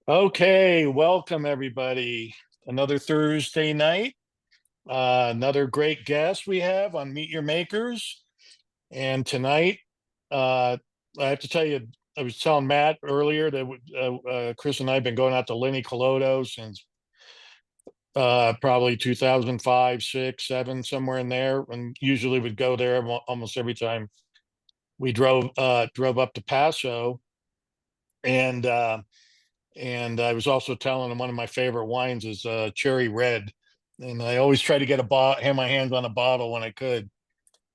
Okay, welcome everybody. Another Thursday night. Another great guest we have on Meet Your Makers. And tonight, uh, I have to tell you, I was telling Matt earlier that Chris and I have been going out to Linne Calodo since probably 2005, six, seven, somewhere in there. And usually would go there almost every time we drove up to Paso. And I was also telling him one of my favorite wines is cherry red, and I always try to get have my hands on a bottle when I could.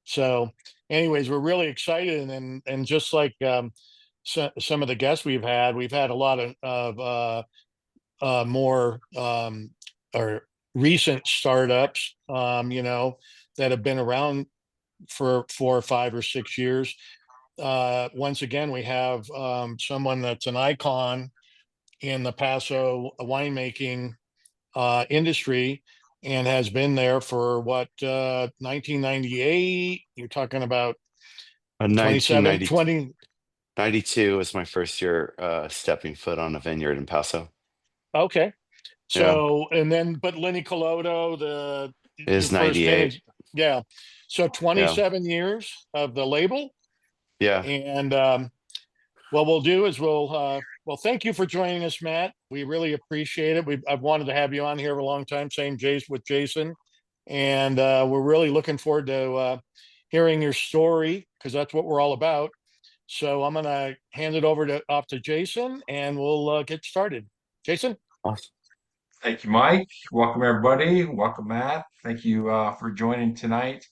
So, anyways, we're really excited, and just like some of the guests we've had a lot of more or recent startups, that have been around for 4 or 5 or 6 years. Once again, we have someone that's an icon in the Paso winemaking industry and has been there for 1998. You're talking about 27, 1990 20. 92 was my first year stepping foot on a vineyard in Paso. Okay. Yeah, So, and then, but Linne Calodo, it your is first 98. vintage. Yeah. So Yeah, 27 years of the label. yeah. And what we'll do is well, thank you for joining us, Matt. We really appreciate it. I've wanted to have you on here for a long time, same with Jason. And we're really looking forward to hearing your story because that's what we're all about. So I'm going to hand it off to Jason and we'll get started. Jason? Awesome. Thank you, Mike. Welcome, everybody. Welcome, Matt. Thank you for joining tonight.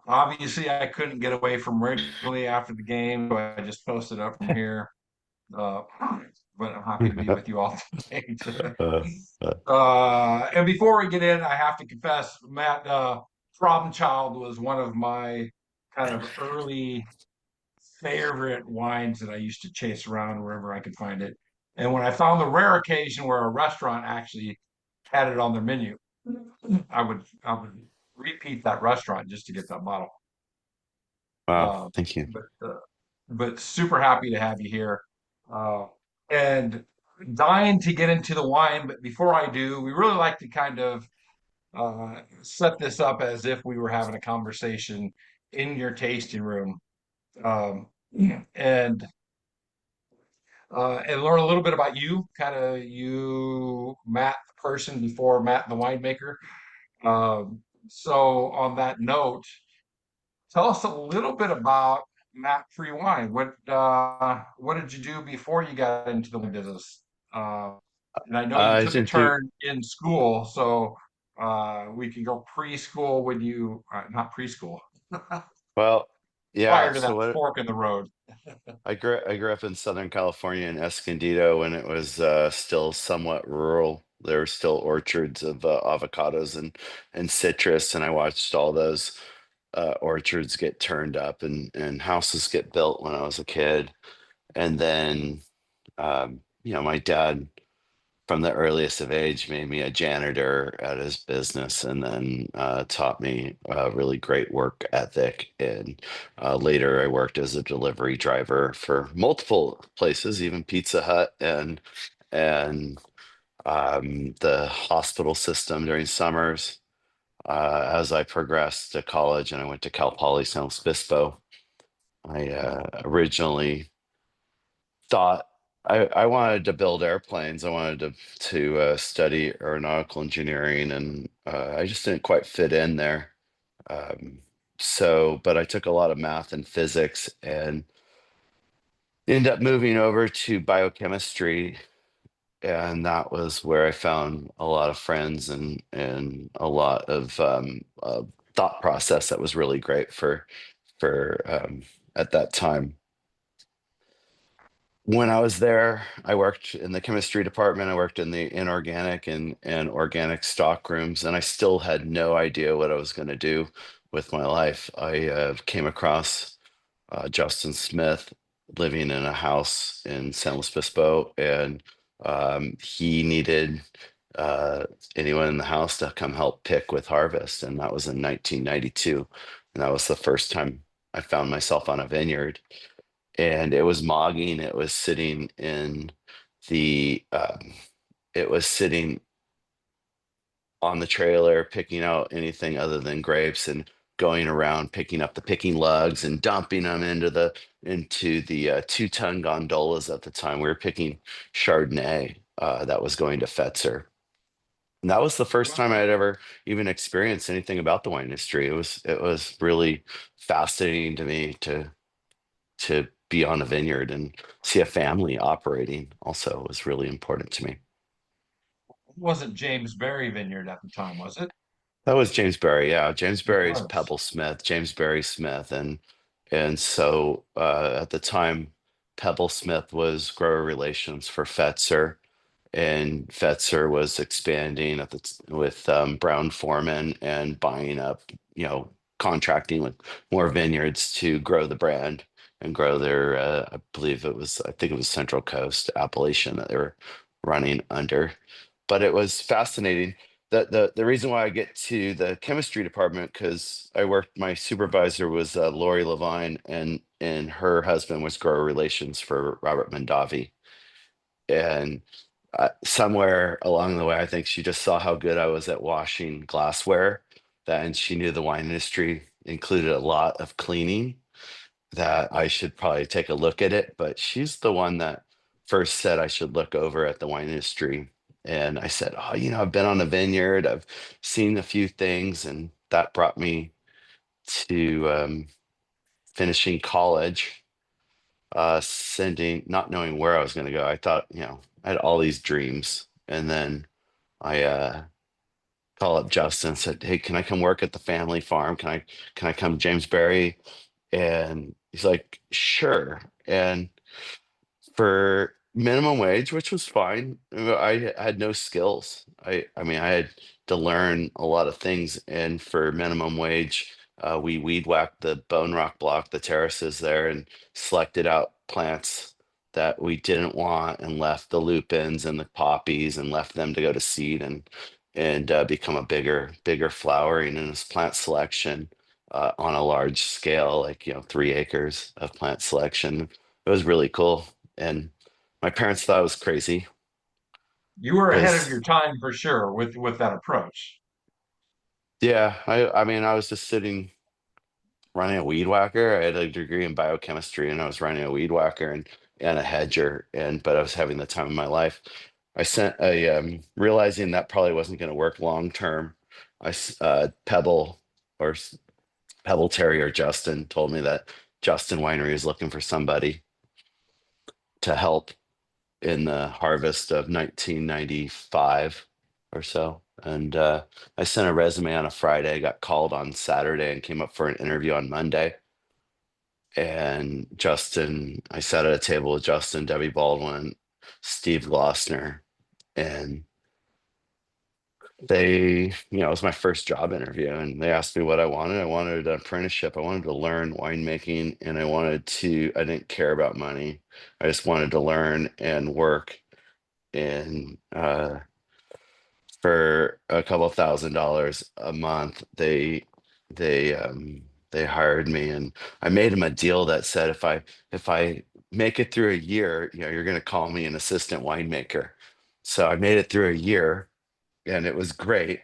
Obviously, I couldn't get away from Wrigley after the game, so I just posted up from here. Uh, but I'm happy to be with you all tonight. Uh, uh, And before we get in, I have to confess, Matt, Problem Child was one of my kind of early favorite wines that I used to chase around wherever I could find it. And when I found the rare occasion where a restaurant actually had it on their menu, I would repeat that restaurant just to get that bottle. wow, Uh, thank you. but super happy to have you here, uh, and dying to get into the wine. But before I do, we really like to kind of set this up as if we were having a conversation in your tasting room, um, and and learn a little bit about you, kind of you, Matt, the person before Matt, the winemaker. So on that note, tell us a little bit about Matt Free Wine. What did you do before you got into the wine business? And I know you I took a didn't do turn in school, so we can go preschool when you not preschool well. Yeah, prior to so that what fork in the road. I grew up in Southern California in Escondido when it was still somewhat rural. There were still orchards of avocados and citrus, and I watched all those orchards get turned up and houses get built when I was a kid. And then my dad from the earliest of age made me a janitor at his business, and then taught me really great work ethic. And later I worked as a delivery driver for multiple places, even Pizza Hut and the hospital system during summers. As I progressed to college and I went to Cal Poly San Luis Obispo, I originally thought I wanted to build airplanes. I wanted to study aeronautical engineering, and I just didn't quite fit in there. Um, but I took a lot of math and physics, and ended up moving over to biochemistry, and that was where I found a lot of friends and a lot of thought process that was really great for at that time. When I was there, I worked in the chemistry department. I worked in the inorganic and organic stock rooms, and I still had no idea what I was going to do with my life. I came across Justin Smith living in a house in San Luis Obispo, and he needed uh, anyone in the house to come help pick with harvest, and that was in 1992, and that was the first time I found myself on a vineyard, and it was mogging. It was sitting in the it was sitting on the trailer picking out anything other than grapes and going around picking up the picking lugs and dumping them into the 2-ton gondolas at the time. We were picking Chardonnay that was going to Fetzer. And that was the first time I Wow. had ever even experienced anything about the wine industry. It was really fascinating to me to be on a vineyard and see a family operating also was really important to me. It wasn't James Berry Vineyard at the time, was it? That was James Berry, yeah. James It Berry's was. Pebble Smith, James Berry Smith, and so at the time, Pebble Smith was grower relations for Fetzer, and Fetzer was expanding with Brown Forman and buying up, contracting with more vineyards to grow the brand and grow their. I think it was Central Coast appellation that they were running under, but it was fascinating. The reason why I get to the chemistry department because my supervisor was Lori Levine, and her husband was grower relations for Robert Mondavi, and somewhere along the way, I think she just saw how good I was at washing glassware, and she knew the wine industry included a lot of cleaning, that I should probably take a look at it. But she's the one that first said I should look over at the wine industry. And I said, oh, I've been on a vineyard, I've seen a few things, and that brought me to finishing college, not knowing where I was going to go. I thought, I had all these dreams. And then I called up Justin and said, hey, can I come work at the family farm? Can I come James Berry? And he's like, sure. And for minimum wage, which was fine. I had no skills. I mean, I had to learn a lot of things. And for minimum wage, we weed whacked the bone rock block, the terraces there, and selected out plants that we didn't want and left the lupins and the poppies and left them to go to seed and become a bigger flowering. And this plant selection on a large scale, like 3 acres of plant selection. It was really cool. And my parents thought I was crazy You were ahead of your because, time for sure with that approach. yeah, I mean, I was just sitting running a weed whacker. I had a degree in biochemistry and I was running a weed whacker and a hedger, but I was having the time of my life. I sent realizing that probably wasn't going to work long term. Pebble or Pebble Terrier Justin told me that Justin Winery is looking for somebody to help in the harvest of 1995 or so. And I sent a resume on a Friday, got called on Saturday, and came up for an interview on Monday. And I sat at a table with Justin, Debbie Baldwin, Steve Glossner, and it was my first job interview, and they asked me what I wanted. I wanted an apprenticeship. I wanted to learn winemaking, and I didn't care about money. I just wanted to learn and work. And for a couple $1,000s a month, they hired me, and I made them a deal that said if I make it through a year, you're going to call me an assistant winemaker. So I made it through a year, and it was great.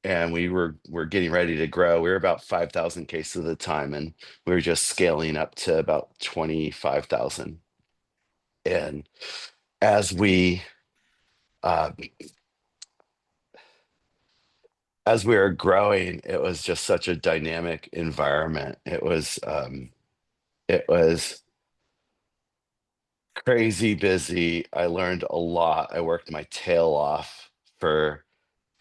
And we're getting ready to grow. We were about 5,000 cases at the time, and we were just scaling up to about 25,000. And as we uh, as we were growing, it was just such a dynamic environment. It was crazy busy. I learned a lot. I worked my tail off for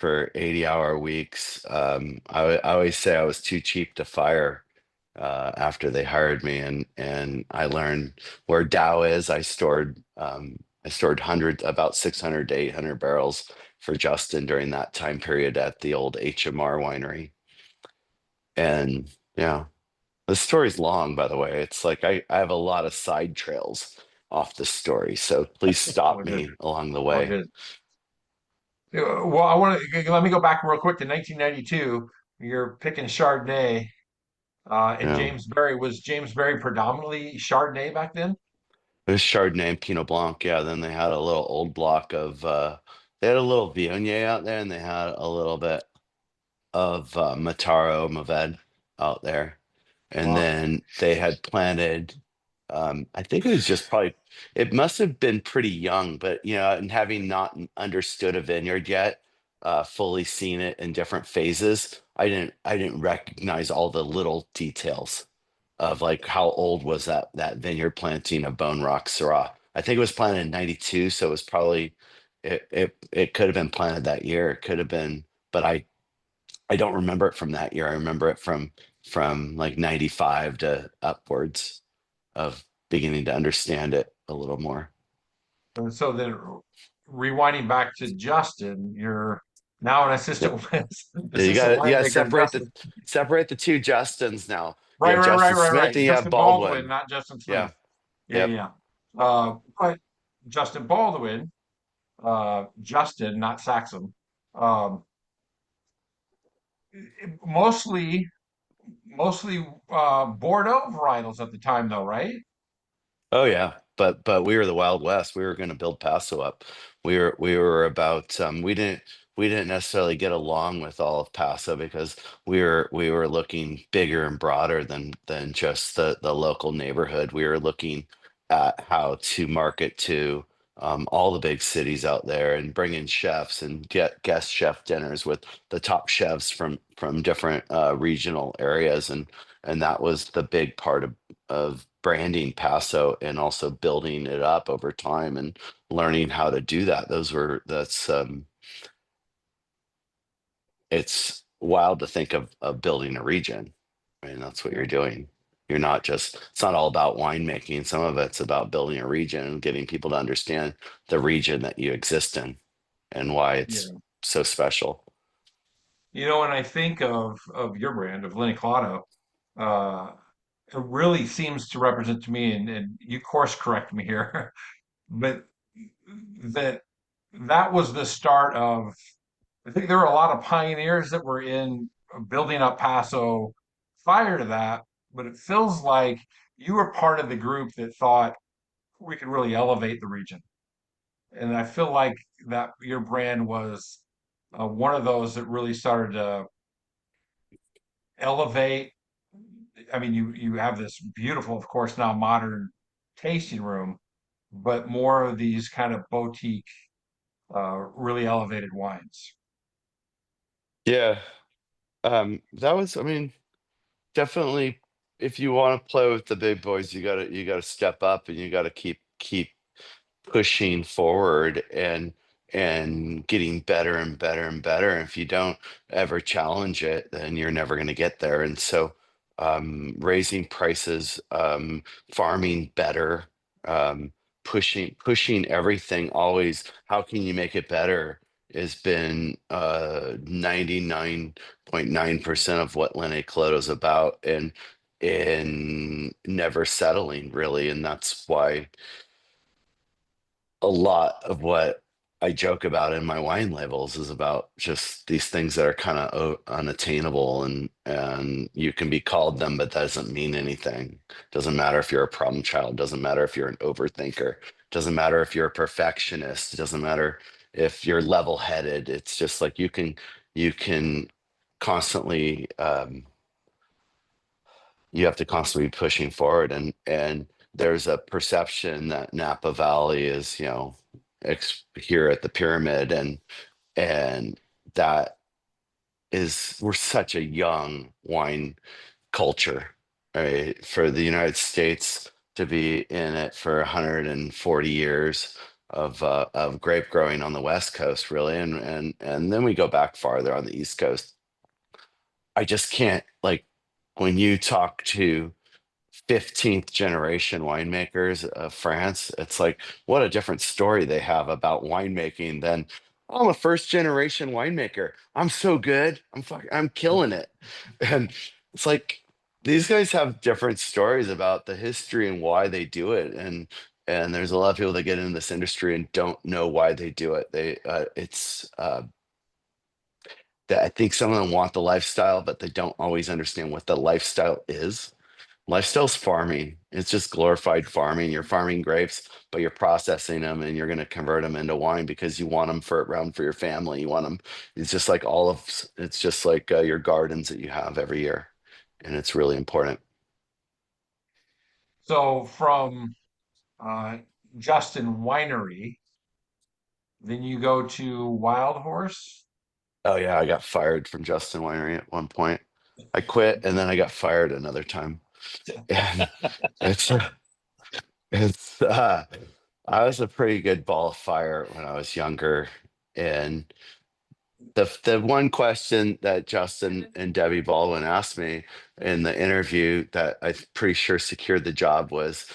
80-hour weeks. I always say I was too cheap to fire after they hired me, and I learned where Dow is. I stored hundreds, about 600 to 800 barrels for Justin during that time period at the old HMR winery. And yeah, the story's long, by the way. It's like I have a lot of side trails off the story, so please All stop good. me along the All way. good. Well, I want to let me go back real quick to 1992. You're picking Chardonnay, and Yeah. James Berry was James Berry predominantly Chardonnay back then? It was Chardonnay and Pinot Blanc. Yeah. Then they had a little old block of, they had a little Viognier out there, and they had a little bit of Mataro Mourvèdre out there. And Wow. then they had planted, I think it was just probably, it must have been pretty young, but and having not understood a vineyard yet, fully seen it in different phases, I didn't recognize all the little details of like how old was that vineyard planting of Bone Rock Syrah. I think it was planted in 92, so it was probably it could have been planted that year. It could have been, but I don't remember it from that year. I remember it from like 95 to upwards of beginning to understand it a little more. And so then rewinding back to Justin, you're now an Yep. assistant Yeah, you assistant got you got to winemaker, Justin. separate the two Justins now. You Right, have right, right, Justin right, Smith right. and you have Justin Baldwin, Baldwin. not Justin Yeah. Smith. Yeah, Yep. yeah. But Justin Baldwin, Justin, not Saxon. Um, mostly, mostly Bordeaux varietals at the time, though, right? Oh yeah, but we were the Wild West. We were going to build Paso up. We were about we didn't necessarily get along with all of Paso because we were looking bigger and broader than just the local neighborhood. We were looking at how to market to all the big cities out there and bring in chefs and get guest chef dinners with the top chefs from different regional areas, and that was the big part of branding Paso and also building it up over time and learning how to do that. That's it's wild to think of building a region. I mean, that's what Yeah. you're doing. It's not all about winemaking. Some of it's about building a region and getting people to understand the region that you exist in and why it's Yeah. so special. When I think of your brand of Linne Calodo, uh, it really seems to represent to me, and you course correct me here, but that that was the start of. I think there were a lot of pioneers that were in building up Paso prior to that, but it feels like you were part of the group that thought we could really elevate the region. And I feel like that your brand was one of those that really started to elevate. I mean, you have this beautiful, of course, now modern tasting room, but more of these kind of boutique, really elevated wines. Yeah. That was, I mean, definitely if you want to play with the big boys, you gotta step up and you gotta keep pushing forward and getting better and better and better. And if you don't ever challenge it, then you're never going to get there. And so, raising prices, farming better, pushing everything always. How can you make it better? Has been 99.9% of what Linne Calodo is about, and never settling really. And that's why a lot of what I joke about in my wine labels is about just these things that are kind of unattainable, and you can be called them, but that doesn't mean anything. Doesn't matter if you're a problem child, doesn't matter if you're an overthinker, doesn't matter if you're a perfectionist, it doesn't matter if you're level-headed. It's just like you can constantly you have to constantly be pushing forward, and there's a perception that Napa Valley is here at the pyramid, and that is, we're such a young wine culture, right? For the United States to be in it for 140 years of grape growing on the West Coast, really, and then we go back farther on the East Coast. I just can't, like, when you talk to 15th generation winemakers of France, it's like what a different story they have about winemaking than, "Oh, I'm a first generation winemaker. I'm so good. I'm killing it." And it's like these guys have different stories about the history and why they do it. And there's a lot of people that get into this industry and don't know why they do it. It's that I think some of them want the lifestyle, but they don't always understand what the lifestyle is, Lifestyle's farming. It's just glorified farming. You're farming grapes, but you're processing them and you're going to convert them into wine because you want them for around for your family. You want them. It's just like it's just like your gardens that you have every year. And it's really important. So from uh, Justin Winery, then you go to Wild Horse. Oh yeah, I got fired from Justin Winery at one point. I quit and then I got fired another time. And it's it's I was a pretty good ball of fire when I was younger. And the one question that Justin and Debbie Baldwin asked me in the interview that I'm pretty sure secured the job was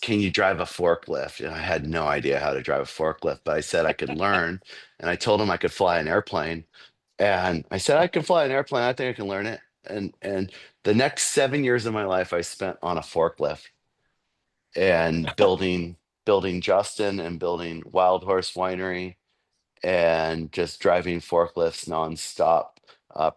can you drive a forklift? And I had no idea how to drive a forklift, but I said I could learn. And I told him I could fly an airplane. And I said I can fly an airplane. I think I can learn it. And the next 7 years of my life I spent on a forklift and building Justin and building Wild Horse Winery and just driving forklifts nonstop,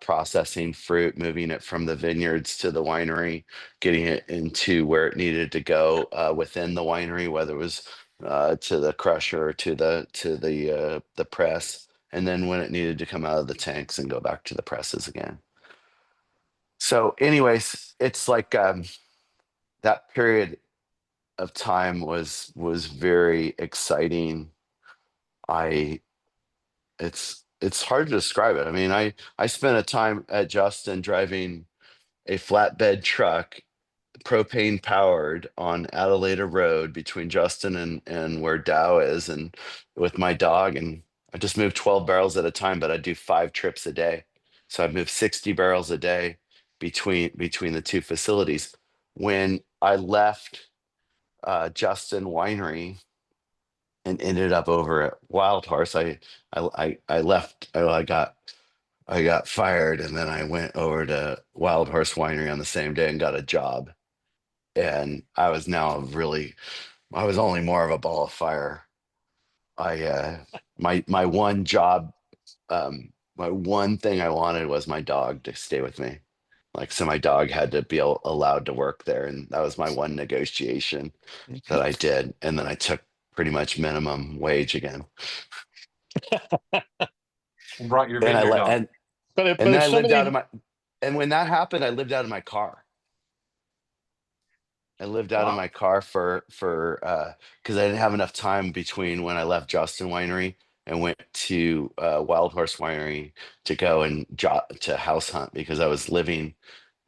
processing fruit, moving it from the vineyards to the winery, getting it into where it needed to go within the winery, whether it was to the crusher or to the press, and then when it needed to come out of the tanks and go back to the presses again. So, anyways, it's like that period of time was very exciting. I it's hard to describe it. I mean, I spent a time at Justin driving a flatbed truck, propane powered on Adelaida Road between Justin and where Dow is, and with my dog, and I just moved 12 barrels at a time, but I do 5 trips a day. So I moved 60 barrels a day between the two facilities. When I left Justin Winery and ended up over at Wild Horse. I left. I got fired, and then I went over to Wild Horse Winery on the same day and got a job. And I was now really, I was only more of a ball of fire. I my one job, my one thing I wanted was my dog to stay with me. Like so, my dog had to be allowed to work there, and that was my one negotiation that I did. And then I took pretty much minimum wage again. And brought your And I vineyard let dog. and But then if I lived out somebody, of my and when that happened, I lived out of my car. I lived out of Wow. my car for because I didn't have enough time between when I left Justin Winery and went to Wild Horse Winery to go and to house hunt because I was living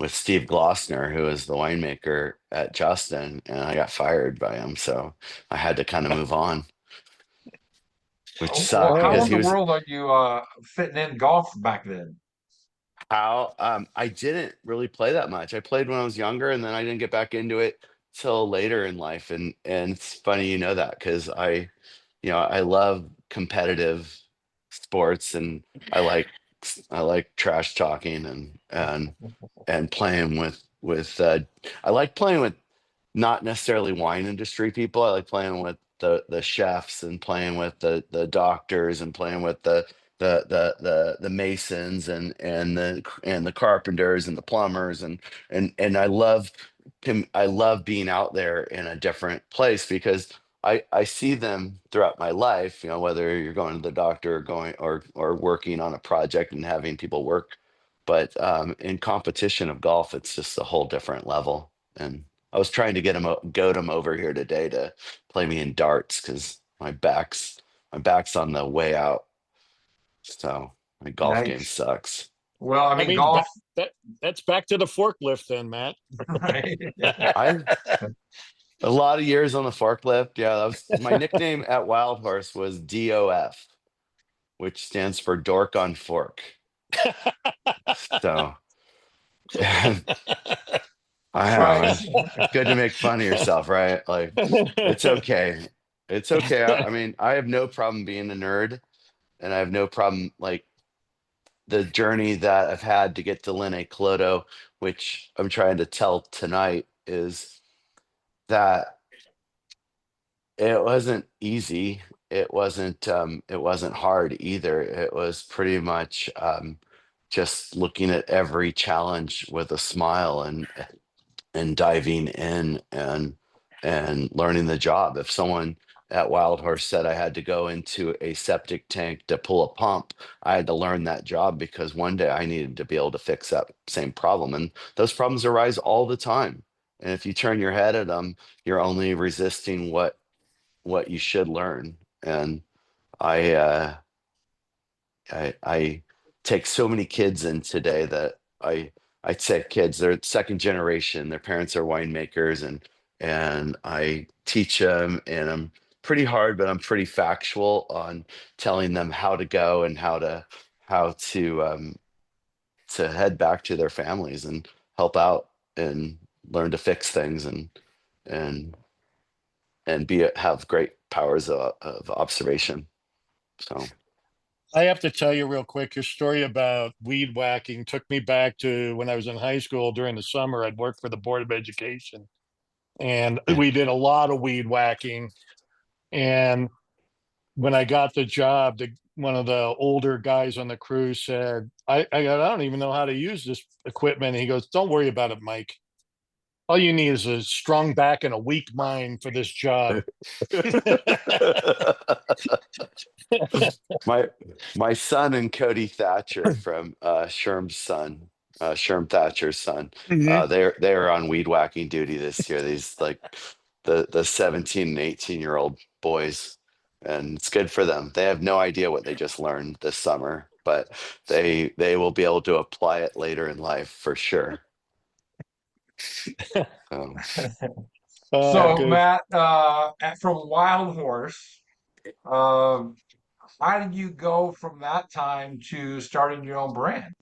with Steve Glossner, who is the winemaker at Justin, and I got fired by him, so I had to kind of move on, which Well, sucked how because in he the was world are you fitting in golf back then? how I didn't really play that much. I played when I was younger, and then I didn't get back into it till later in life. And it's funny you know that because I love competitive sports, and I like I like trash talking and playing with I like playing with not necessarily wine industry people. I like playing with the chefs and playing with the doctors and playing with the masons and the carpenters and the plumbers and I love being out there in a different place because I see them throughout my life, whether you're going to the doctor or going or working on a project and having people work. But in competition of golf, it's just a whole different level. And I was trying to goad him over here today to play me in darts because my back's on the way out. So my golf game Nice. sucks. Well, I that mean, means golf, that's back to the forklift then, Matt. right? I a lot of years on the forklift. Yeah, that was my nickname at Wild Horse was DOF, which stands for Dork on Fork. So I Right. know it's good to make fun of yourself, right? Like it's okay. It's okay. I mean, I have no problem being a nerd, and I have no problem like the journey that I've had to get to Linne Calodo, which I'm trying to tell tonight, is that it wasn't easy. It wasn't hard either. It was pretty much just looking at every challenge with a smile and diving in and learning the job. If someone at Wild Horse said I had to go into a septic tank to pull a pump, I had to learn that job because one day I needed to be able to fix that same problem. And those problems arise all the time. And if you turn your head at them, you're only resisting what you should learn. And I I take so many kids in today that I'd say kids, they're second generation, their parents are winemakers, and I teach them, and I'm pretty hard, but I'm pretty factual on telling them how to go and how to head back to their families and help out and learn to fix things and and have great powers of observation. So I have to tell you real quick, your story about weed whacking took me back to when I was in high school during the summer. I'd worked for the Board of Education and yeah. we did a lot of weed whacking. And when I got the job, one of the older guys on the crew said, I don't even know how to use this equipment. And he goes, don't worry about it, Mike. All you need is a strong back and a weak mind for this job. my my son and Cody Thatcher from Sherm Thatcher's son, Mhm. they're on weed whacking duty this year. These like the 17 and 18-year-old boys, and it's good for them. They have no idea what they just learned this summer, but they will be able to apply it later in life for sure. Um, Oh, yeah. So good. Matt, from Wild Horse, um, how did you go from that time to starting your own brand?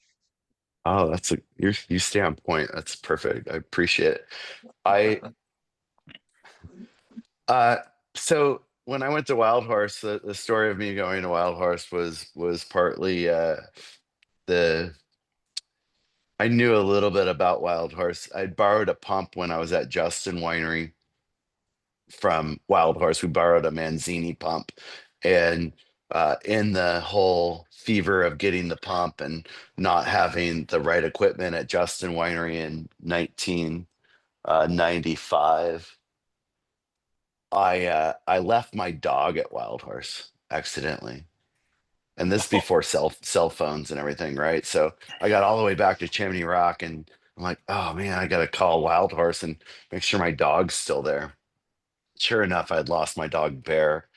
Oh, you stay on point. That's perfect. I appreciate it. I Uh, so when I went to Wild Horse, the story of me going to Wild Horse was partly the I knew a little bit about Wild Horse. I borrowed a pump when I was at Justin Winery from Wild Horse. We borrowed a Manzini pump, and in the whole fever of getting the pump and not having the right equipment at Justin Winery in 1995. I left my dog at Wild Horse accidentally, and this before cell phones and everything, right? So I got all the way back to Chimney Rock, and I'm like, oh man, I got to call Wild Horse and make sure my dog's still there. Sure enough, I'd lost my dog Bear,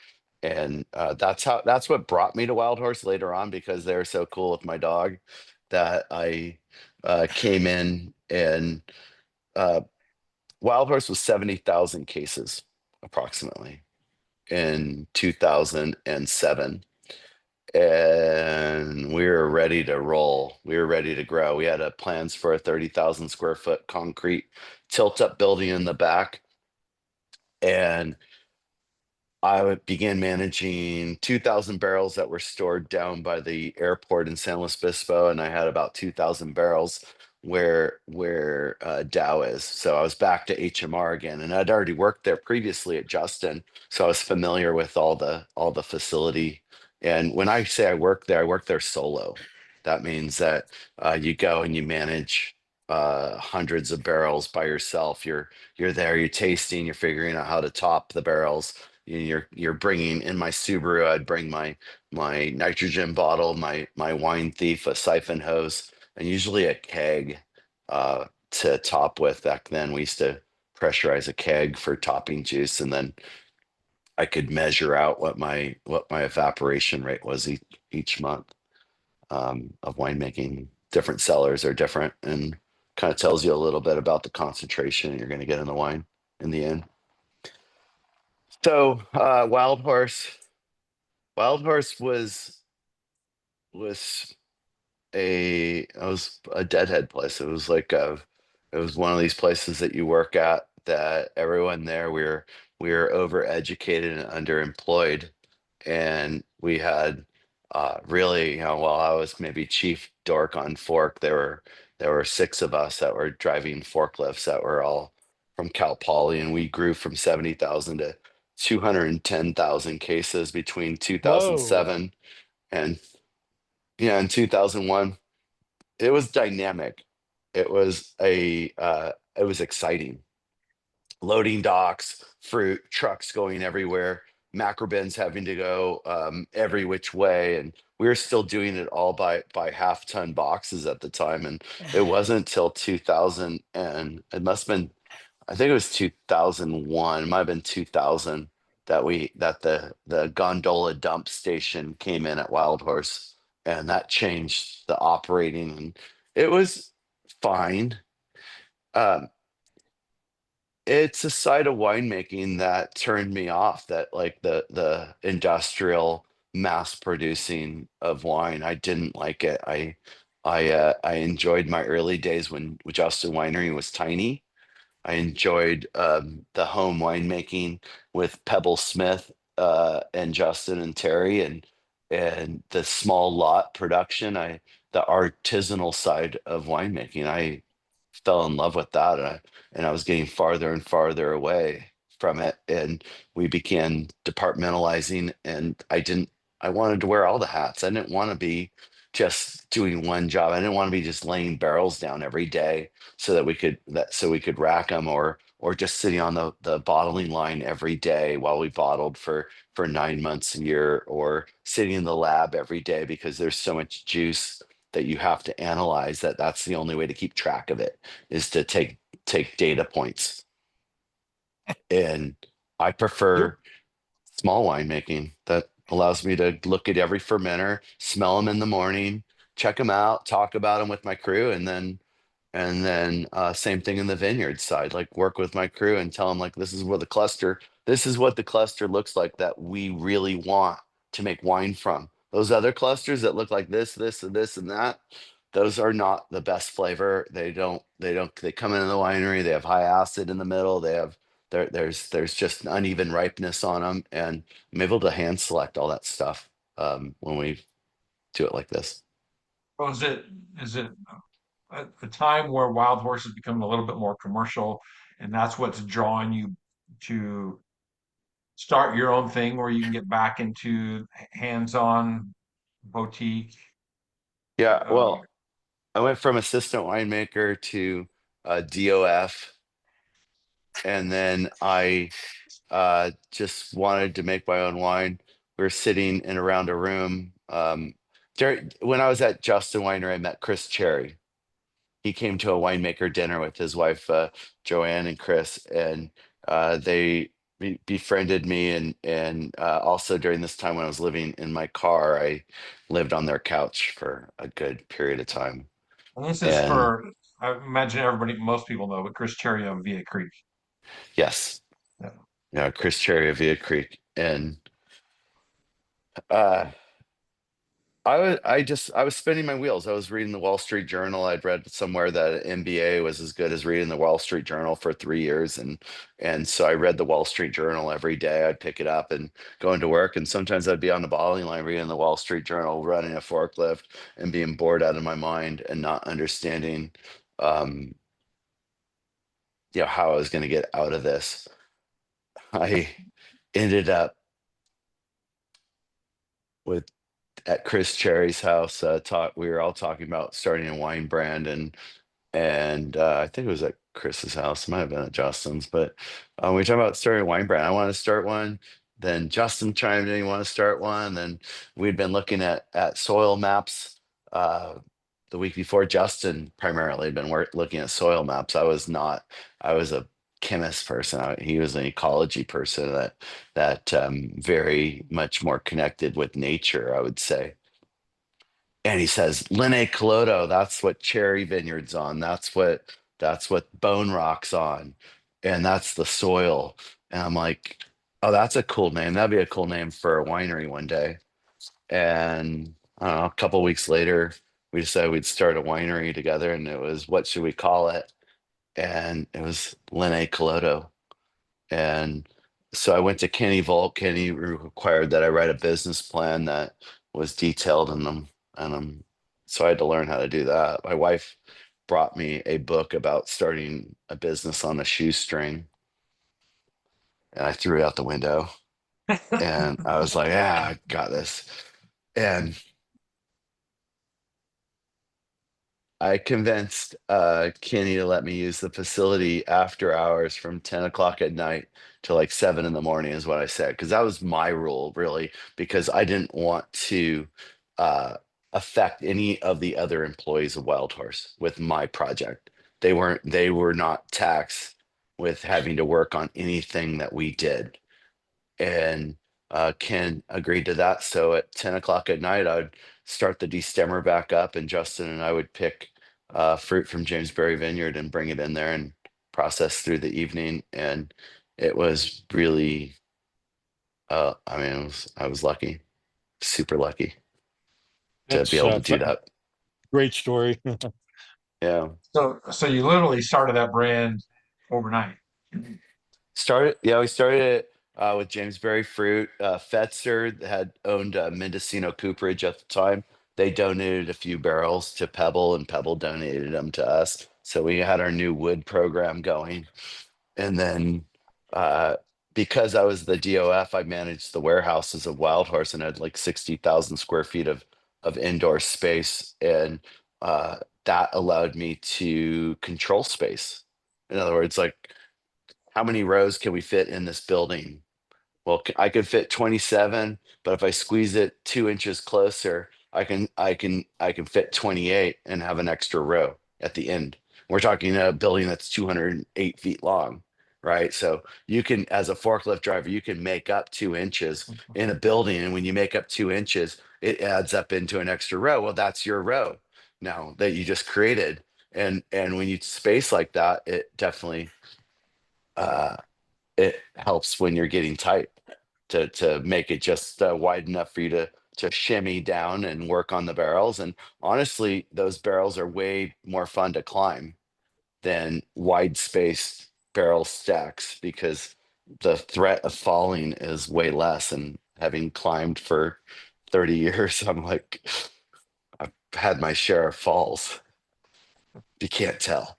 and that's what brought me to Wild Horse later on because they were so cool with my dog that I came in and uh, Wild Horse was 70,000 cases approximately in 2007, and we were ready to roll. We were ready to grow. We had plans for a 30,000 square foot concrete tilt up building in the back, and began managing 2,000 barrels that were stored down by the airport in San Luis Obispo, and I had about 2,000 barrels where Dow is. So I was back to HMR again, and I'd already worked there previously at Justin, so I was familiar with all the facility. And when I say I work there solo. That means that you go and you manage hundreds of barrels by yourself. You're there, you're tasting, you're figuring out how to top the barrels. You're bringing in my Subaru. I'd bring my nitrogen bottle, my wine thief, a siphon hose, and usually a keg to top with. Back then, we used to pressurize a keg for topping juice, and then I could measure out what my evaporation rate was each month of winemaking. Different cellars are different, and kind of tells you a little bit about the concentration you're going to get in the wine in the end. So Wild Horse was I was a deadhead place. It was one of these places that you work at that everyone there we were overeducated and underemployed, and we had really, while I was maybe chief dork on fork, there were six of us that were driving forklifts that were all from Cal Poly, and we grew from 70,000 to 210,000 cases between Whoa. 2007 and yeah, in 2001. It was dynamic. It was it was exciting. Loading docks, fruit trucks going everywhere, macro bins having to go every which way, and we were still doing it all by half-ton boxes at the time. And it wasn't until 2000, and it must have been, I think it was 2001, it might have been 2000, that the gondola dump station came in at Wild Horse, and that changed the operating, and it was fine. Um, it's a side of winemaking that turned me off, that like the industrial mass producing of wine. I didn't like it. I enjoyed my early days when Justin Winery was tiny. I enjoyed the home winemaking with Pebble Smith and Justin and Terry, and the small lot production. The artisanal side of winemaking. I fell in love with that, and I was getting farther and farther away from it, and we began departmentalizing, and I wanted to wear all the hats. I didn't want to be just doing one job. I didn't want to be just laying barrels down every day so we could rack them, or just sitting on the bottling line every day while we bottled for 9 months a year, or sitting in the lab every day, because there's so much juice that you have to analyze, that's the only way to keep track of it, is to take data points. And I You're prefer small winemaking that allows me to look at every fermenter, smell them in the morning, check them out, talk about them with my crew, and then same thing in the vineyard side, like work with my crew and tell them, like, this is what the cluster looks like that we really want to make wine from. Those other clusters that look like this, and this, and that, those are not the best flavor. They come into the winery, they have high acid in the middle, there's just uneven ripeness on them, and I'm able to hand select all that stuff when we do it like this. Well, is it a time where Wild Horse is becoming a little bit more commercial, and that's what's drawing you to start your own thing, where you can get back into hands-on boutique? Yeah, Um, well, I went from assistant winemaker to DOF, and then I just wanted to make my own wine. We were sitting in around a room. When I was at Justin Winery, I met Chris Cherry. He came to a winemaker dinner with his wife Joanne and Chris, and they befriended me. And also during this time when I was living in my car, I lived on their couch for a good period of time. and this is And for, I imagine everybody, most people know, but Chris Cherry of Via Creek. yes, Yeah. yeah, Chris Cherry of Via Creek, and uh, I was spinning my wheels. I was reading the Wall Street Journal. I'd read somewhere that an MBA was as good as reading the Wall Street Journal for 3 years, and so I read the Wall Street Journal every day. I'd pick it up and go into work, and sometimes I'd be on the bottling line reading the Wall Street Journal, running a forklift, and being bored out of my mind and not understanding, um, how I was going to get out of this. I ended up with at Chris Cherry's house. We were all talking about starting a wine brand, and I think it was at Chris's house. It might have been at Justin's, but we were talking about starting a wine brand. I wanted to start one. Then Justin chimed in, he wanted to start one. Then we'd been looking at soil maps uh, the week before. Justin primarily had been looking at soil maps. I was not. I was a chemist person. He was an ecology person that very much more connected with nature, I would say. And he says, Linne Calodo, that's what cherry vineyards on. That's what Bone Rock's on. And that's the soil. And I'm like, oh, that's a cool name. That'd be a cool name for a winery one day. And I don't know, a couple weeks later, we decided we'd start a winery together, and it was, what should we call it? And it was Linne Calodo. And so I went to Kenny Volt. Kenny required that I write a business plan that was detailed in them. And so I had to learn how to do that. My wife brought me a book about starting a business on a shoestring, and I threw it out the window. And I was like, yeah, I got this. And I convinced Kenny to let me use the facility after hours from 10 o'clock at night to like 7 in the morning is what I said. Because that was my rule, really, because I didn't want to uh, affect any of the other employees of Wild Horse with my project. They were not taxed with having to work on anything that we did. And Ken agreed to that. So at 10 o'clock at night, I'd start the destemmer back up, and Justin and I would pick fruit from Jamesbury Vineyard and bring it in there and process through the evening. And it was really, I mean, I was lucky, super lucky to be That's able to do that. great story. Yeah. So you literally started that brand overnight. We started it with Jamesbury Fruit. Fetzer had owned Mendocino Cooperage at the time. They donated a few barrels to Pebble, and Pebble donated them to us. So we had our new wood program going. And then uh, because I was the DOF, I managed the warehouses of Wild Horse and had like 60,000 square feet of indoor space. And that allowed me to control space. In other words, like, how many rows can we fit in this building? Well, I could fit 27, but if I squeeze it 2 inches closer, I can fit 28 and have an extra row at the end. We're talking a building that's 208 feet long, right? So you can, as a forklift driver, you can make up 2 inches in a building, and when you make up 2 inches, it adds up into an extra row. Well, that's your row now that you just created, and when you space like that, it definitely uh, it helps when you're getting tight to make it just wide enough for you to shimmy down and work on the barrels. And honestly, those barrels are way more fun to climb than wide spaced barrel stacks because the threat of falling is way less. And having climbed for 30 years, I'm like, I've had my share of falls. You can't tell.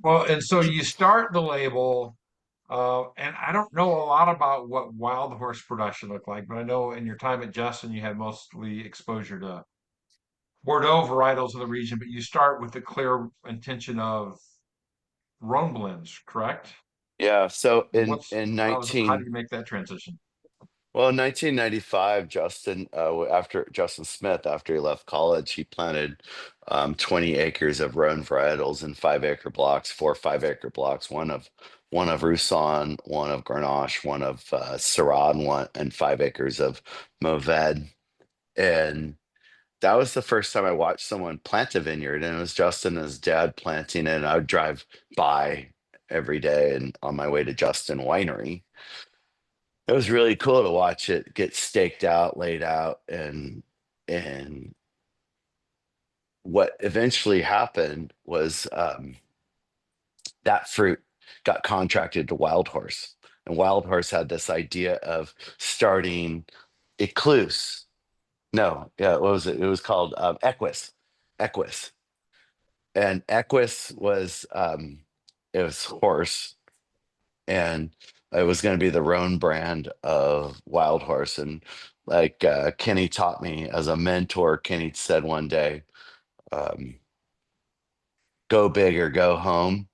Well, and so you start the label, and I don't know a lot about what wild horse production looked like, but I know in your time at Justin, you had mostly exposure to Bordeaux varietals of the region, but you start with the clear intention of Rhone blends, correct? Yeah. So What's in how do 19 you make that transition? Well, in 1995, after Justin Smith, after he left college, he planted 20 acres of Rhone varietals in 5 acre blocks, 4 5 acre blocks, one of Roussan, one of Grenache, one of Syrah, and 5 acres of Mourvèdre. And that was the first time I watched someone plant a vineyard, and it was Justin and his dad planting it. And I would drive by every day and on my way to Justin Winery. It was really cool to watch it get staked out, laid out, and what eventually happened was that fruit got contracted to Wild Horse, and Wild Horse had this idea of starting Ecluse. No, yeah, what was it? It was called Equus, Equus, and Equus was it was horse, and it was going to be the Rhone brand of Wild Horse. And like Kenny taught me as a mentor, Kenny said one day, um, "Go big or go home."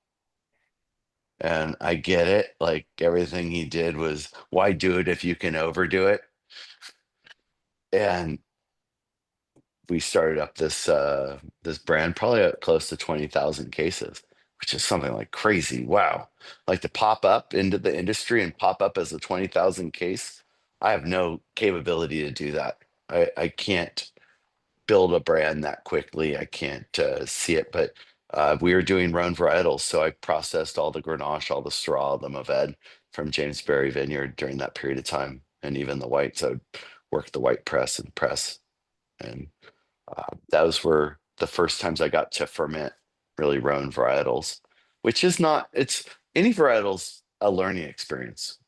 And I get it. Like everything he did was, why do it if you can overdo it? And we started up this brand probably at close to 20,000 cases, which is something like crazy. Wow. Like to pop up into the industry and pop up as a 20,000 case. I have no capability to do that. I can't build a brand that quickly. I can't see it, but we were doing Rhone varietals. So I processed all the Grenache, all the Syrah, the Mourvèdre from Jamesbury Vineyard during that period of time. And even the whites, I would work the white press and press. And those were the first times I got to ferment really Rhone varietals, which is not, it's any varietal's a learning experience.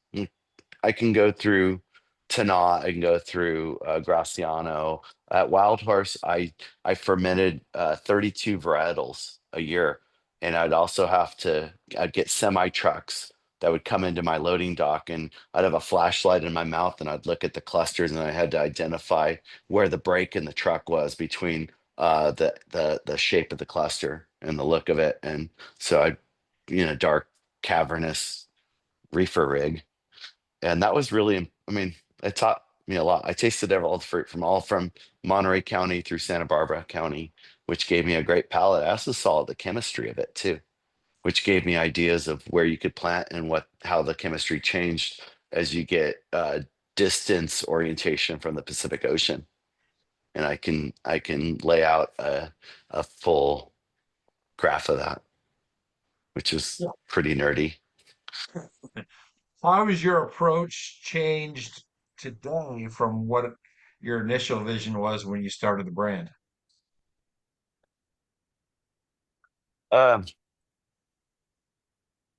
I can go through Tannat, I can go through Graciano. At Wild Horse, I fermented 32 varietals a year, and I'd get semi trucks that would come into my loading dock, and I'd have a flashlight in my mouth, and I'd look at the clusters, and I had to identify where the break in the truck was between the shape of the cluster and the look of it. And so I, dark cavernous reefer rig, and that was really, I mean, it taught me a lot. I tasted all the fruit from Monterey County through Santa Barbara County, which gave me a great palate. I also saw the chemistry of it too, which gave me ideas of where you could plant and how the chemistry changed as you get distance orientation from the Pacific Ocean. And I can lay out a full graph of that, which is Yeah. pretty nerdy. How has your approach changed today from what your initial vision was when you started the brand? Um,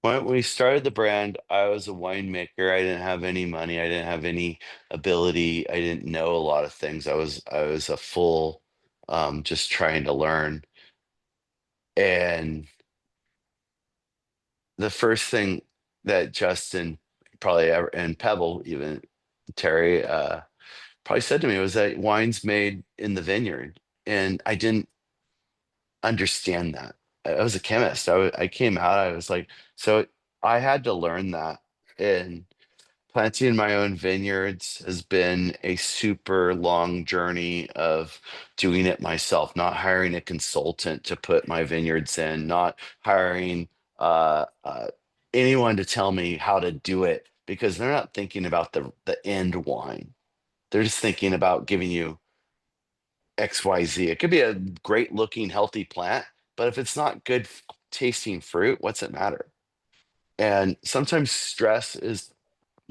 when we started the brand, I was a winemaker. I didn't have any money. I didn't have any ability. I didn't know a lot of things. I was a full just trying to learn. And the first thing that Justin probably ever, and Pebble, even Terry, probably said to me was that wine's made in the vineyard. And I didn't understand that. I was a chemist. I came out, I was like, so I had to learn that. And planting my own vineyards has been a super long journey of doing it myself, not hiring a consultant to put my vineyards in, not hiring uh, uh, anyone to tell me how to do it, because they're not thinking about the end wine. They're just thinking about giving you XYZ. It could be a great looking, healthy plant, but if it's not good tasting fruit, what's it matter? And sometimes stress is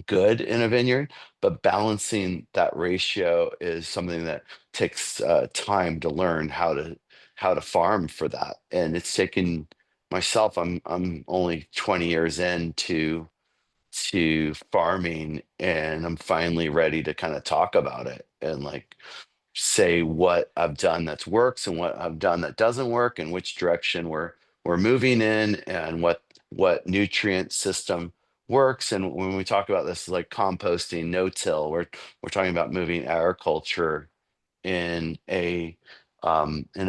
good in a vineyard, but balancing that ratio is something that takes time to learn how to farm for that. And it's taken myself. I'm only 20 years into farming, and I'm finally ready to kind of talk about it and like say what I've done that's works and what I've done that doesn't work and which direction we're moving in and what nutrient system works. And when we talk about this like composting, no-till, we're talking about moving agriculture in a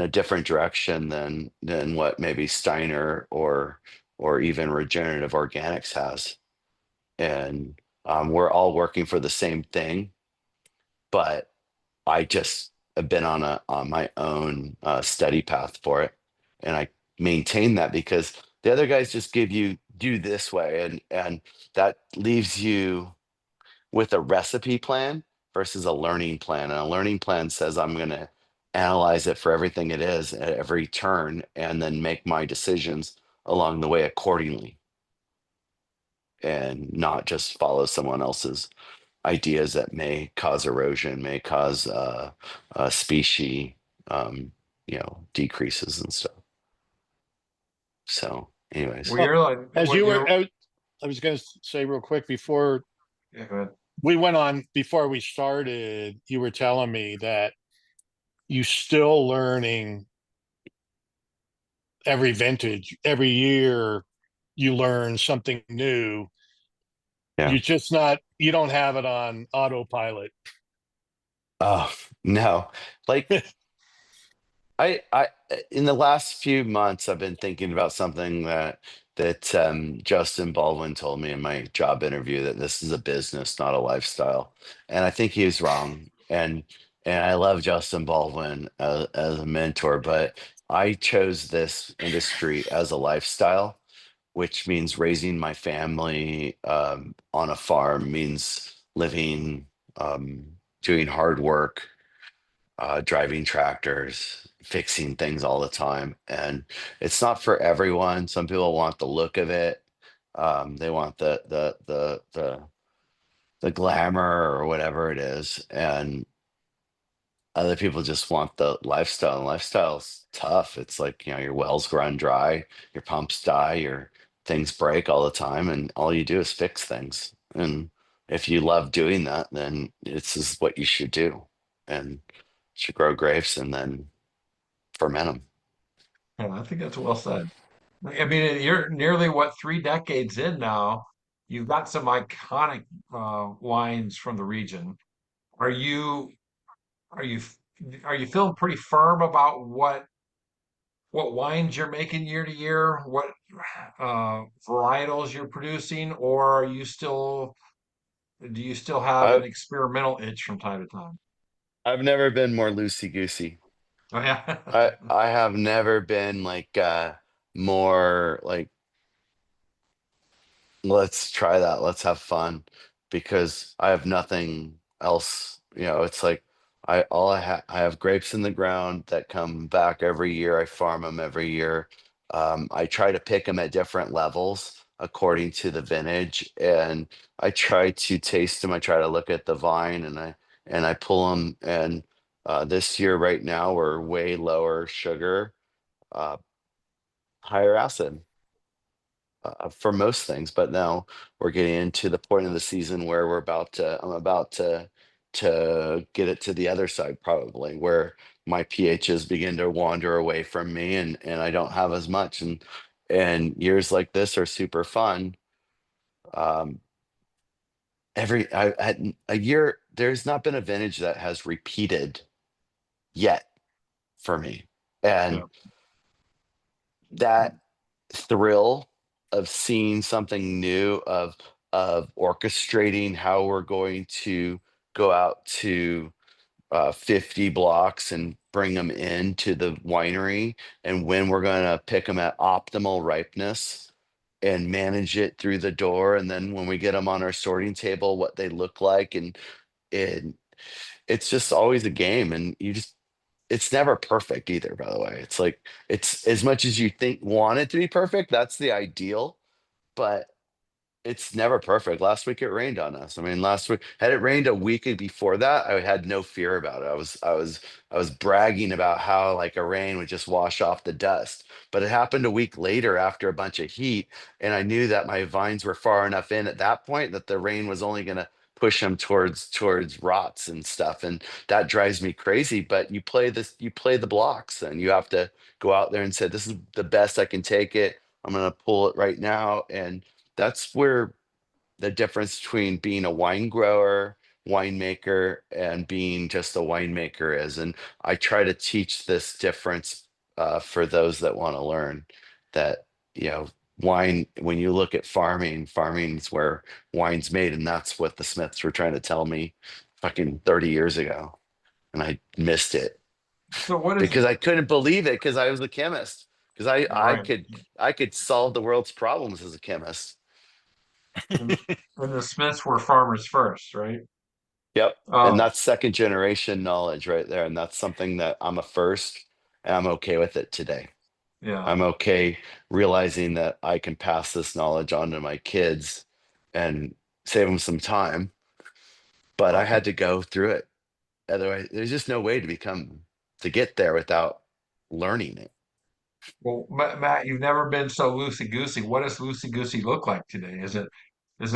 different direction than what maybe Steiner or even regenerative organics has. And we're all working for the same thing, but I just have been on my own study path for it, and I maintain that because the other guys just give you do this way, and that leaves you with a recipe plan versus a learning plan. And a learning plan says I'm going to analyze it for everything it is at every turn, and then make my decisions along the way accordingly, and not just follow someone else's ideas that may cause erosion, may cause species, decreases and stuff. So, anyways, Well, Well, you're like as what you were, you're. I was going to say real quick before Yeah, go ahead. we went on, before we started, you were telling me that you still learning every vintage, every year you learn something new. yeah. You just not, you don't have it on autopilot. Oh no, like I in the last few months I've been thinking about something that Justin Baldwin told me in my job interview, that this is a business, not a lifestyle. And I think he was wrong. And I love Justin Baldwin as a mentor, but I chose this industry as a lifestyle, which means raising my family on a farm, means living, doing hard work, driving tractors, fixing things all the time. And it's not for everyone. Some people want the look of it. They want the glamour or whatever it is. And other people just want the lifestyle. And lifestyle's tough. It's like, your wells run dry, your pumps die, your things break all the time, and all you do is fix things. And if you love doing that, then this is what you should do. And you should grow grapes and then ferment them. Yeah, I think that's well said. I mean, you're nearly what 3 decades in now. You've got some iconic wines from the region. Are you are you are you feeling pretty firm about what wines you're making year to year, what varietals you're producing, or are you still do you still have an I experimental itch from time to time? I've never been more loosey goosey. Oh yeah. I have never been like more like let's try that, let's have fun, because I have nothing else. It's like I have grapes in the ground that come back every year. I farm them every year. I try to pick them at different levels according to the vintage, and I try to taste them. I try to look at the vine, and I pull them. And this year, right now, we're way lower sugar, uh, higher acid for most things. But now we're getting into the point of the season where I'm about to get it to the other side, probably, where my pHs begin to wander away from me, and I don't have as much. And years like this are super fun. Um, I had a year, there's not been a vintage that has repeated yet for me. Yeah. And that thrill of seeing something new, of orchestrating how we're going to go out to 50 blocks and bring them into the winery, and when we're going to pick them at optimal ripeness and manage it through the door, and then when we get them on our sorting table, what they look like. And it's just always a game, and it's never perfect either, by the way. It's like, it's as much as you want it to be perfect, that's the ideal, but it's never perfect. Last week it rained on us. I mean, last week, had it rained a week before that, I had no fear about it. I was bragging about how like a rain would just wash off the dust. But it happened a week later after a bunch of heat, and I knew that my vines were far enough in at that point that the rain was only going to push them towards rots and stuff, and that drives me crazy. But you play the blocks, and you have to go out there and say, this is the best I can take it. I'm going to pull it right now. And that's where the difference between being a wine grower, winemaker, and being just a winemaker is. And I try to teach this difference for those that want to learn that, you know, wine, when you look at farming is where wine's made. And that's what the Smiths were trying to tell me fucking 30 years ago. And I missed it So what is because I couldn't believe it, because I was a chemist. Because right? I could solve the world's problems as a chemist. And, and the Smiths were farmers first, right? Yep. And Um, that's second generation knowledge right there. And that's something that I'm a first, and I'm okay with it today. yeah. I'm okay realizing that I can pass this knowledge on to my kids and save them some time. But I Well, had to go through it. Otherwise, there's just no way to get there without learning it. Matt, you've never been so loosey goosey. What does loosey goosey look like today? Is it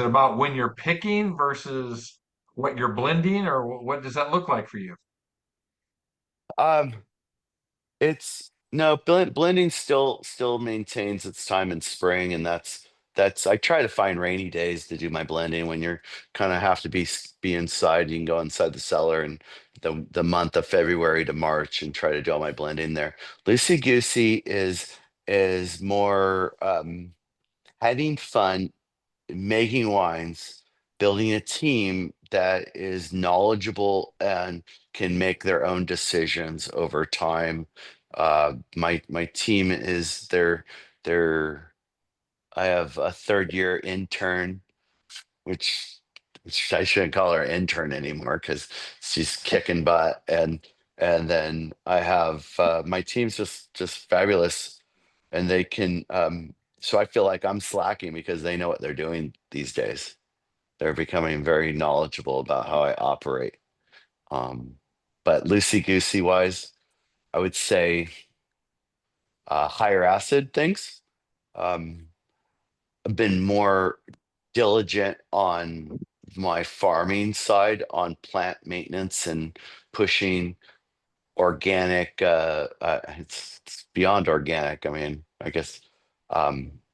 about when you're picking versus what you're blending, or what does that look like for you? Um, It's no blending still maintains its time in spring, and that's I try to find rainy days to do my blending. When you're kind of have to be inside, you can go inside the cellar, and the month of February to March, and try to do all my blending there. Loosey goosey is more having fun, making wines, building a team that is knowledgeable and can make their own decisions over time. My team is they're I have a third year intern, which which I shouldn't call her intern anymore because she's kicking butt. And then I have my team's just fabulous, and they can so I feel like I'm slacking because they know what they're doing these days. They're becoming very knowledgeable about how I operate. Um, but loosey goosey wise, I would say higher acid things. Um, I've been more diligent on my farming side on plant maintenance and pushing organic. It's beyond organic. I mean, I guess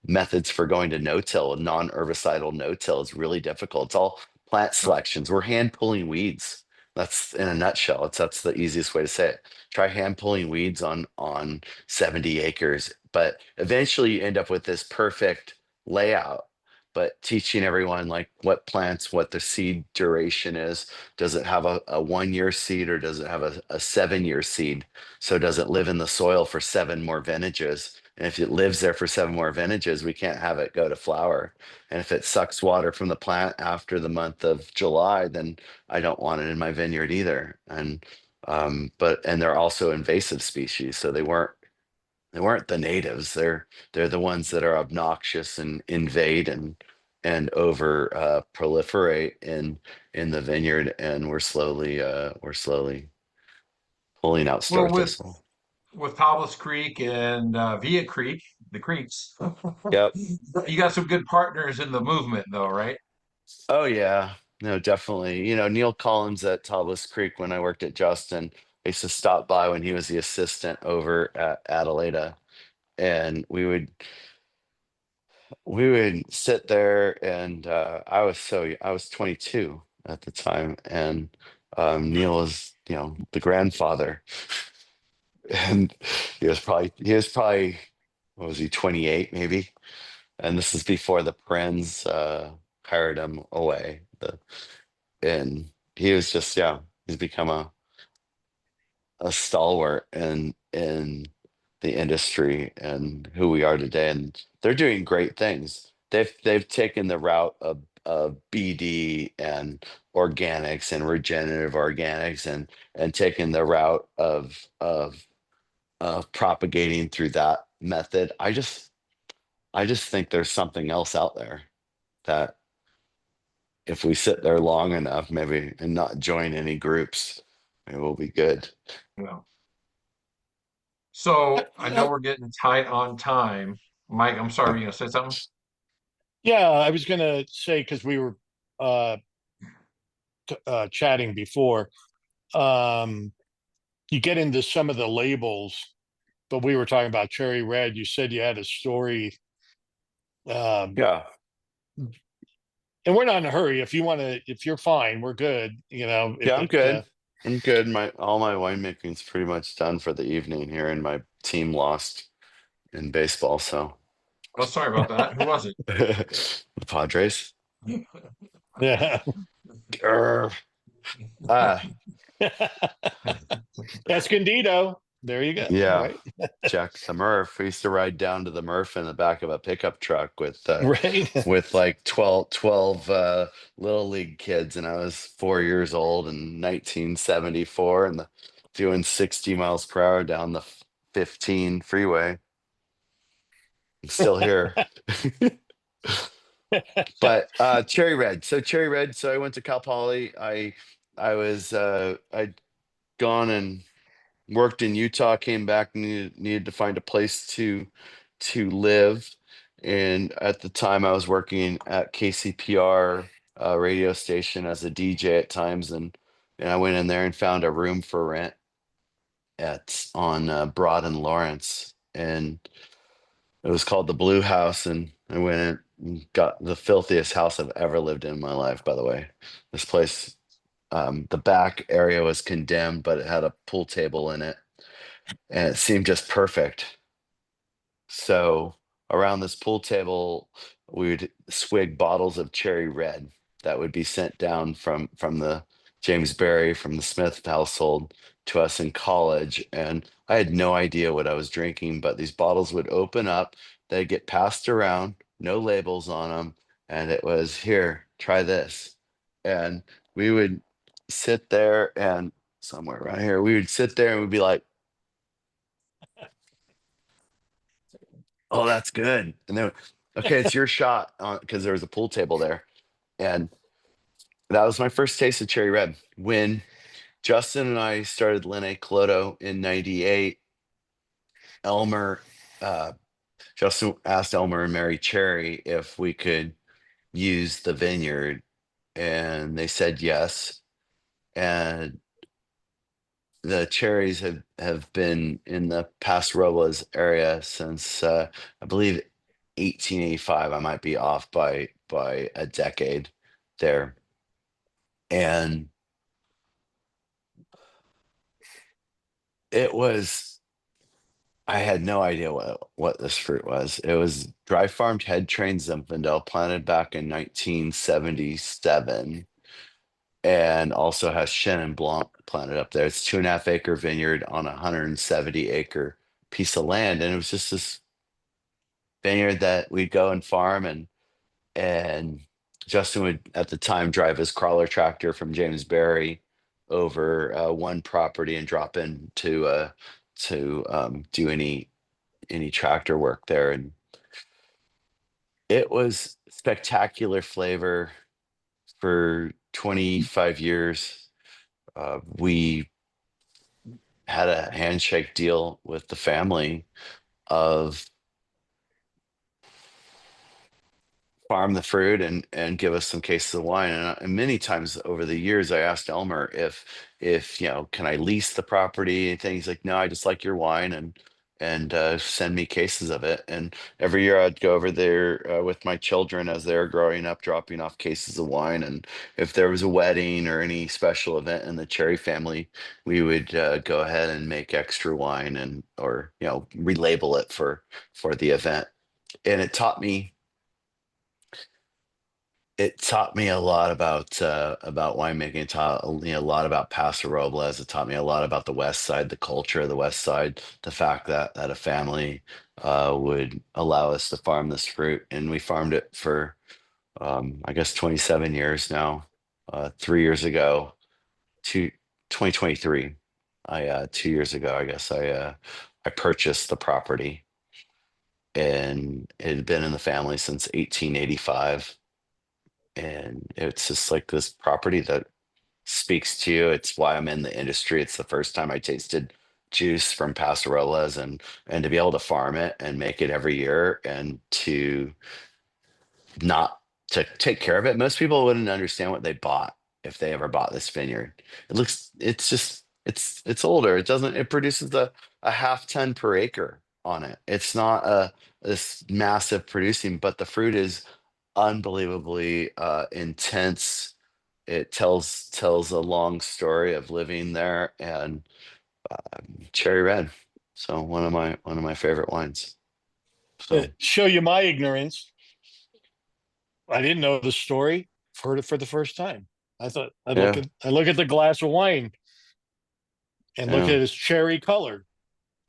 methods for going to no-till, non-herbicidal no-till is really difficult. It's all plant selections. We're hand pulling weeds. That's in a nutshell. That's the easiest way to say it. Try hand pulling weeds on 70 acres, but eventually you end up with this perfect layout. But teaching everyone like what plants, what the seed duration is. Does it have a 1 year seed or does it have a 7 year seed? So does it live in the soil for 7 more vintages? And if it lives there for 7 more vintages, we can't have it go to flower. And if it sucks water from the plant after the month of July, then I don't want it in my vineyard either. And and they're also invasive species, so they weren't the natives. They're the ones that are obnoxious and invade and over proliferate in the vineyard, and we're slowly pulling out Well, star with thistle. with Paulus Creek and Via Creek, the creeks, Yep. you got some good partners in the movement, though, right? Oh yeah. No, definitely. Neil Collins at Talbot Creek when I worked at Justin. I used to stop by when he was the assistant over at Adelaida, and we would sit there, and I was 22 at the time, and Neil was the grandfather, and he was probably what was he, 28 maybe, and this is before the Prinz hired him away. And he was just, yeah, he's become a stalwart in the industry and who we are today, and they're doing great things. They've taken the route of BD and organics and regenerative organics, and taken the route of propagating through that method. I just think there's something else out there that if we sit there long enough, maybe, and not join any groups, it will be good. Yeah. So I know Uh, we're getting tight on time. Mike, I'm sorry, Yep. you gonna say something? yeah, I was gonna say because we were uh, chatting before. Um, you get into some of the labels, but we were talking about cherry red. You said you had a story, um, Yeah. and we're not in a hurry. If you want to, if you're fine, we're good. Yeah, I'm good. I'm good. All my winemaking's pretty much done for the evening here, and my team lost in baseball, so Oh, sorry about that. Who was it? the Padres. yeah. Grr. Ah, Escondido. There you go. yeah. Right. Jack the Murph. We used to ride down to the Murph in the back of a pickup truck Right. with like 12 little league kids, and I was 4 years old in 1974, and doing 60 miles per hour down the 15 freeway. I'm still here. But cherry red. So cherry red. So I went to Cal Poly. I'd gone and worked in Utah, came back, needed to find a place to live. And at the time I was working at KCPR radio station as a DJ at times, and I went in there and found a room for rent at on Broad and Lawrence, and it was called the Blue House, and I went in and got the filthiest house I've ever lived in my life, by the way. This place, the back area was condemned, but it had a pool table in it, and it seemed just perfect. So around this pool table, we would swig bottles of cherry red that would be sent down from the James Barry from the Smith household to us in college. And I had no idea what I was drinking, but these bottles would open up, they'd get passed around, no labels on them, and it was here, try this. And we would sit there and somewhere around here, we would sit there and we'd be like, oh, that's good. And then, okay, it's your shot because there was a pool table there. And that was my first taste of cherry red. When Justin and I started Linne Calodo in 98, Elmer, uh, Justin asked Elmer and Mary Cherry if we could use the vineyard, and they said yes. And the cherries have been in the Paso Robles area since I believe 1885. I might be off by a decade there. And It was, I had no idea what this fruit was. It was dry farmed head trained Zinfandel planted back in 1977, and also has Chenin Blanc planted up there. It's 2.5 acre vineyard on a 170 acre piece of land, and it was just this vineyard that we'd go and farm, and Justin would at the time drive his crawler tractor from James Barry over one property and drop in to do any tractor work there, and it was spectacular flavor for 25 years. We had a handshake deal with the family of farm the fruit and give us some cases of wine. And many times over the years, I asked Elmer if can I lease the property and things. He's like, no, I just like your wine and send me cases of it. And every year I'd go over there with my children as they were growing up, dropping off cases of wine. And if there was a wedding or any special event in the Cherry family, we would go ahead and make extra wine and or relabel it for the event. And it taught me a lot about winemaking. It taught me a lot about Paso Robles. It taught me a lot about the West Side, the culture of the West Side, the fact that a family would allow us to farm this fruit, and we farmed it for I guess 27 years now. 3 years ago, to 2023, 2 years ago, I guess I purchased the property, and it had been in the family since 1885. And it's just like this property that speaks to you. It's why I'm in the industry. It's the first time I tasted juice from Paso Robles, and to be able to farm it and make it every year, and to not to take care of it. Most people wouldn't understand what they bought if they ever bought this vineyard. It's older. It produces a half ton per acre on it. It's not this massive producing, but the fruit is unbelievably intense. It tells a long story of living there, and cherry red. So one of my favorite wines. So Show you my ignorance. I didn't know the story. Heard it for the first time. I thought yeah, I look at the glass of wine and look yeah. at its cherry color.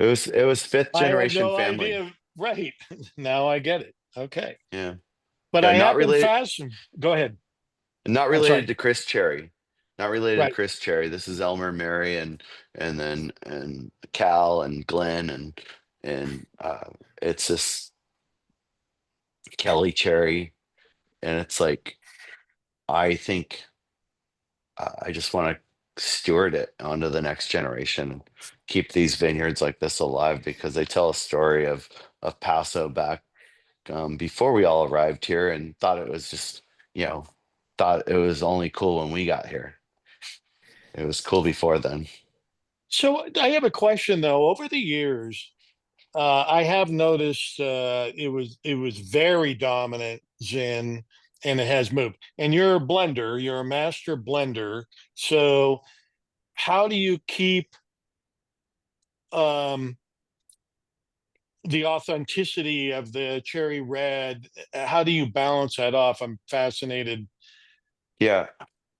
It was fifth I had generation no family. idea. Right. Now I get it. Okay. Yeah. But Yeah, I have been fastened. Go ahead. not I'm related sorry. to Chris Cherry. Not related to Right. Chris Cherry. This is Elmer, Mary, and Cal and Glenn, and it's this Kelly Cherry, and it's like I think I just want to steward it onto the next generation, keep these vineyards like this alive, because they tell a story of Paso back before we all arrived here, and thought it was just you know thought it was only cool when we got here. It was cool before then. So I have a question though. Over the years, I have noticed it was very dominant Zin, and it has moved. And you're a blender. You're a master blender. So how do you keep um, the authenticity of the cherry red? How do you balance that off? I'm fascinated. Yeah,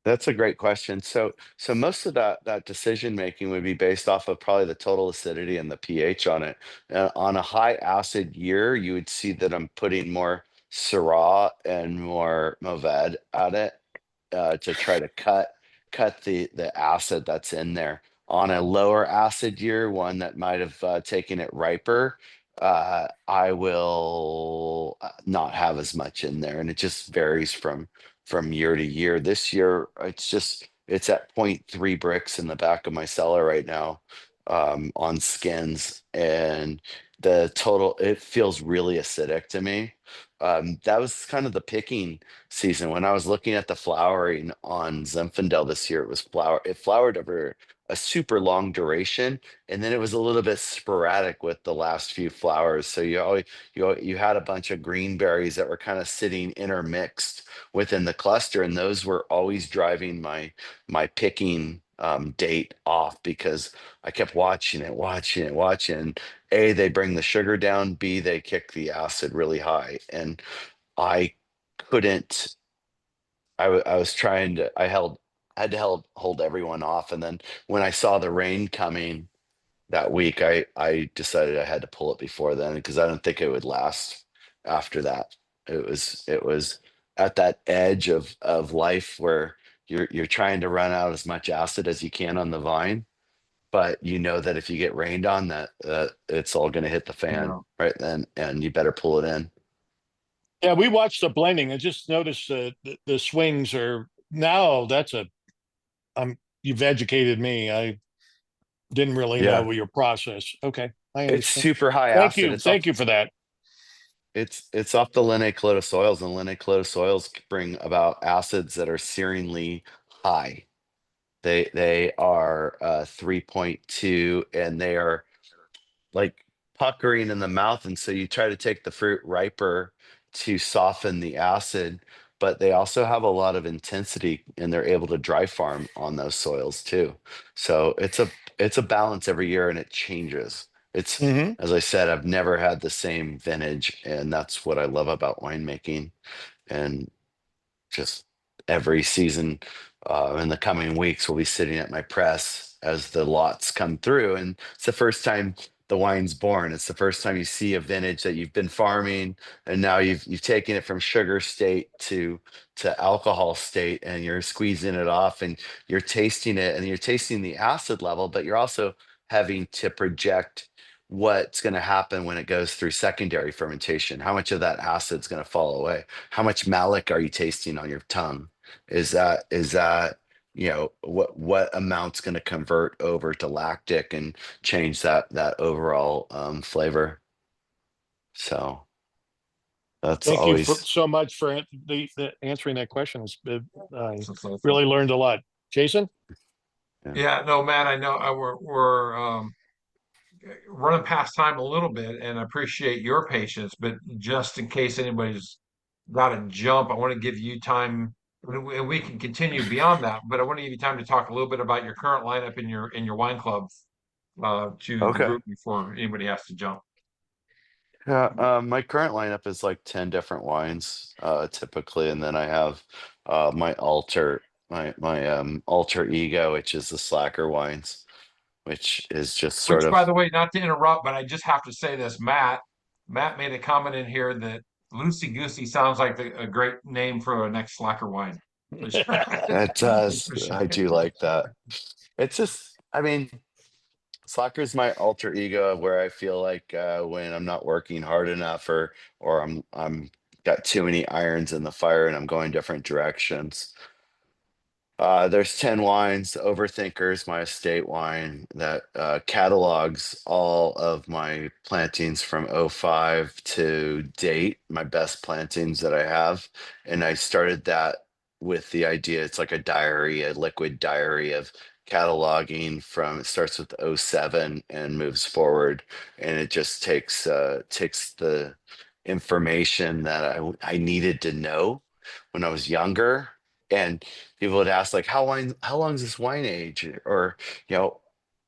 that's a great question. So most of that decision making would be based off of probably the total acidity and the pH on it. On a high acid year, you would see that I'm putting more Syrah and more Mourvèdre at it, to try to cut the acid that's in there. On a lower acid year, one that might have taken it riper, I will not have as much in there, and it just varies from year to year. This year, it's at point 0.3 bricks in the back of my cellar right now, on skins, and the total, it feels really acidic to me. that was kind of the picking season. When I was looking at the flowering on Zinfandel this year, it flowered over a super long duration, and then it was a little bit sporadic with the last few flowers. So you had a bunch of green berries that were kind of sitting intermixed within the cluster, and those were always driving my picking date off, because I kept watching it, watching it, watching. A, they bring the sugar down. B, they kick the acid really high, and I couldn't. I was trying to. I had to hold everyone off, and then when I saw the rain coming that week, I decided I had to pull it before then, because I don't think it would last after that. It was at that edge of life where you're trying to run out as much acid as you can on the vine, but you know that if you get rained on, that it's all going to hit the fan Yeah. right then, and you better pull it in. Yeah, we watched the blending. I just noticed the swings are now. You've educated me. I didn't really Yeah, know your process. Okay, I it's understand. super high Thank acid. you. Thank you for that. It's off the Linne Calodo soils, and Linne Calodo soils bring about acids that are searingly high. They are 3.2, and they are like puckering in the mouth. And so you try to take the fruit riper to soften the acid, but they also have a lot of intensity, and they're able to dry farm on those soils too. So it's a balance every year, and it changes. It's, Hmm. as I said, I've never had the same vintage, and that's what I love about winemaking. And just every season, in the coming weeks, we'll be sitting at my press as the lots come through, and it's the first time the wine's born. It's the first time you see a vintage that you've been farming, and now you've taken it from sugar state to alcohol state, and you're squeezing it off, and you're tasting it, and you're tasting the acid level, but you're also having to project what's going to happen when it goes through secondary fermentation. How much of that acid's going to fall away? How much malic are you tasting on your tongue? Is that what amount's going to convert over to lactic and change that overall flavor? So that's Thank you for always. so much for the answering that question. I So, so, so. really learned a lot. Jason? Yeah. Yeah, no, Matt, I know we're running past time a little bit, and I appreciate your patience, but just in case anybody's got to jump, I want to give you time, and we can continue beyond that, but I want to give you time to talk a little bit about your current lineup in your wine club to the Okay. group before anybody has to jump. Yeah, my current lineup is like 10 different wines, typically, and then I have my alter ego, which is the slacker wines, which is just sort Which, by of. the way, not to interrupt, but I just have to say this, Matt made a comment in here that Loosey Goosey sounds like a great name for a next slacker wine. It does. I Appreciate do like that. It's just, I mean, soccer is my alter ego, where I feel like when I'm not working hard enough, or I'm got too many irons in the fire, and I'm going different directions. There's 10 wines. Overthinkers, my estate wine that catalogs all of my plantings from '05 to date, my best plantings that I have. And I started that with the idea, it's like a diary, a liquid diary of cataloging from, it starts with '07 and moves forward. And it just takes the information that I needed to know when I was younger. And people would ask, like, how long is this wine age, or you know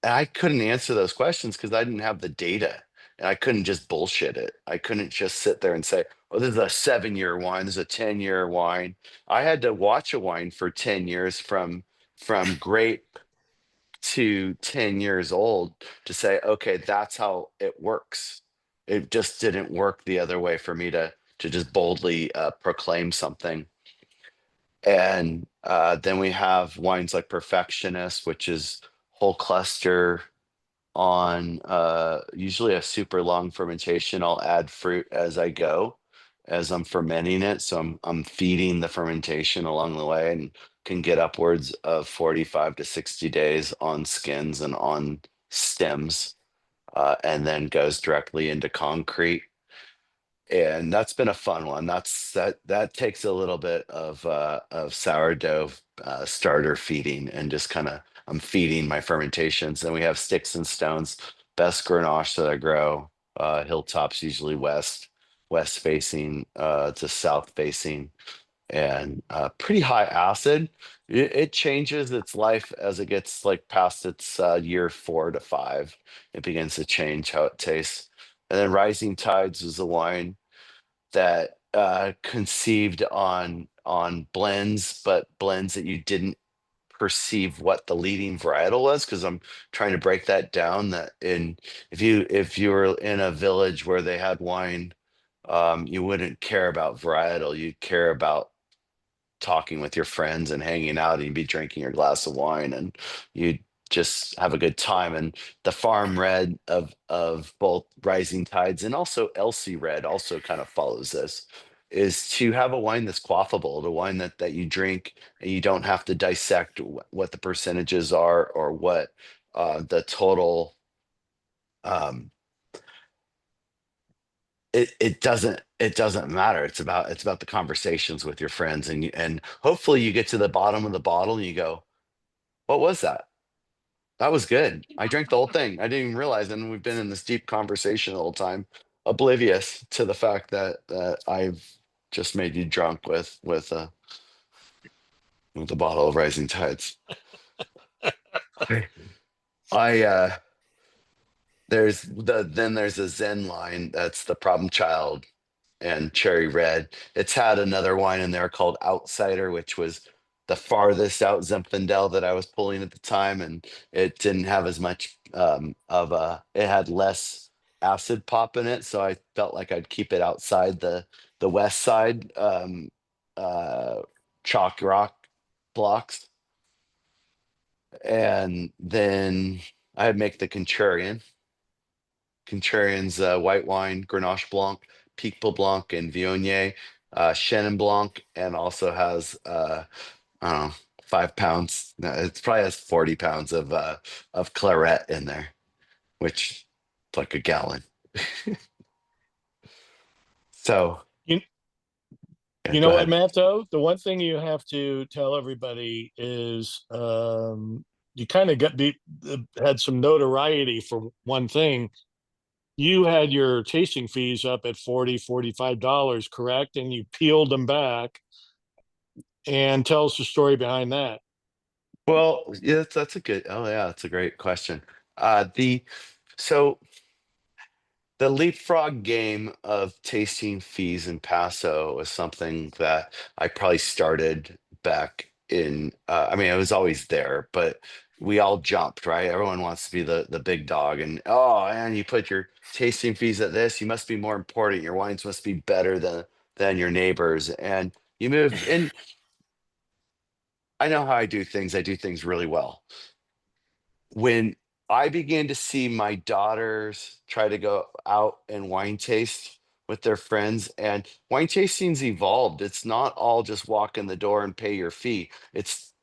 and I couldn't answer those questions because I didn't have the data, and I couldn't just bullshit it. I couldn't just sit there and say, oh, this is a 7-year wine, this is a 10-year wine. I had to watch a wine for 10 years, from grape to 10 years old, to say, okay, that's how it works. It just didn't work the other way for me to just boldly proclaim something. And then we have wines like Perfectionist, which is whole cluster on usually a super long fermentation. I'll add fruit as I go, as I'm fermenting it. So I'm feeding the fermentation along the way, and can get upwards of 45 to 60 days on skins and on stems, and then goes directly into concrete. and that's been a fun one. That takes a little bit of sourdough starter feeding, and just kind of I'm feeding my fermentations. Then we have Sticks and Stones, best Grenache that I grow. Hilltops, usually west facing to south facing, and pretty high acid. It changes its life as it gets like past its year 4 to 5. It begins to change how it tastes. And then Rising Tides is a wine that conceived on blends, but blends that you didn't perceive what the leading varietal was, because I'm trying to break that down. That in if you were in a village where they had wine, you wouldn't care about varietal. You'd care about talking with your friends and hanging out, and you'd be drinking your glass of wine, and you'd just have a good time. And the farm red of both Rising Tides and also Elsie red also kind of follows this, is to have a wine that's quaffable, the wine that you drink and you don't have to dissect what the percentages are, or what the total um it doesn't matter. It's about the conversations with your friends, and hopefully you get to the bottom of the bottle and you go, what was that? That was good. I drank the whole thing. I didn't even realize. And we've been in this deep conversation the whole time, oblivious to the fact that I've just made you drunk with a bottle of Rising Tides. I there's a Zen line that's the problem child and Cherry Red. It's had another wine in there called Outsider, which was the farthest out Zinfandel that I was pulling at the time, and it didn't have as much it had less acid pop in it, so I felt like I'd keep it outside the west side uh, chalk rock blocks. And then I'd make the Contrarian's white wine, Grenache Blanc, Pique Blanc, and Viognier, Chenin Blanc, and also has I don't know, 5 pounds. No, it probably has 40 pounds of claret in there, which is like a gallon. So You, yeah, you go know what, ahead. Matt, though? The one thing you have to tell everybody is you kind of had some notoriety for one thing. You had your tasting fees up at $40, $45, correct? And you peeled them back, and tell us the story behind that. Well, yeah, that's a good. Oh yeah, that's a great question. The so the leapfrog game of tasting fees in Paso was something that I probably started back in. I mean, it was always there, but we all jumped, right? Everyone wants to be the big dog, and oh, and you put your tasting fees at this. You must be more important. Your wines must be better than your neighbors, and you move. And I know how I do things. I do things really well. When I began to see my daughters try to go out and wine taste with their friends, and wine tasting's evolved. It's not all just walk in the door and pay your fee. It's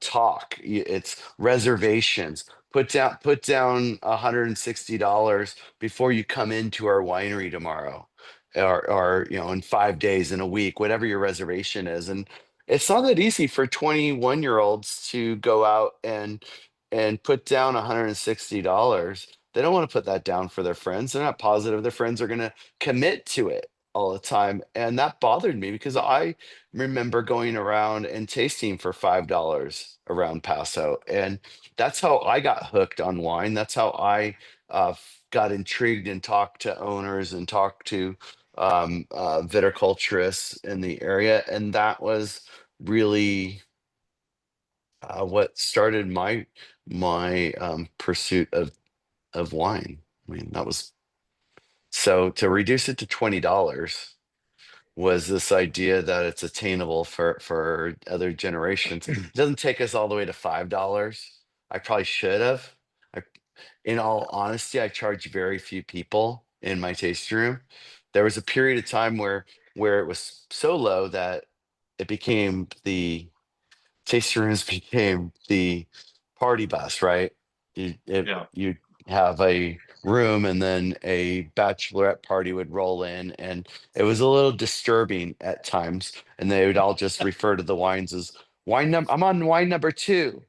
talk. It's reservations. Put down $160 before you come into our winery tomorrow, or in 5 days, in a week, whatever your reservation is. And it's not that easy for 21-year-olds to go out and put down $160. They don't want to put that down for their friends. They're not positive their friends are going to commit to it all the time. And that bothered me, because I remember going around and tasting for $5 around Paso. And that's how I got hooked on wine. That's how I got intrigued and talked to owners and talked to viticulturists in the area. And that was really what started my pursuit of wine. I mean, that was so to reduce it to $20 was this idea that it's attainable for other generations. It doesn't take us all the way to $5. I probably should have. I, in all honesty, I charge very few people in my tasting room. There was a period of time where it was so low that it became the tasting rooms became the party bus, right? You Yeah. you have room, and then a bachelorette party would roll in, and it was a little disturbing at times. And they would all just refer to the wines as I'm on wine number 2.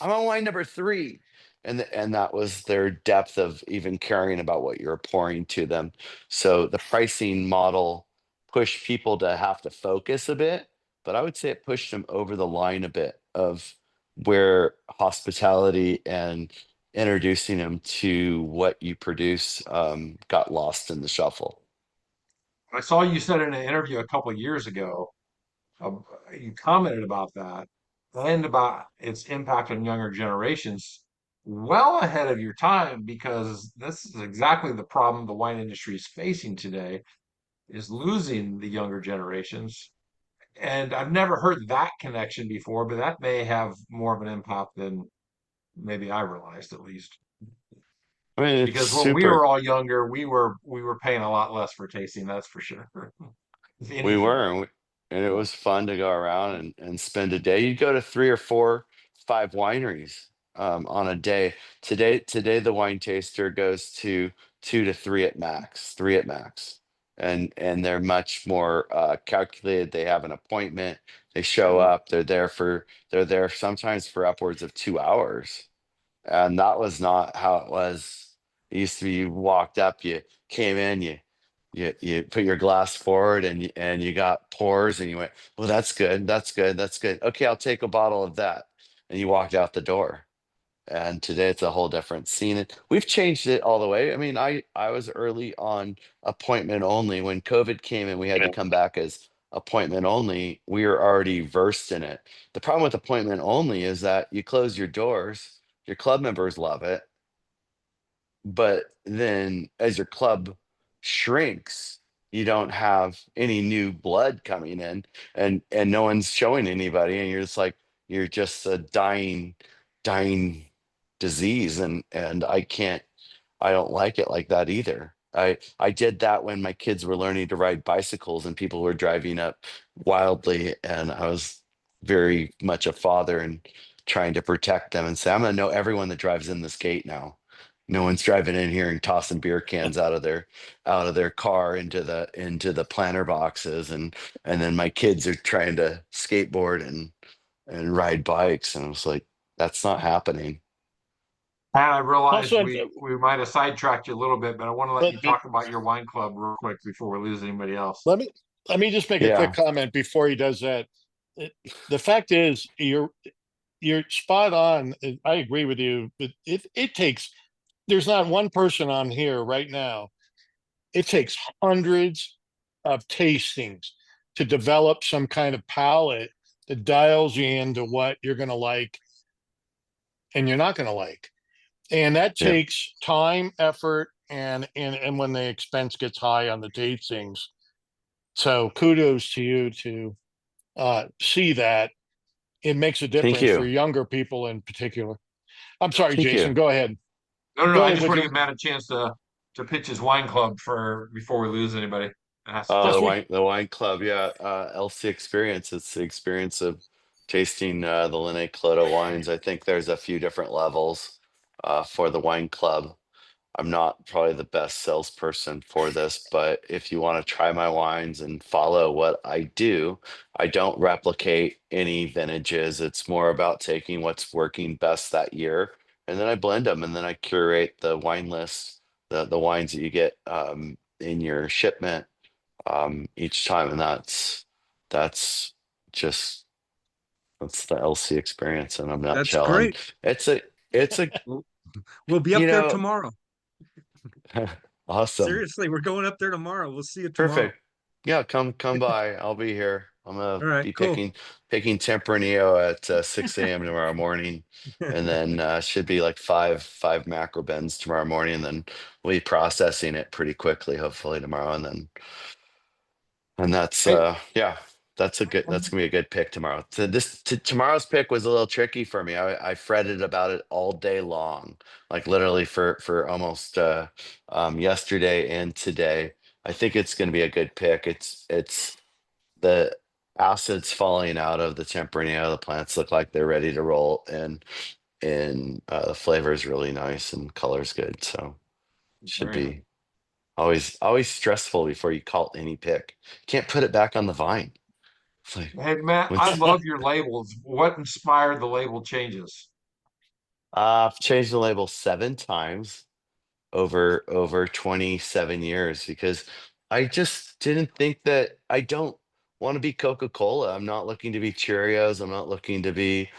I'm on wine number 3. And that was their depth of even caring about what you're pouring to them. So the pricing model pushed people to have to focus a bit, but I would say it pushed them over the line a bit of where hospitality and introducing them to what you produce got lost in the shuffle. I saw you said in an interview a couple of years ago, uh, you commented about that and about its impact on younger generations well ahead of your time, because this is exactly the problem the wine industry is facing today, is losing the younger generations. And I've never heard that connection before, but that may have more of an impact than maybe I realized, at least. I mean, it's Because when we were super. all younger, we were paying a lot less for tasting, that's for sure. If We anything. were, and it Yeah. was fun to go around and spend a day. You'd go to 3 or 4, 5 wineries on a day. Today the wine taster goes to 2 to 3 at max, 3 at max, and they're much more calculated. They have an appointment. They show Mhm. up. They're there sometimes for upwards of 2 hours. And that was not how it was. It used to be you walked up, you came in, you put your glass forward, and you got pours, and you went, well, that's good, that's good, that's good. Okay, I'll take a bottle of that. And you walked out the door. And today it's a whole different scene. And we've changed it all the way. I mean, I was early on appointment only. When COVID came and we had to come back as appointment only, we were already versed in it. The problem with appointment only is that you close your doors, your club members love it, but then as your club shrinks, you don't have any new blood coming in, and no one's showing anybody, and you're just like, you're just a dying disease. And I don't like it like that either. I did that when my kids were learning to ride bicycles and people were driving up wildly, and I was very much a father and trying to protect them and say, I'm gonna know everyone that drives in this gate now. No one's driving in here and tossing beer cans out of their car into the planter boxes, and then my kids are trying to skateboard and ride bikes, and I was like, that's not happening. And I realized Also, we might have sidetracked you a little bit, but I want to let let you me talk about your wine club real quick before we lose anybody else. let me let me just make a quick Yeah. comment before he does that. It- the fact is, you're spot on. I agree with you. But it takes. There's not one person on here right now. It takes hundreds of tastings to develop some kind of palate that dials you into what you're going to like and you're not going to like. And that Yeah. takes time, effort, and when the expense gets high on the tastings. So kudos to you to see that. It makes a Thank difference for you. younger people in particular. I'm sorry, Thank you. Jason. Go ahead. No, no, no. Go I ahead just with want to your give Matt a chance to pitch his wine club for before we lose anybody. Ask the just The question. re- wine club, yeah. LC experience. It's the experience of tasting the Linne Calodo wines. I think there's a few different levels for the wine club. I'm not probably the best salesperson for this, but if you want to try my wines and follow what I do, I don't replicate any vintages. It's more about taking what's working best that year, and then I blend them, and then I curate the wine list, the wines that you get in your shipment each time, and that's just that's the LC experience in a That's nutshell. And great. it's a We'll, we'll be up you there know tomorrow. awesome. Seriously, we're going up there tomorrow. We'll see you tomorrow. Perfect. Yeah, come by. I'll be here. I'm gonna All right, be cool. picking Tempranillo at 6 a.m. tomorrow morning, and then should be like five macro bends tomorrow morning, and then we'll be processing it pretty quickly, hopefully tomorrow, and that's Hey, yeah, that's gonna be a good pick tomorrow. Tomorrow's pick was a little tricky for me. I fretted about it all day long, like literally for almost yesterday and today. I think it's gonna be a good pick. It's the acids falling out of the Tempranillo. The plants look like they're ready to roll, and the flavor is really nice and color's good. So Should Very nice. be always stressful before you call any pick. Can't put it back on the vine. It's like, Hey, Matt, I what's love your labels. What inspired the label changes? I've changed the label 7 times over 27 years because I just didn't think that I don't want to be Coca-Cola. I'm not looking to be Cheerios. I'm not looking to be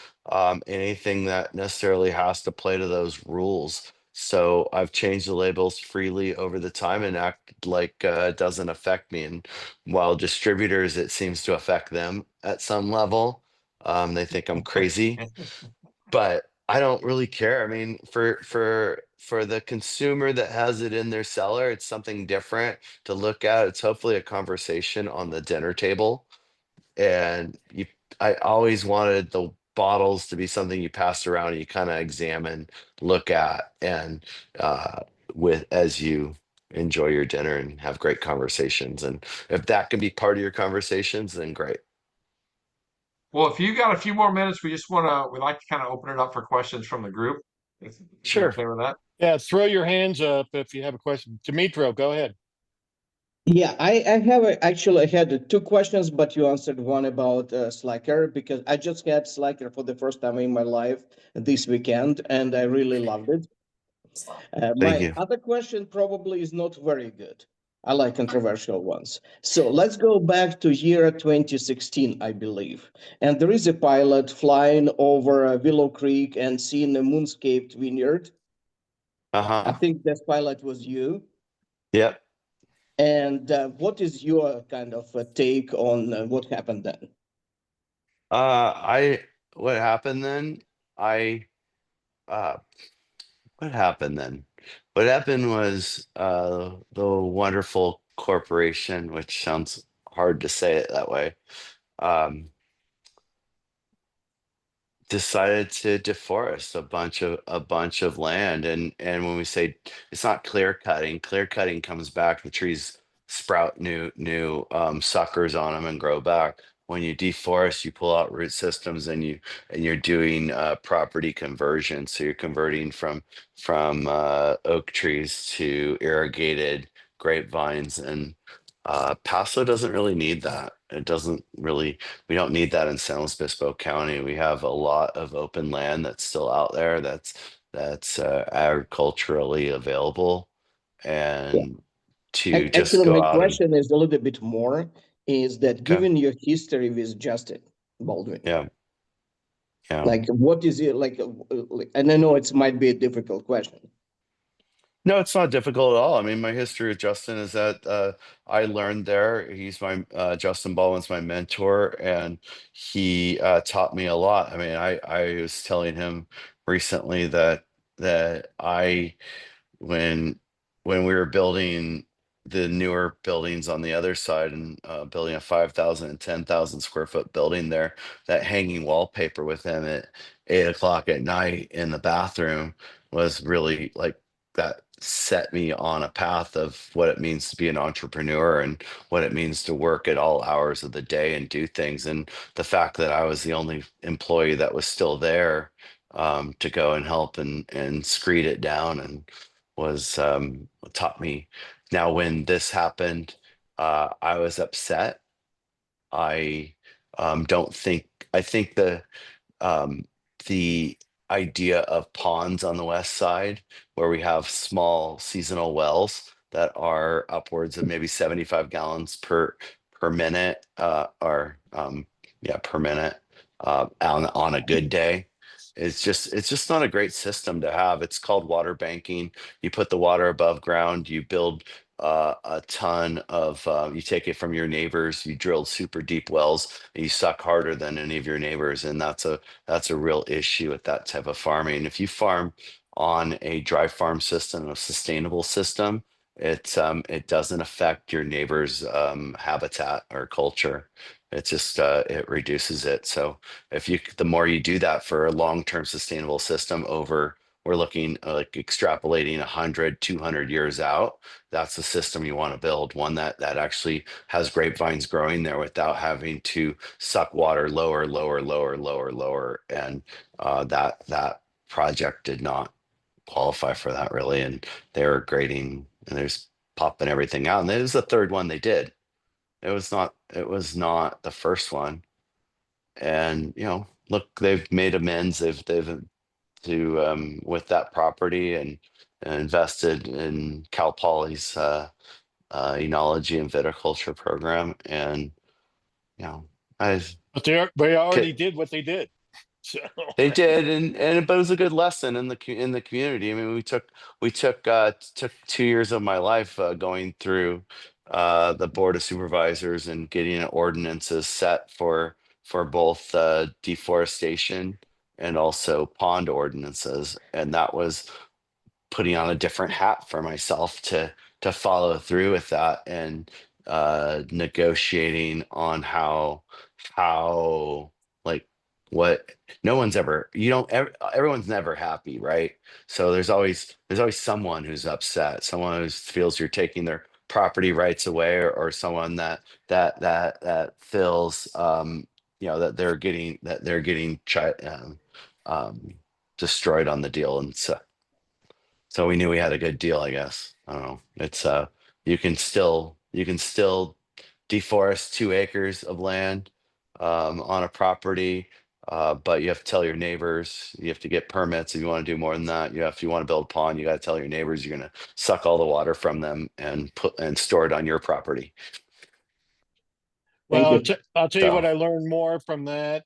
anything that necessarily has to play to those rules. So I've changed the labels freely over the time and act like it doesn't affect me. And while distributors, it seems to affect them at some level. They think I'm crazy, but I don't really care. I mean, for the consumer that has it in their cellar, it's something different to look at. It's hopefully a conversation on the dinner table. And I always wanted the bottles to be something you pass around and you kind of examine, look at, and with as you enjoy your dinner and have great conversations. And if that can be part of your conversations, then great. Well, if you got a few more minutes, we'd like to kind of open it up for questions from the group. If you're Sure. okay with that. Yeah, throw your hands up if you have a question. Dimitro, go ahead. Yeah, actually I had two questions, but you answered one about Slacker because I just had Slacker for the first time in my life this weekend, and I really loved it. Thank My you. other question probably is not very good. I like controversial ones. So let's go back to year 2016, I believe. And there is a pilot flying over Willow Creek and seeing a moonscaped vineyard. I Uh-huh. think that pilot was you. Yep. And what is your kind of take on what happened then? I what happened then? I uh what happened then? What happened was the wonderful corporation, which sounds hard to say it that way, um decided to deforest a bunch of land. And when we say it's not clear cutting comes back, the trees sprout new suckers on them and grow back. When you deforest, you pull out root systems and you're doing property conversion. So you're converting from oak trees to irrigated grapevines. And Paso doesn't really need that. It doesn't really, we don't need that in San Luis Obispo County. We have a lot of open land that's still out there that's agriculturally available. Yeah. And to just Actually, go my out and question is a little bit more, is that okay, given your history with Justin Baldwin, yeah, yeah. like what is it and I know it might be a difficult question. No, it's not difficult at all. I mean, my history with Justin is that I learned there. He's my Justin Baldwin's my mentor, and he taught me a lot. I mean, I was telling him recently that I when we were building the newer buildings on the other side and building a 5,000 and 10,000 square foot building there, that hanging wallpaper with him at 8 o'clock at night in the bathroom was really like that set me on a path of what it means to be an entrepreneur and what it means to work at all hours of the day and do things. And the fact that I was the only employee that was still there to go and help and screed it down and was taught me. Now, when this happened, I was upset. I don't think I think um, the idea of ponds on the west side, where we have small seasonal wells that are upwards of maybe 75 gallons per minute, or yeah, per minute on a good day. It's just not a great system to have. It's called water banking. You put the water above ground. You build a ton of. You take it from your neighbors. You drill super deep wells. And you suck harder than any of your neighbors, and that's a real issue with that type of farming. If you farm on a dry farm system, a sustainable system, it doesn't affect your neighbor's habitat or culture. It just it reduces it. So if you the more you do that for a long-term sustainable system over, we're looking like extrapolating 100, 200 years out, that's the system you want to build, one that actually has grapevines growing there without having to suck water lower. And that project did not qualify for that really. And they were grading and there's popping everything out. And it was the third one they did. It was not the first one. And look, they've made amends. They've to with that property and invested in Cal Poly's enology and viticulture program. And I've But they already did what they did. So they did, but it was a good lesson in the community. I mean, we took 2 years of my life going through the board of supervisors and getting ordinances set for both deforestation and also pond ordinances, and that was putting on a different hat for myself to follow through with that and negotiating on how like what no one's ever you don't ever, everyone's never happy, right? So there's always someone who's upset, someone who feels you're taking their property rights away, or someone that feels that they're getting destroyed on the deal. And so we knew we had a good deal, I guess. I don't know. It's you can still deforest 2 acres of land on a property, but you have to tell your neighbors. You have to get permits if you want to do more than that. If you want to build a pond, you got to tell your neighbors you're going to suck all the water from them and store it on your property. Thank well, you. I'll tell you what So I learned more from that.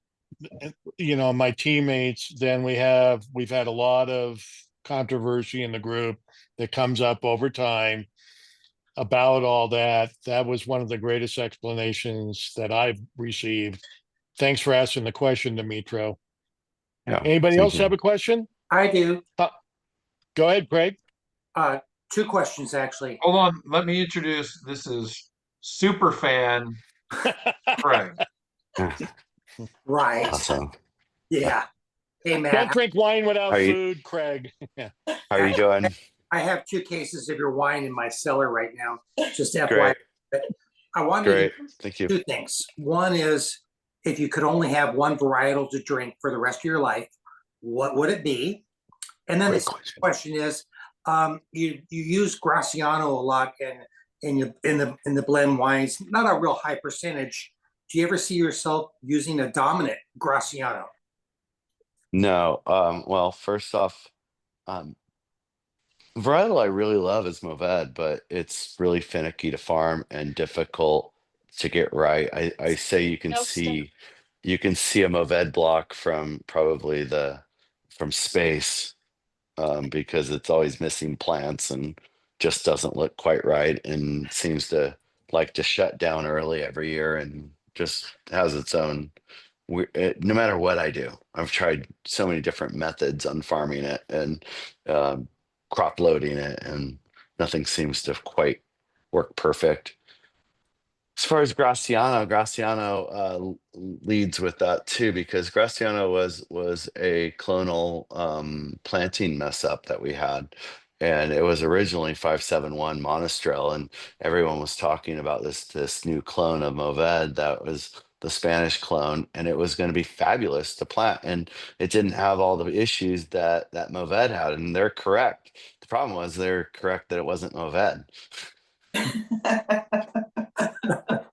My teammates. Then we've had a lot of controversy in the group that comes up over time about all that. That was one of the greatest explanations that I've received. Thanks for asking the question, Dimitro. yeah, Anybody thank else have you. a question? I do. Go ahead, Craig. Two questions actually. Hold on, let me introduce. This is super fan Craig. Right. Awesome. Yeah. Hey, Don't Matt. drink wine without Are you food, Craig. how are you doing? I have 2 cases of your wine in my cellar right now. Just FYI. Great. But I wanted Great. Thank you. 2 things. One is, if you could only have one varietal to drink for the rest of your life, what would it be? And then the Great second question. question is, you use Graciano a lot in the blend wines, not a real high percentage. Do you ever see yourself using a dominant Graciano? No. Well, first off, um, varietal I really love is Mourvèdre, but it's really finicky to farm and difficult to get right. I say you can see a Mourvèdre block from probably from space, because it's always missing plants and just doesn't look quite right and seems to like to shut down early every year and just has its own. No matter what I do, I've tried so many different methods on farming it and um, crop loading it, and nothing seems to quite work perfect. As far as Graciano leads with that too, because Graciano was a clonal planting mess up that we had, and it was originally 571 Monastrell, and everyone was talking about this new clone of Mourvèdre that was the Spanish clone, and it was going to be fabulous to plant, and it didn't have all the issues that Mourvèdre had, and they're correct. The problem was they're correct that it wasn't Mourvèdre.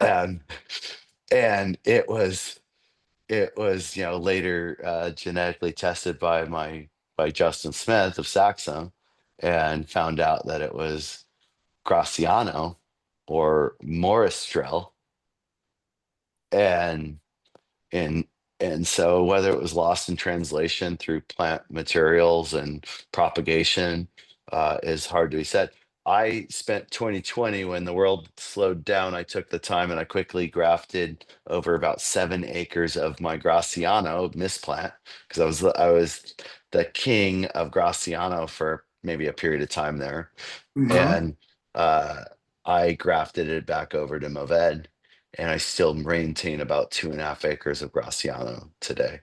and and it was later genetically tested by Justin Smith of Saxum, and found out that it was Graciano or Morastrell, and and and so whether it was lost in translation through plant materials and propagation is hard to be said. I spent 2020, when the world slowed down, I took the time and I quickly grafted over about 7 acres of my Graciano misplant, because I was the king of Graciano for maybe a period of time there. And uh, I grafted it back over to Mourvèdre, and I still maintain about 2.5 acres of Graciano today.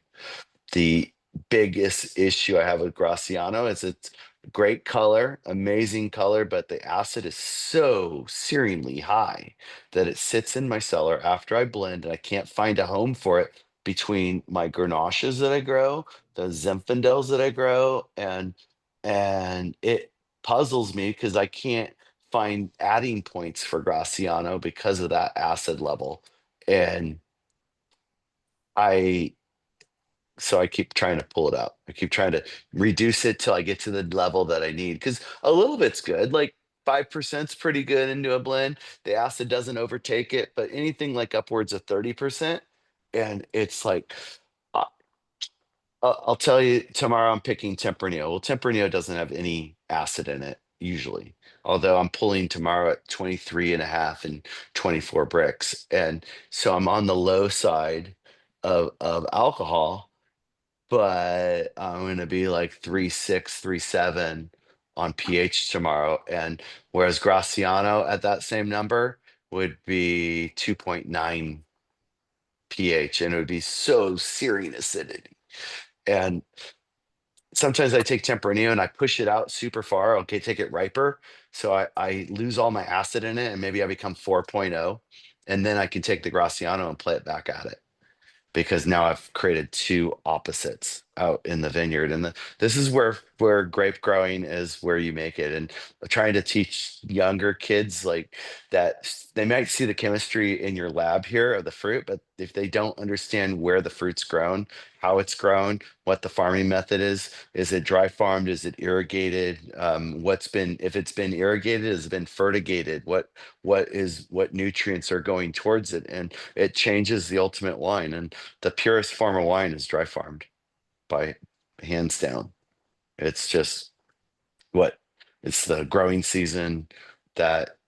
The biggest issue I have with Graciano is it's great color, amazing color, but the acid is so searingly high that it sits in my cellar after I blend, and I can't find a home for it between my Grenaches that I grow, the Zinfandels that I grow, and and it puzzles me because I can't find adding points for Graciano because of that acid level. And I so I keep trying to pull it up. I keep trying to reduce it till I get to the level that I need. Because a little bit's good, like 5% is pretty good into a blend. The acid doesn't overtake it, but anything like upwards of 30%, and it's like, uh, I'll tell you tomorrow I'm picking Tempranillo. Well, Tempranillo doesn't have any acid in it usually, although I'm pulling tomorrow at 23 and a half and 24 bricks. And so I'm on the low side of alcohol, but I'm going to be like 3.6, 3.7 on pH tomorrow. And whereas Graciano at that same number would be 2.9 pH, and it would be so searing acidity. And sometimes I take Tempranillo and I push it out super far. Okay, take it riper. So I lose all my acid in it, and maybe I become 4.0. And then I can take the Graciano and play it back at it, because now I've created two opposites out in the vineyard. And this is where grape growing is where you make it. And trying to teach younger kids like that, they might see the chemistry in your lab here of the fruit, but if they don't understand where the fruit's grown, how it's grown, what the farming method is it dry farmed, is it irrigated, if it's been irrigated, has it been fertigated, what nutrients are going towards it, and it changes the ultimate wine. And the purest form of wine is dry farmed, by hands down. It's just what it's the growing season that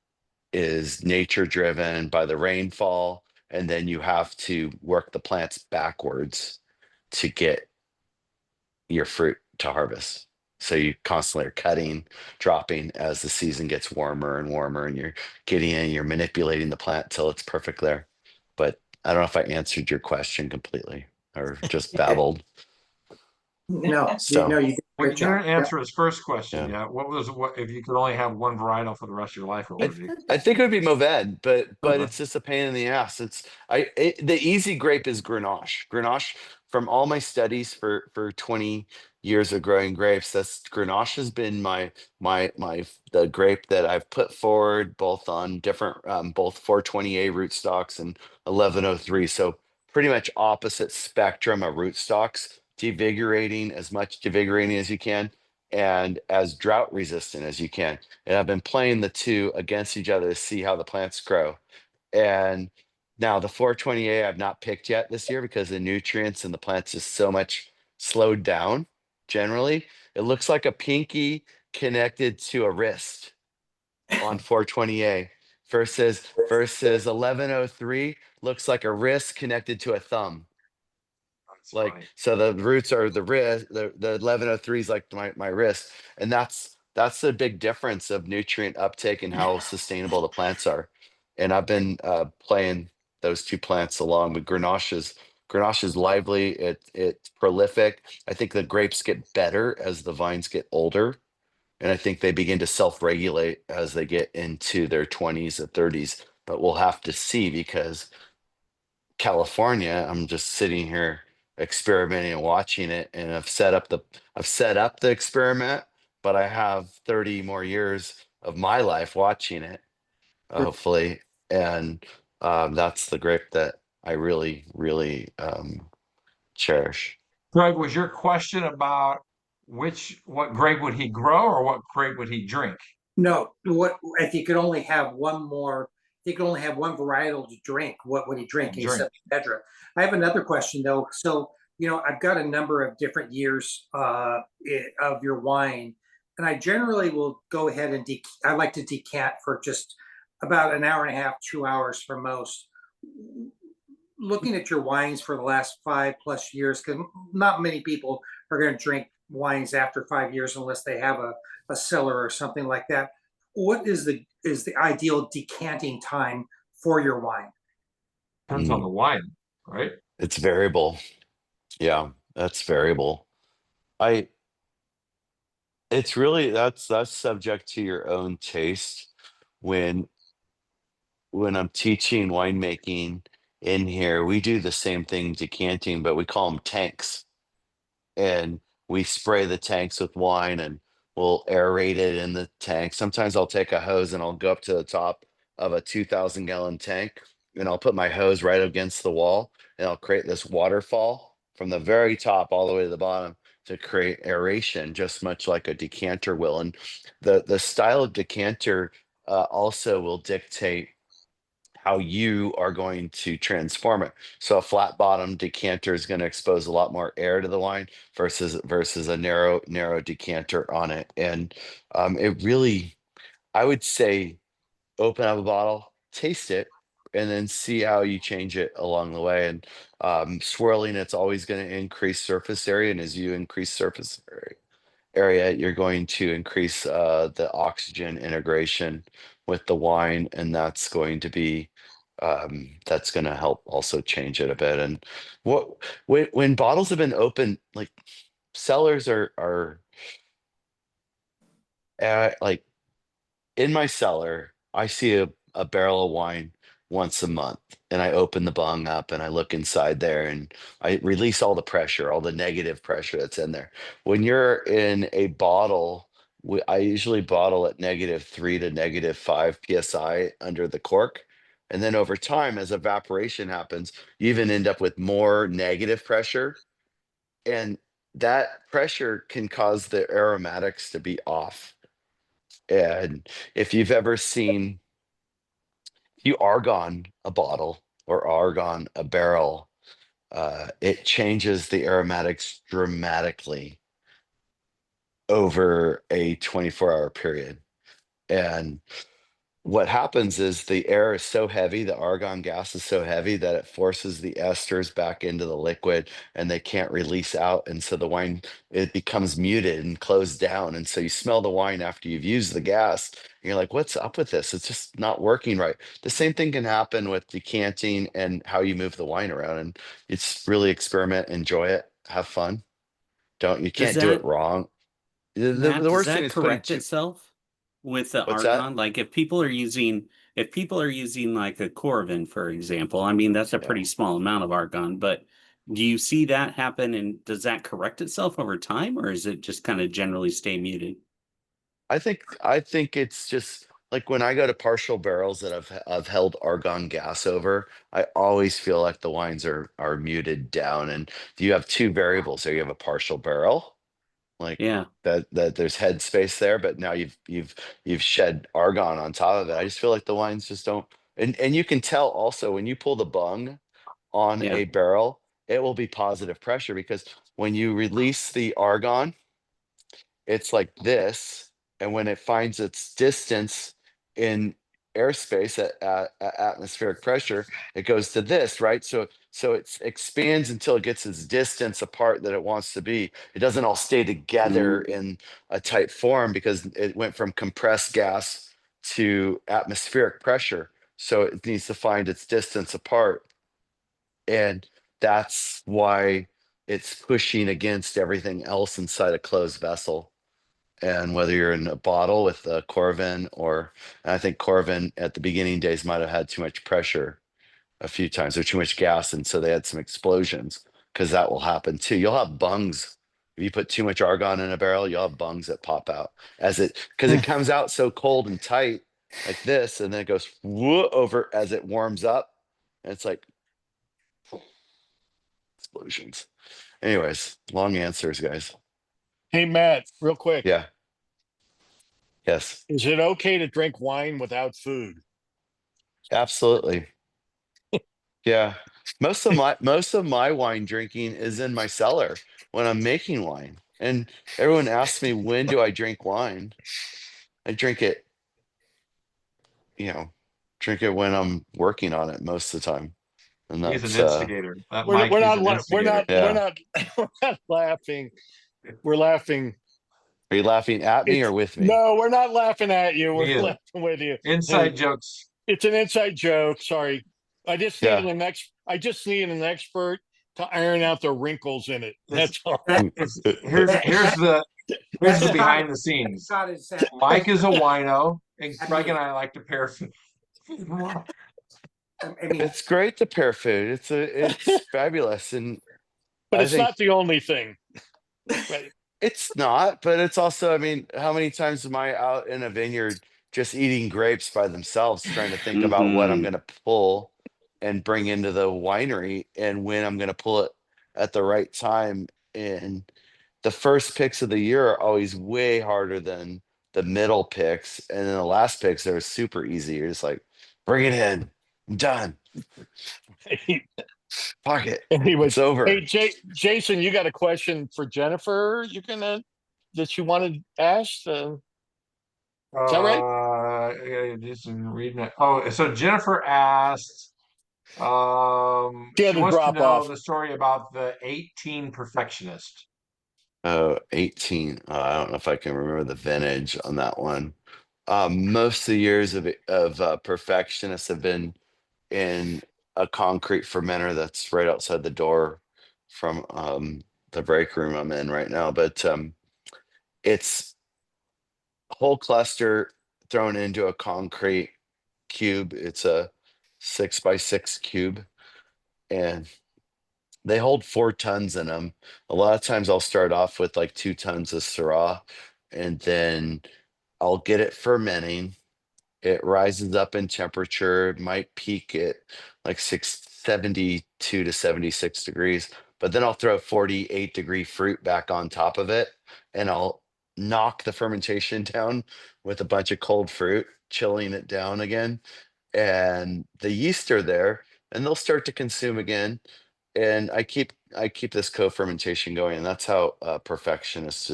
is nature driven by the rainfall, and then you have to work the plants backwards to get your fruit to harvest. So you constantly are cutting, dropping as the season gets warmer and warmer, and you're manipulating the plant till it's perfect there. But I don't know if I answered your question completely or just babbled. No, So no, you did a Well, great you job. didn't answer his first question yeah. yet. What if you could only have one varietal for the rest of your life? What would it be? I think it would be Mourvèdre, but Okay. it's just a pain in the ass. The easy grape is Grenache. Grenache, from all my studies for 20 years of growing grapes, that's Grenache has been the grape that I've put forward both on different both 420A rootstocks and 1103. So pretty much opposite spectrum of rootstocks, as much devigorating as you can, and as drought resistant as you can. And I've been playing the two against each other to see how the plants grow. And now the 420A I've not picked yet this year because the nutrients and the plants is so much slowed down. Generally, it looks like a pinky connected to a wrist on 420A versus 1103 looks like a wrist connected to a thumb. That's Like, funny. so the roots are the wrist, the 1103 is like my wrist. And that's the big difference of nutrient uptake and how sustainable the plants are. And I've been playing those two plants along with Grenache. Grenache is lively, it's prolific. I think the grapes get better as the vines get older. And I think they begin to self-regulate as they get into their 20s or 30s. But we'll have to see, because California, I'm just sitting here experimenting and watching it, and I've set up the experiment, but I have 30 more years of my life watching it, hopefully. And that's the grape that I really, really cherish. Greg, was your question about what grape would he grow or what grape would he drink? No, what if you could only have one more? If you could only have one varietal to drink, what would he drink? He said Pedra. I have another question though. So I've got a number of different years of your wine, and I generally will go ahead and I like to decant for just about an hour and a half, 2 hours for most. Looking at your wines for the last 5+ years, because not many people are going to drink wines after 5 years unless they have a cellar or something like that. What is the ideal decanting time for your wine? Depends on the wine, right? It's variable. Yeah, that's variable. It's really that's subject to your own taste. When I'm teaching winemaking in here, we do the same thing decanting, but we call them tanks. And we spray the tanks with wine, and we'll aerate it in the tank. Sometimes I'll take a hose and I'll go up to the top of a 2,000-gallon tank, and I'll put my hose right against the wall, and I'll create this waterfall from the very top all the way to the bottom to create aeration, just much like a decanter will. And the style of decanter also will dictate how you are going to transform it. So a flat bottom decanter is going to expose a lot more air to the wine versus a narrow decanter on it. And it really, I would say, open up a bottle, taste it, and then see how you change it along the way. And swirling, it's always going to increase surface area, and as you increase surface area, you're going to increase the oxygen integration with the wine, and that's going to be that's going to help also change it a bit. And when bottles have been open, like cellars are like in my cellar, I see a barrel of wine once a month, and I open the bung up and I look inside there and I release all the pressure, all the negative pressure that's in there. When you're in a bottle, I usually bottle at -3 to -5 psi under the cork. And then over time, as evaporation happens, you even end up with more negative pressure. And that pressure can cause the aromatics to be off. And if you've ever seen, if you argon a bottle or argon a barrel, it changes the aromatics dramatically over a 24-hour period. And what happens is the air is so heavy, the argon gas is so heavy that it forces the esters back into the liquid and they can't release out. And so the wine, it becomes muted and closed down. And so you smell the wine after you've used the gas. And you're like, what's up with this? It's just not working right. The same thing can happen with decanting and how you move the wine around. And it's really experiment, enjoy it, have fun. You can't do it wrong. Matt, The does worst thing that is putting correct itself with the what's that? argon? Like if people are using like a Corvin, for example, I mean that's a Yeah. pretty small amount of argon, but do you see that happen, and does that correct itself over time, or is it just kind of generally stay muted? I think it's just like when I go to partial barrels that I've held argon gas over, I always feel like the wines are muted down. And you have two variables there. You have a partial barrel, like Yeah. that there's head space there, but now you've shed argon on top of it. I just feel like the wines just don't, and you can tell also when you pull the bung on Yeah. a barrel, it will be positive pressure because when you release the argon, it's like this, and when it finds its distance in airspace at atmospheric pressure, it goes to this, right? So it expands until it gets its distance apart that it wants to be. It doesn't all stay together in a tight form because it went from compressed gas to atmospheric pressure. So it needs to find its distance apart. And that's why it's pushing against everything else inside a closed vessel. And whether you're in a bottle with a Corvin and I think Corvin at the beginning days might have had too much pressure a few times or too much gas. And so they had some explosions because that will happen too. You'll have bungs. If you put too much argon in a barrel, you'll have bungs that pop out because it comes out so cold and tight like this. And then it goes over as it warms up. And it's like explosions. Anyways, long answers, guys. Hey, Matt, real quick. Yeah. Yes, Is it okay to drink wine without food? absolutely. Yeah. Most of my wine drinking is in my cellar when I'm making wine. And everyone asks me, when do I drink wine? I drink it, drink it when I'm working on it most of the time. And He's that's an instigator. That We're, Mike, we're he's not, an we're instigator. not, Yeah. we're not, we're not laughing. We're laughing. Are you laughing at me or with me? No, we're not laughing at you. We're He is. laughing with you. Inside jokes. It's an inside joke. Sorry. I just Yeah. needed an expert to iron out the wrinkles in it. That's all. Here's the behind the scenes. Mike is a wino, and Greg and I like to pair food. I mean, It's great to pair food. It's fabulous. And But I it's think not the only thing. Right. It's not, but it's also, I mean, how many times am I out in a vineyard just eating grapes by themselves, trying to think about what I'm Mhm. going to pull and bring into the winery and when I'm going to pull it at the right time. And the first picks of the year are always way harder than the middle picks. And then the last picks are super easy. You're just like, bring it in. I'm done. Fuck it. Anyways, It's over. hey Jason, you got a question for Jennifer? That you wanted asked? Is that right? Just reading it. Oh, so Jennifer asked, She she had to wants to drop know off. the story about the 18 perfectionist. Oh, 18. I don't know if I can remember the vintage on that one. Most of the years of perfectionists have been in a concrete fermenter that's right outside the door from the break room I'm in right now. But it's whole cluster thrown into a concrete cube. It's a 6x6 cube, and they hold 4 tons in them. A lot of times I'll start off with like 2 tons of Syrah, and then I'll get it fermenting. It rises up in temperature, might peak at like 672 to 76 degrees, but then I'll throw 48-degree fruit back on top of it, and I'll knock the fermentation down with a bunch of cold fruit, chilling it down again. And the yeast are there, and they'll start to consume again. And I keep this co-fermentation going, and that's how perfectionist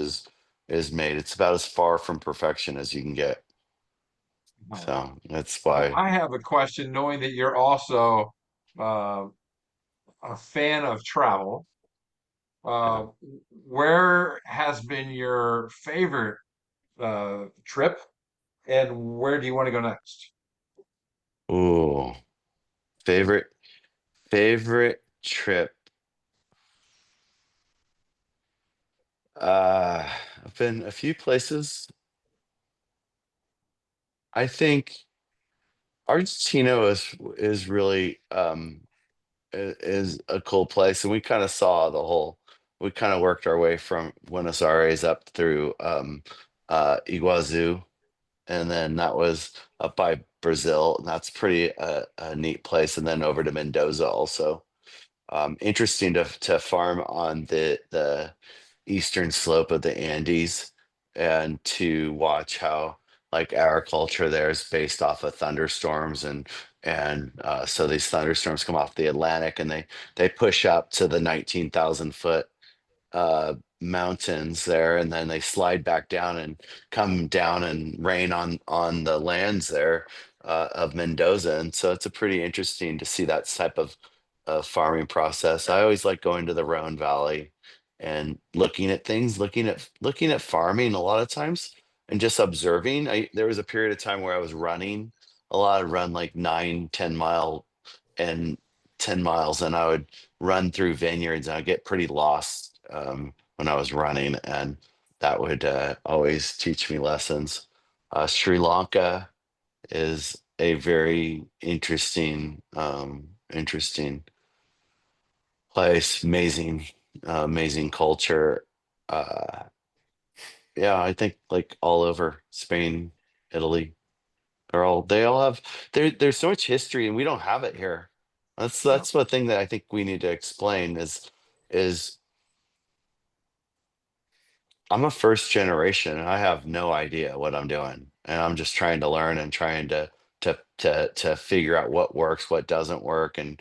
is made. It's about as far from perfection as you can get. Oh. So that's why. I have a question, knowing that you're also uh, a fan of travel. Yeah. Uh, where has been your favorite trip, and where do you want to go next? Ooh, favorite favorite trip. I've been a few places. I think Argentina is really is a cool place, and we kind of saw the whole. We kind of worked our way from Buenos Aires up through Iguazu, and then that was up by Brazil, and that's pretty a neat place, and then over to Mendoza also. Interesting to farm on the eastern slope of the Andes and to watch how like agriculture there is based off of thunderstorms and so these thunderstorms come off the Atlantic and they push up to the 19,000 foot mountains there, and then they slide back down and come down and rain on the lands there of Mendoza. And so it's a pretty interesting to see that type of farming process. I always like going to the Rhône Valley and looking at things, looking at farming a lot of times and just observing. There was a period of time where I was running a lot. I'd run like 9, 10 mile and 10 miles, and I would run through vineyards and I get pretty lost when I was running, and that would always teach me lessons. Sri Lanka is a very interesting place. Amazing culture. Uh, yeah, I think like all over Spain, Italy, they all have there's so much history and we don't have it here. That's the thing that I think we need to explain is I'm a first generation and I have no idea what I'm doing. And I'm just trying to learn and trying to figure out what works, what doesn't work, and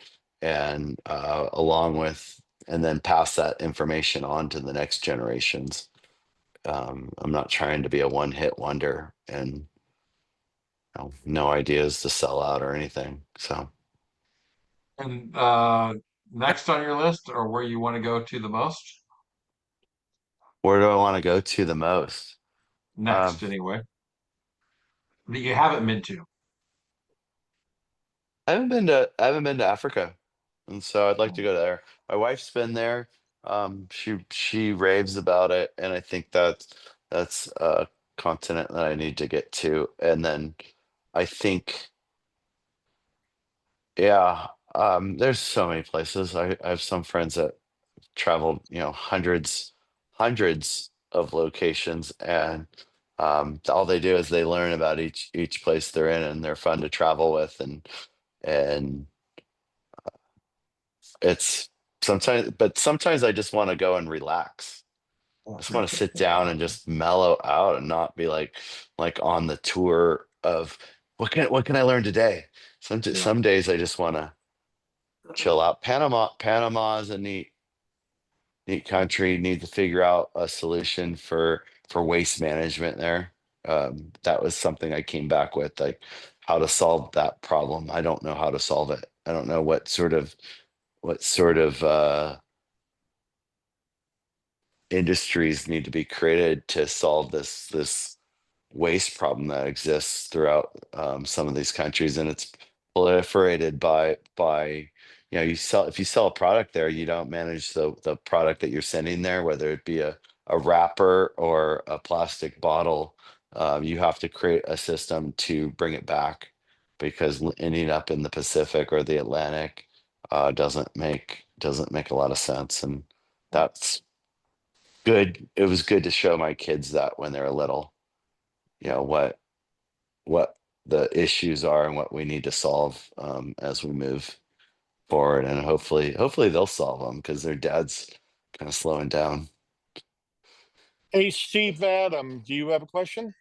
along with and then pass that information on to the next generations. I'm not trying to be a one-hit wonder and no ideas to sell out or anything. So And next on your list, or where you want to go to the most? where do I want to go to the most? Um, Next, anyway, that you haven't been to. I haven't been to Africa, and so I'd like to Oh, go there. My wife's been there. She raves about it, and I think that's a continent that I need to get to. And then I think, yeah, there's so many places. I have some friends that traveled, hundreds of locations, and all they do is they learn about each place they're in, and they're fun to travel with, and it's sometimes I just want to go and relax. I just want to sit down and just mellow out and not be like on the tour of what can I learn today. Some days I just want to chill out. Panama is a neat country. Need to figure out a solution for waste management there. That was something I came back with, like how to solve that problem. I don't know how to solve it. I don't know what sort of industries need to be created to solve this waste problem that exists throughout some of these countries, and it's proliferated by if you sell a product there, you don't manage the product that you're sending there, whether it be a wrapper or a plastic bottle. You have to create a system to bring it back, because ending up in the Pacific or the Atlantic doesn't make a lot of sense, and that's good. It was good to show my kids that when they're little, what the issues are and what we need to solve as we move forward, and hopefully they'll solve them, because their dad's kind of slowing down. Hey, Steve Adam, do you have a question?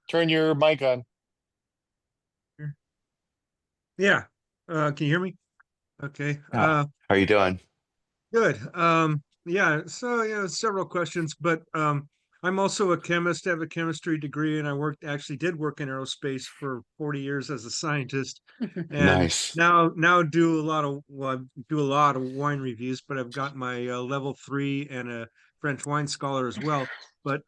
Turn your mic on. Yeah. Can you hear me? Okay. How are you doing? Good. Yeah, so several questions, but I'm also a chemist, have a chemistry degree, and actually did work in aerospace for 40 years as a scientist. And Nice. now do a lot of wine reviews, but I've got my level 3 and a French wine scholar as well. But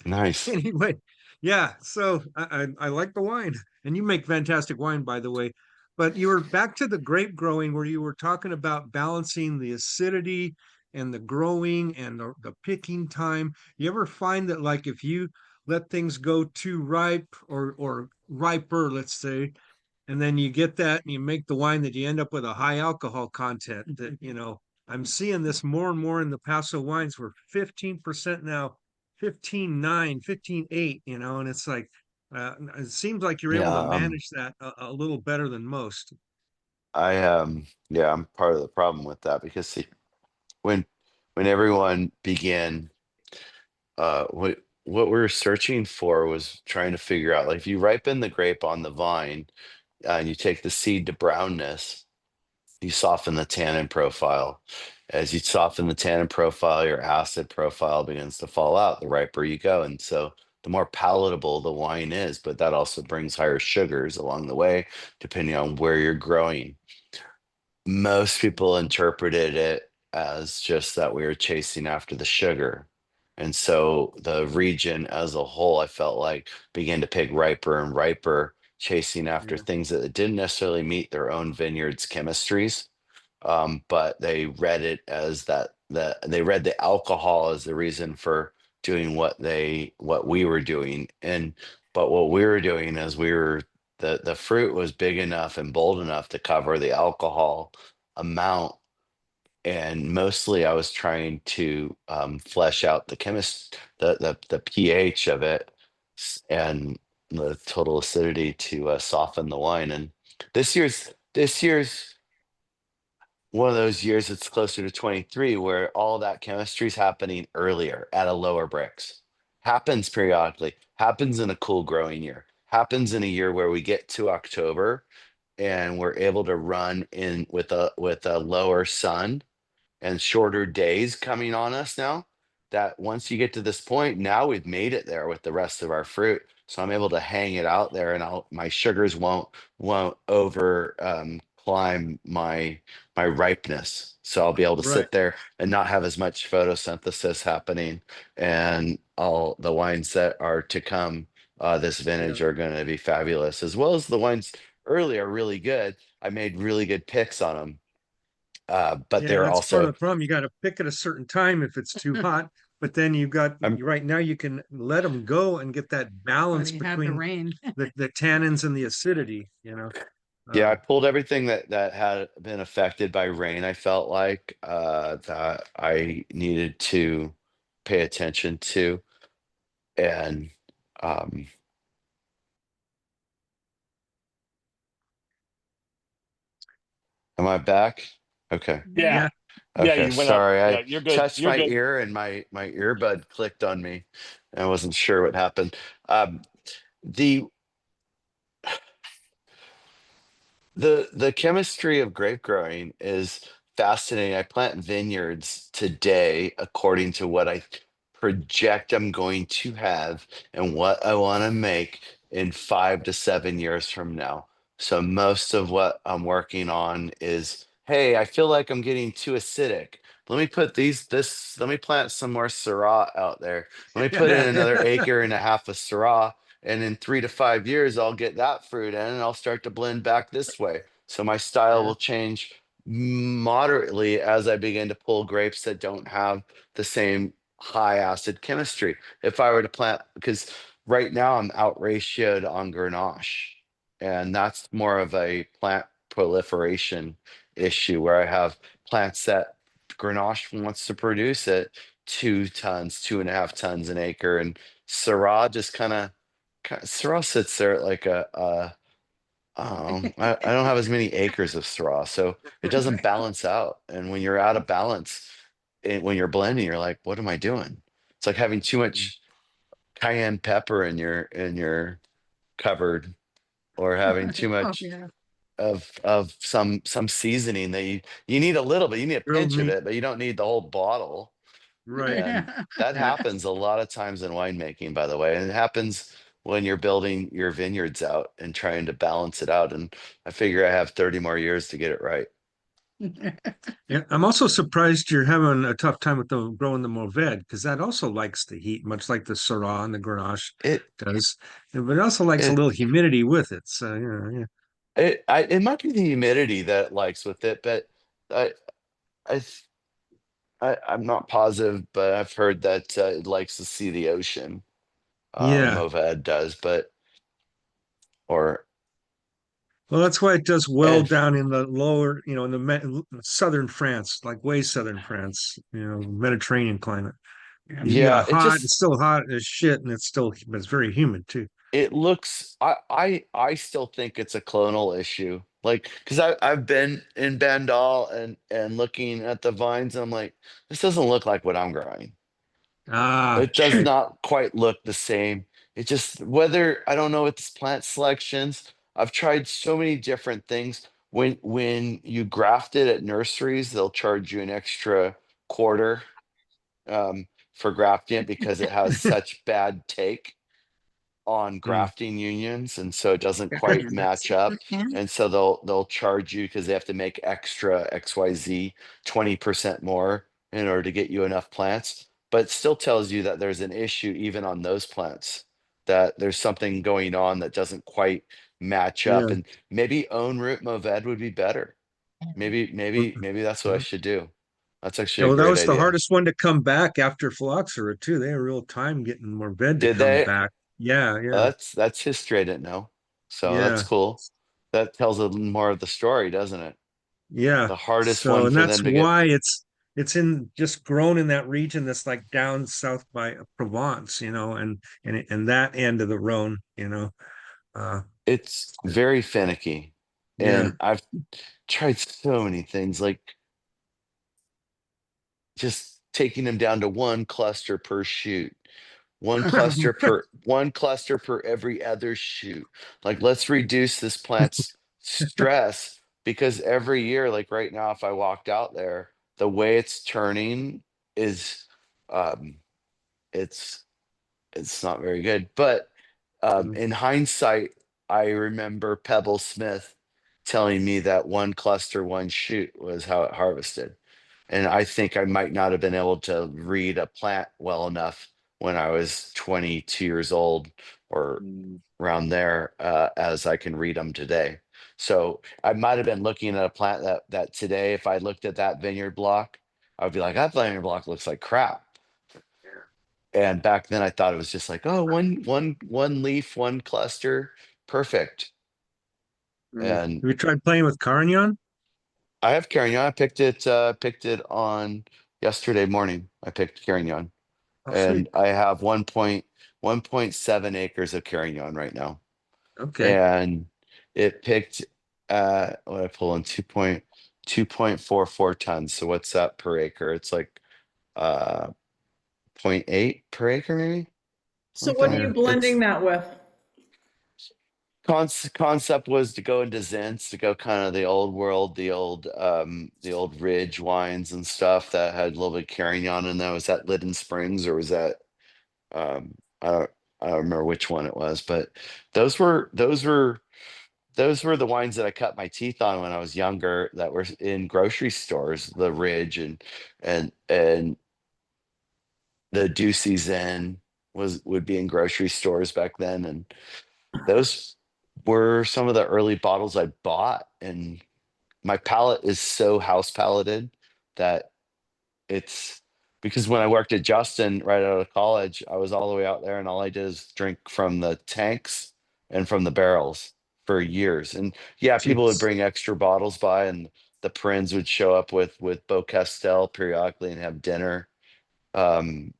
Nice. anyway, yeah, so I like the wine, and you make fantastic wine, by the way. But you were back to the grape growing, where you were talking about balancing the acidity and the growing and the picking time. You ever find that, like, if you let things go too ripe or riper, let's say, and then you get that and you make the wine, that you end up with a high alcohol content? That, I'm seeing this more and more in the Paso wines. We're 15% now, 15.9, 15.8, and it's like, it seems like you're able to Yeah. manage that a little better than most. Yeah, I'm part of the problem with that, because see, when everyone began, what we were searching for was trying to figure out, like, if you ripen the grape on the vine and you take the seed to brownness, you soften the tannin profile. As you soften the tannin profile, your acid profile begins to fall out the riper you go. And so the more palatable the wine is, but that also brings higher sugars along the way, depending on where you're growing. Most people interpreted it as just that we were chasing after the sugar. And so the region as a whole, I felt like, began to pick riper and riper, chasing after Yeah. things that didn't necessarily meet their own vineyard's chemistries. But they read it as they read the alcohol as the reason for doing what we were doing. But what we were doing is the fruit was big enough and bold enough to cover the alcohol amount. And mostly I was trying to flesh out the pH of it, and the total acidity to soften the wine. And this year's one of those years it's closer to 23, where all that chemistry is happening earlier at a lower Brix. Happens periodically, happens in a cool growing year, happens in a year where we get to October and we're able to run in with a lower sun and shorter days coming on us now. That once you get to this point, now we've made it there with the rest of our fruit. So I'm able to hang it out there, and my sugars won't over climb my ripeness. So I'll be able to Right. sit there and not have as much photosynthesis happening. And all the wines that are to come this vintage are going to be fabulous, as well as the wines early are really good. I made really good picks on them. But Yeah, they're that's part of also the problem. You got to pick at a certain time if it's too hot, but then right now you can let them go and get that balance When you have the between rain. the tannins and the acidity, Yeah, I pulled everything that had been affected by rain. I felt like that I needed to pay attention to. And am I back? Okay. Yeah. Yeah. Yeah, Okay. you went out. Sorry. Yeah, I you're good. touched You're my good. ear and my earbud clicked on me. I wasn't sure what happened. Um, the the chemistry of grape growing is fascinating. I plant vineyards today according to what I project I'm going to have and what I want to make in 5 to 7 years from now. So most of what I'm working on is, hey, I feel like I'm getting too acidic. Let me put let me plant some more Syrah out there. Let me put in another acre and a half of Syrah, and in 3 to 5 years I'll get that fruit in and I'll start to blend back this way, so my style will change moderately as I begin to pull grapes that don't have the same high acid chemistry. If I were to plant, because right now I'm out ratioed on Grenache, and that's more of a plant proliferation issue where I have plants that Grenache wants to produce at 2 tons, 2.5 tons an acre, and Syrah just kind of Syrah sits there at like I don't have as many acres of Syrah, so it doesn't balance out. And when you're out of balance, when you're blending, you're like, what am I doing? It's like having too much cayenne pepper in your cupboard, or having too much of some seasoning that you need a little bit, you need a Grilled pinch of meat. it, but you don't need the whole bottle. Right. And that happens a lot of times in winemaking, by the way. And it happens when you're building your vineyards out and trying to balance it out. And I figure I have 30 more years to get it right. Yeah, I'm also surprised you're having a tough time with the growing the Mourvèdre because that also likes the heat, much like the Syrah and the Grenache It does. But it also likes a it little humidity with it. So yeah. it might be the humidity that it likes with it, but I I th- I'm not positive, but I've heard that it likes to see the ocean. Yeah. Movad does, but or Well, that's why it does well and down in the lower, in the southern France, like way southern France, Mediterranean climate. You got yeah, it hot, it's just still hot as shit, and but it's very humid too. it looks I still think it's a clonal issue. Like, because I've been in Bandal and looking at the vines, and I'm like, this doesn't look like what I'm growing. Ah, It does not quite look the same. It just, whether, I don't know, it's plant selections. I've tried so many different things. When you graft it at nurseries, they'll charge you an extra quarter for grafting it because it has such bad take on mm, grafting unions, and so it doesn't quite match up, and so they'll charge you because they have to make extra XYZ 20% more in order to get you enough plants, but it still tells you that there's an issue even on those plants, that there's something going on that doesn't quite match up. yeah. And maybe own root Moved would be better. Maybe that's what I Mhm. should do. That's Yeah, actually a well, that great was the idea. hardest one to come back after Phylloxera too. They had a real time getting more bed to Did come they? back. Yeah, yeah, That's history I didn't know. So that's yeah, cool. That tells a little more of the story, doesn't it? yeah. The hardest So, one and for that's them to get. why it's in just grown in that region that's like down south by Provence, and that end of the Rhône. Uh, It's very finicky. yeah. And I've tried so many things, like just taking them down to one cluster per shoot, one cluster per every other shoot. Like, let's reduce this plant's stress, because every year, like right now, if I walked out there, the way it's turning is um it's it's not very good. But in hindsight, I remember Pebble Smith telling me that one cluster, one shoot was how it harvested. And I think I might not have been able to read a plant well enough when I was 22 years old, or around there, as I can read them today. So I might have been looking at a plant that today, if I looked at that vineyard block, I would be like, that vineyard block looks like crap. And back then I thought it was just like, oh, one leaf, one cluster, perfect. Have And you tried playing with Carignan? I have Carignan. I picked it on yesterday morning. I picked Carignan. Oh, and sweet. I have 1.7 acres of Carignan right now. Okay. And it picked what I pull in 2.44 tons. So what's that per acre? It's like uh 0.8 per acre, maybe. So Like what are that. you Yeah. blending that with? Concept was to go into Zins, to go kind of the old world, the old Ridge wines and stuff that had a little bit of Carignan in there. Was that Liddon Springs or was that um I don't I don't remember which one it was, but those were the wines that I cut my teeth on when I was younger that were in grocery stores, the Ridge and the Ducey Zen would be in grocery stores back then. And those were some of the early bottles I bought. And my palate is so house palated that it's because when I worked at Justin right out of college, I was all the way out there and all I did is drink from the tanks and from the barrels for years. And yeah, people would Jeez. bring extra bottles by and the Prinz would show up with Beaucastel periodically and have dinner um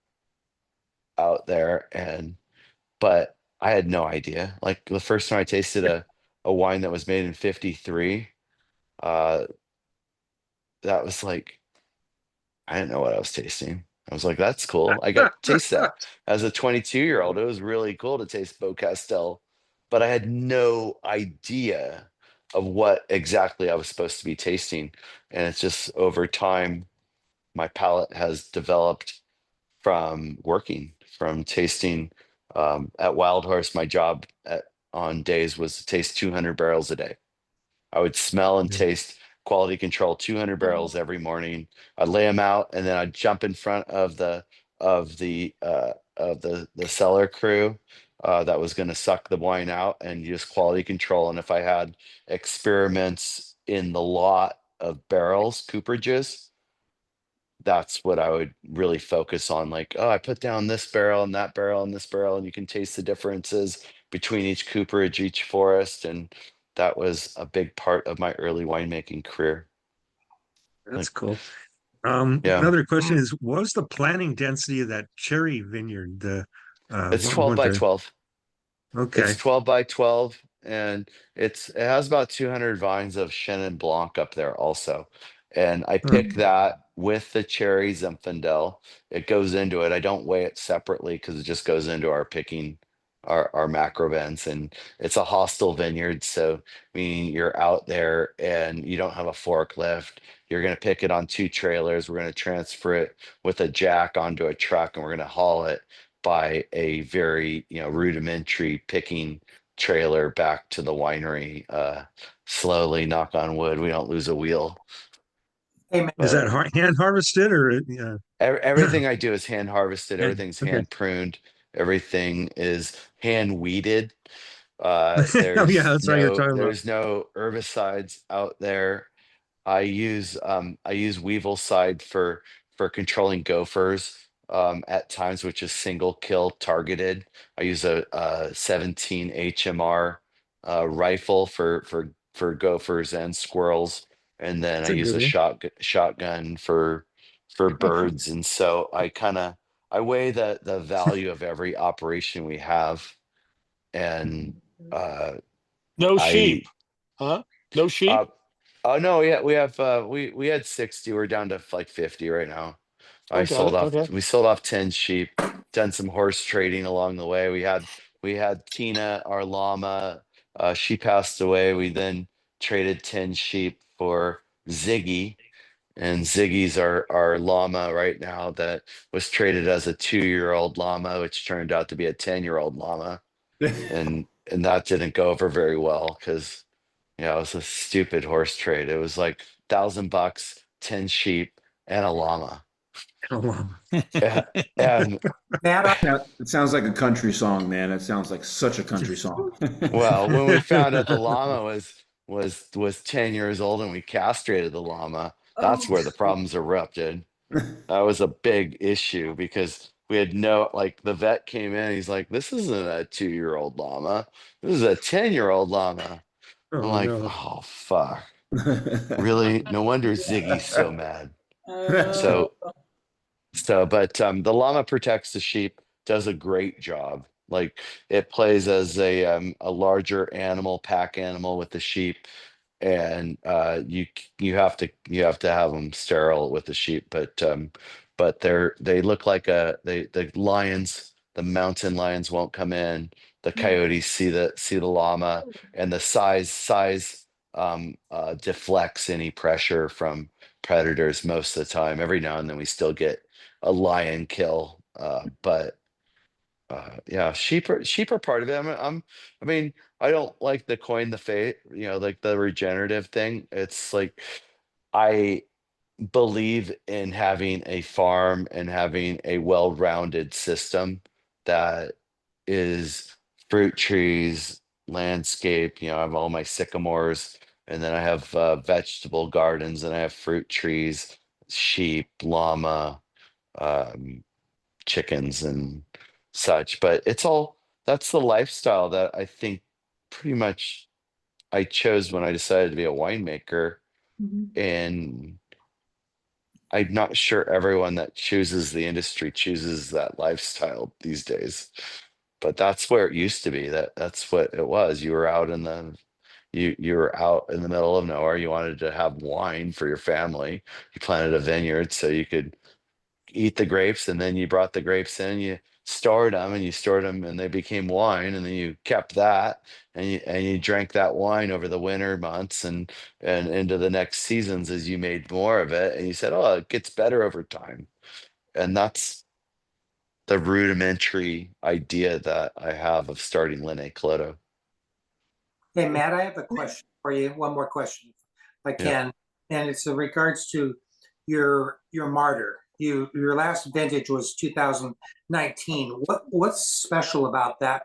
out there. And but I had no idea. Like the first time I tasted a wine that was made in 53, uh that was like I didn't know what I was tasting. I was like, that's cool. I got to taste that as a 22-year-old. It was really cool to taste Beaucastel, but I had no idea of what exactly I was supposed to be tasting. And it's just over time, my palate has developed from working, from tasting at Wild Horse. My job on days was to taste 200 barrels a day. I would smell and Yeah. taste quality control 200 barrels every morning. I'd lay them out and then I'd jump in front of the cellar crew that was going to suck the wine out and use quality control. And if I had experiments in the lot of barrels, cooperages, that's what I would really focus on. Like, oh, I put down this barrel and that barrel and this barrel, and you can taste the differences between each cooperage, each forest. And that was a big part of my early winemaking career. That's Like, cool. yeah, Another question is, what was the planting density of that cherry vineyard? The it's one 12 with by the 12. It's okay. 12 by 12 and it has about 200 vines of Chenin Blanc up there also. And I Huh. pick that with the cherry Zinfandel. It goes into it. I don't weigh it separately because it just goes into our picking our macro vents. And it's a hostile vineyard. So meaning you're out there and you don't have a forklift. You're going to pick it on 2 trailers. We're going to transfer it with a jack onto a truck and we're going to haul it by a very rudimentary picking trailer back to the winery slowly, knock on wood, we don't lose a wheel. Hey, man, Is But that hand harvested or everything I do is hand harvested, hand? everything's Okay. hand pruned, everything is hand weeded. Oh yeah, that's what you're talking about. There's no herbicides out there. I use Weevil side for controlling gophers at times, which is single kill targeted. I use a 17 HMR rifle for gophers and squirrels, and then I That's a use good a one. shotgun for birds. And so I weigh the value of every operation we have, and uh, No I sheep, huh? No uh, sheep? oh no, yeah, we have we had 60. We're down to like 50 right now. Okay, okay. We sold off 10 sheep, done some horse trading along the way. We had Tina, our llama, she passed away. We then traded 10 sheep for Ziggy. And Ziggy's our llama right now that was traded as a 2-year-old llama, which turned out to be a 10-year-old llama. And that didn't go over very well because it was a stupid horse trade. It was like $1,000, 10 sheep, and a llama. Yeah, and Matt, It sounds like a country song, man. It sounds like such a country song. well, when we found out the llama was 10 years old and we castrated the llama, that's Oh, where the problems erupted. That was a big issue because we had like the vet came in, he's like, this isn't a 2-year-old llama. This is a 10-year-old llama. I'm Oh like, no. oh fuck. Really? No wonder Ziggy's so mad. uh, So So, but the llama protects the sheep, does a great job. Like it plays as a larger animal, pack animal with the sheep, and you have to have them sterile with the sheep. But they look like the lions, the mountain lions won't come in. The coyotes see the llama, and the size deflects any pressure from predators most of the time. Every now and then we still get a lion kill, but yeah, sheep are part of it. I mean, I don't like the coin the fate, like the regenerative thing. It's like I believe in having a farm and having a well-rounded system that is fruit trees, landscape. I have all my sycamores, and then I have vegetable gardens, and I have fruit trees, sheep, llama, um, chickens, and such. But that's the lifestyle that I think pretty much I chose when I decided to be a winemaker. And I'm not sure everyone that chooses the industry chooses that lifestyle these days. But that's where it used to be. That's what it was. You were out in the you were out in the middle of nowhere. You wanted to have wine for your family. You planted a vineyard so you could eat the grapes, and then you brought the grapes in, you stored them and they became wine, and then you kept that, and you drank that wine over the winter months and into the next seasons as you made more of it, and you said, oh, it gets better over time. And that's the rudimentary idea that I have of starting Linne Calodo. Hey, Matt, I have a question for you. One more question, if I can. And it's in regards to your martyr. Your last vintage was 2019. What's special about that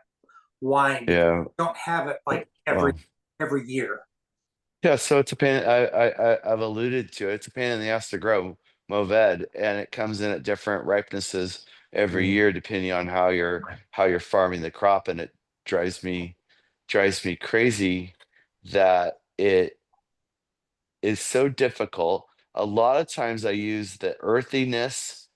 wine? Yeah. You don't have it like Well, every year. yeah, so it's a pain. I've alluded to it. It's a pain in the ass to grow Mourvèdre, and it comes in at different ripenesses every year, depending on how you're farming the crop. And it drives me crazy that it is so difficult. A lot of times I use the earthiness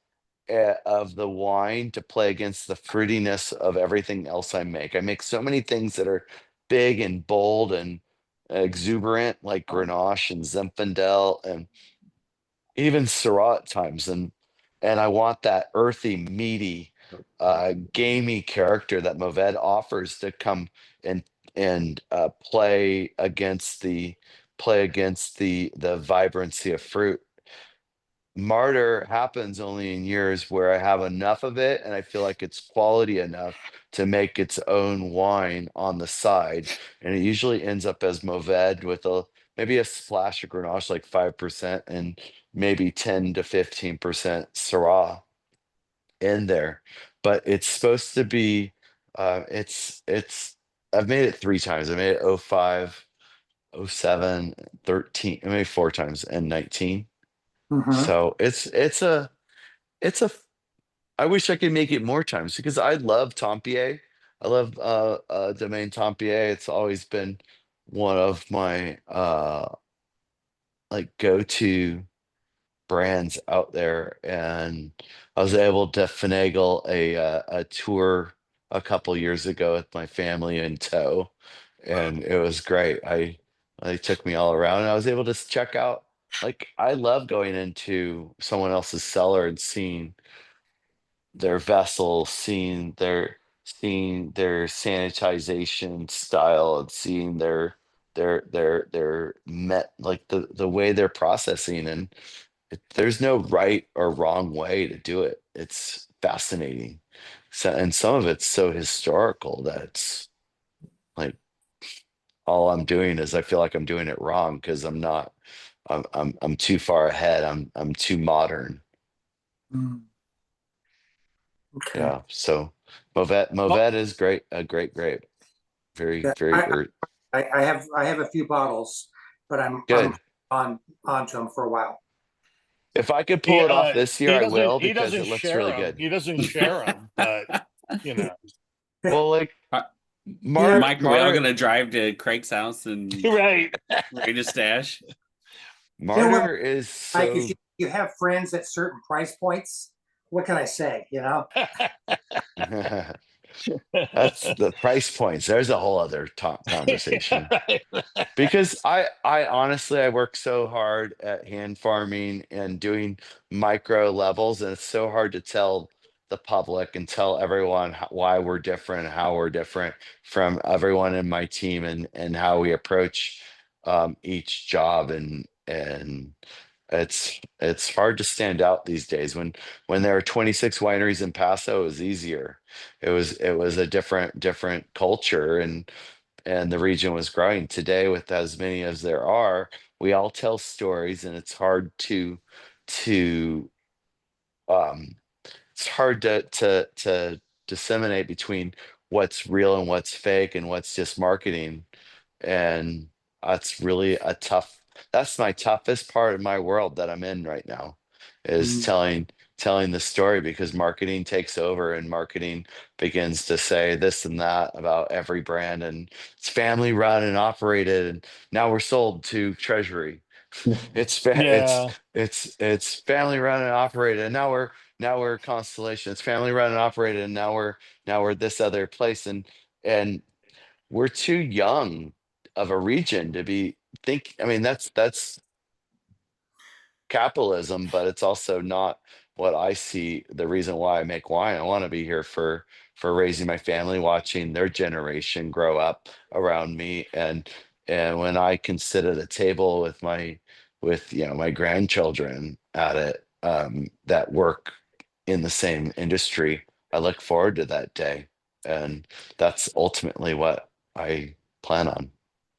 of the wine to play against the fruitiness of everything else I make. I make so many things that are big and bold and exuberant, like Grenache and Zinfandel and even Syrah at times. And I want that earthy, meaty, gamey character that Mourvèdre offers to come and play against the vibrancy of fruit. Martyr happens only in years where I have enough of it and I feel like it's quality enough to make its own wine on the side. And it usually ends up as Mourvèdre with maybe a splash of Grenache, like 5%, and maybe 10 to 15% Syrah in there. But it's supposed to be it's I've made it 3 times. I made it 05, 07, 13, I made it 4 times, and 19. So it's a I wish I could make it more times because I love Tempier. I love Domaine Tempier. It's always been one of my like go-to brands out there, and I was able to finagle a tour a couple years ago with my family in tow, and it was great. They took me all around, and I was able to check out. Like I love going into someone else's cellar and seeing their vessel, seeing their sanitization style, and seeing their met like the way they're processing, and there's no right or wrong way to do it. It's fascinating. So, and some of it's so historical that it's like all I'm doing is I feel like I'm doing it wrong because I'm not. I'm too far ahead. I'm too modern. Okay. Yeah. So Mourvèdre is great. A great grape. Very, Yeah, very I have a few bottles, but I'm good. onto them for a while. If I could He pull it off this year, I will he because doesn't it looks really share them. good. He doesn't share them, but you know. Well, like Uh, Mike, are we all Martyr, gonna drive to Craig's house and Right. raid a stash? You know what, Martyr is Mike, is so you have friends at certain price points what can I say? You know, That's the price points. There's a whole other conversation. Right. Because I honestly, I work so hard at hand farming and doing micro levels, and it's so hard to tell the public and tell everyone why we're different, how we're different from everyone in my team, and how we approach each job, and it's hard to stand out these days. When there are 26 wineries in Paso, it was easier. It was a different culture, and the region was growing. Today, with as many as there are, we all tell stories, and to um it's hard to disseminate between what's real and what's fake and what's just marketing. And that's really a tough, that's my toughest part of my world that I'm in right now, is Mm. telling the story, because marketing takes over, and marketing begins to say this and that about every brand, and it's family run and operated, and now we're sold to treasury. Yeah. It's family run and operated, and now we're Constellation. It's family run and operated, and now we're this other place, and we're too young of a region to be I mean, that's capitalism, but it's also not what I see the reason why I make wine. I want to be here for raising my family, watching their generation grow up around me, and when I can sit at a table with my grandchildren at it, that work in the same industry, I look forward to that day, and that's ultimately what I plan on.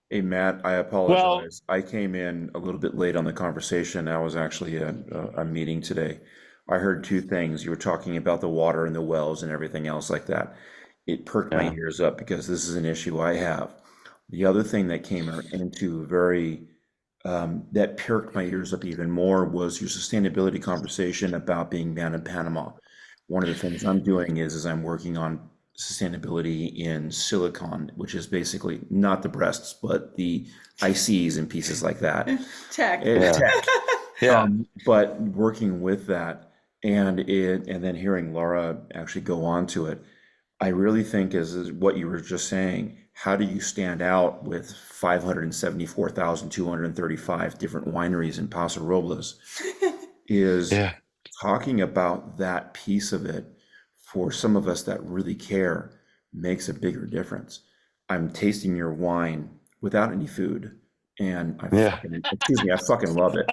Hey, Matt, I Well, apologize. I came in a little bit late on the conversation. I was actually at a meeting today. I heard two things. You were talking about the water and the wells and everything else like that. It perked my Yeah. ears up because this is an issue I have. The other thing that came into very, that perked my ears up even more was your sustainability conversation about being down in Panama. One of the things I'm doing is I'm working on sustainability in silicon, which is basically not the breasts, but the ICs and pieces like that. Check. Yeah. Tech. Yeah. But working with that and then hearing Laura actually go on to it, I really think is what you were just saying. How do you stand out with 574,235 different wineries in Paso Robles? Is Yeah. talking about that piece of it for some of us that really care makes a bigger difference. I'm tasting your wine without any food, and Yeah. I fucking love it,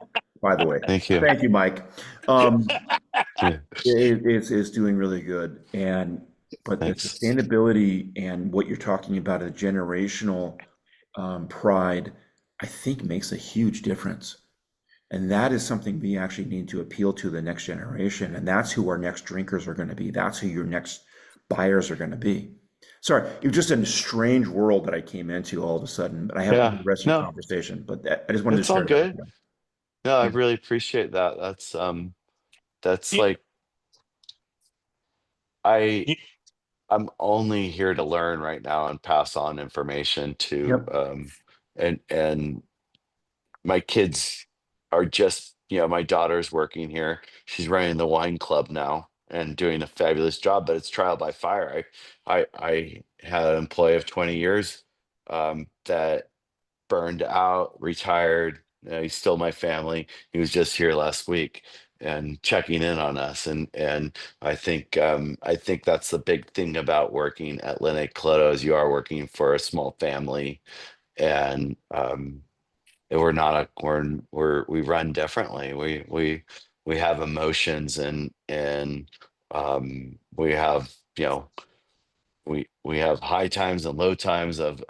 by the way. Thank you. Thank you, Mike. Yeah. It's doing really good. But the Thanks. sustainability and what you're talking about, a generational pride, I think makes a huge difference. And that is something we actually need to appeal to the next generation. And that's who our next drinkers are going to be. That's who your next buyers are going to be. Sorry, it was just a strange world that I came into all of a sudden, but I have Yeah. the rest of your No, conversation. But I just wanted to it's all share that with good. you. No, I Yeah. really appreciate that. That's y- like, I y- I'm only here to learn right now and pass on information to Yep. and my kids are just, my daughter's working here. She's running the wine club now and doing a fabulous job, but it's trial by fire. I had an employee of 20 years that burned out, retired. He's still my family. He was just here last week and checking in on us. And I think that's the big thing about working at Linne Calodo, is you are working for a small family, and we're not we run differently. We have emotions, and we have, we have high times and low times of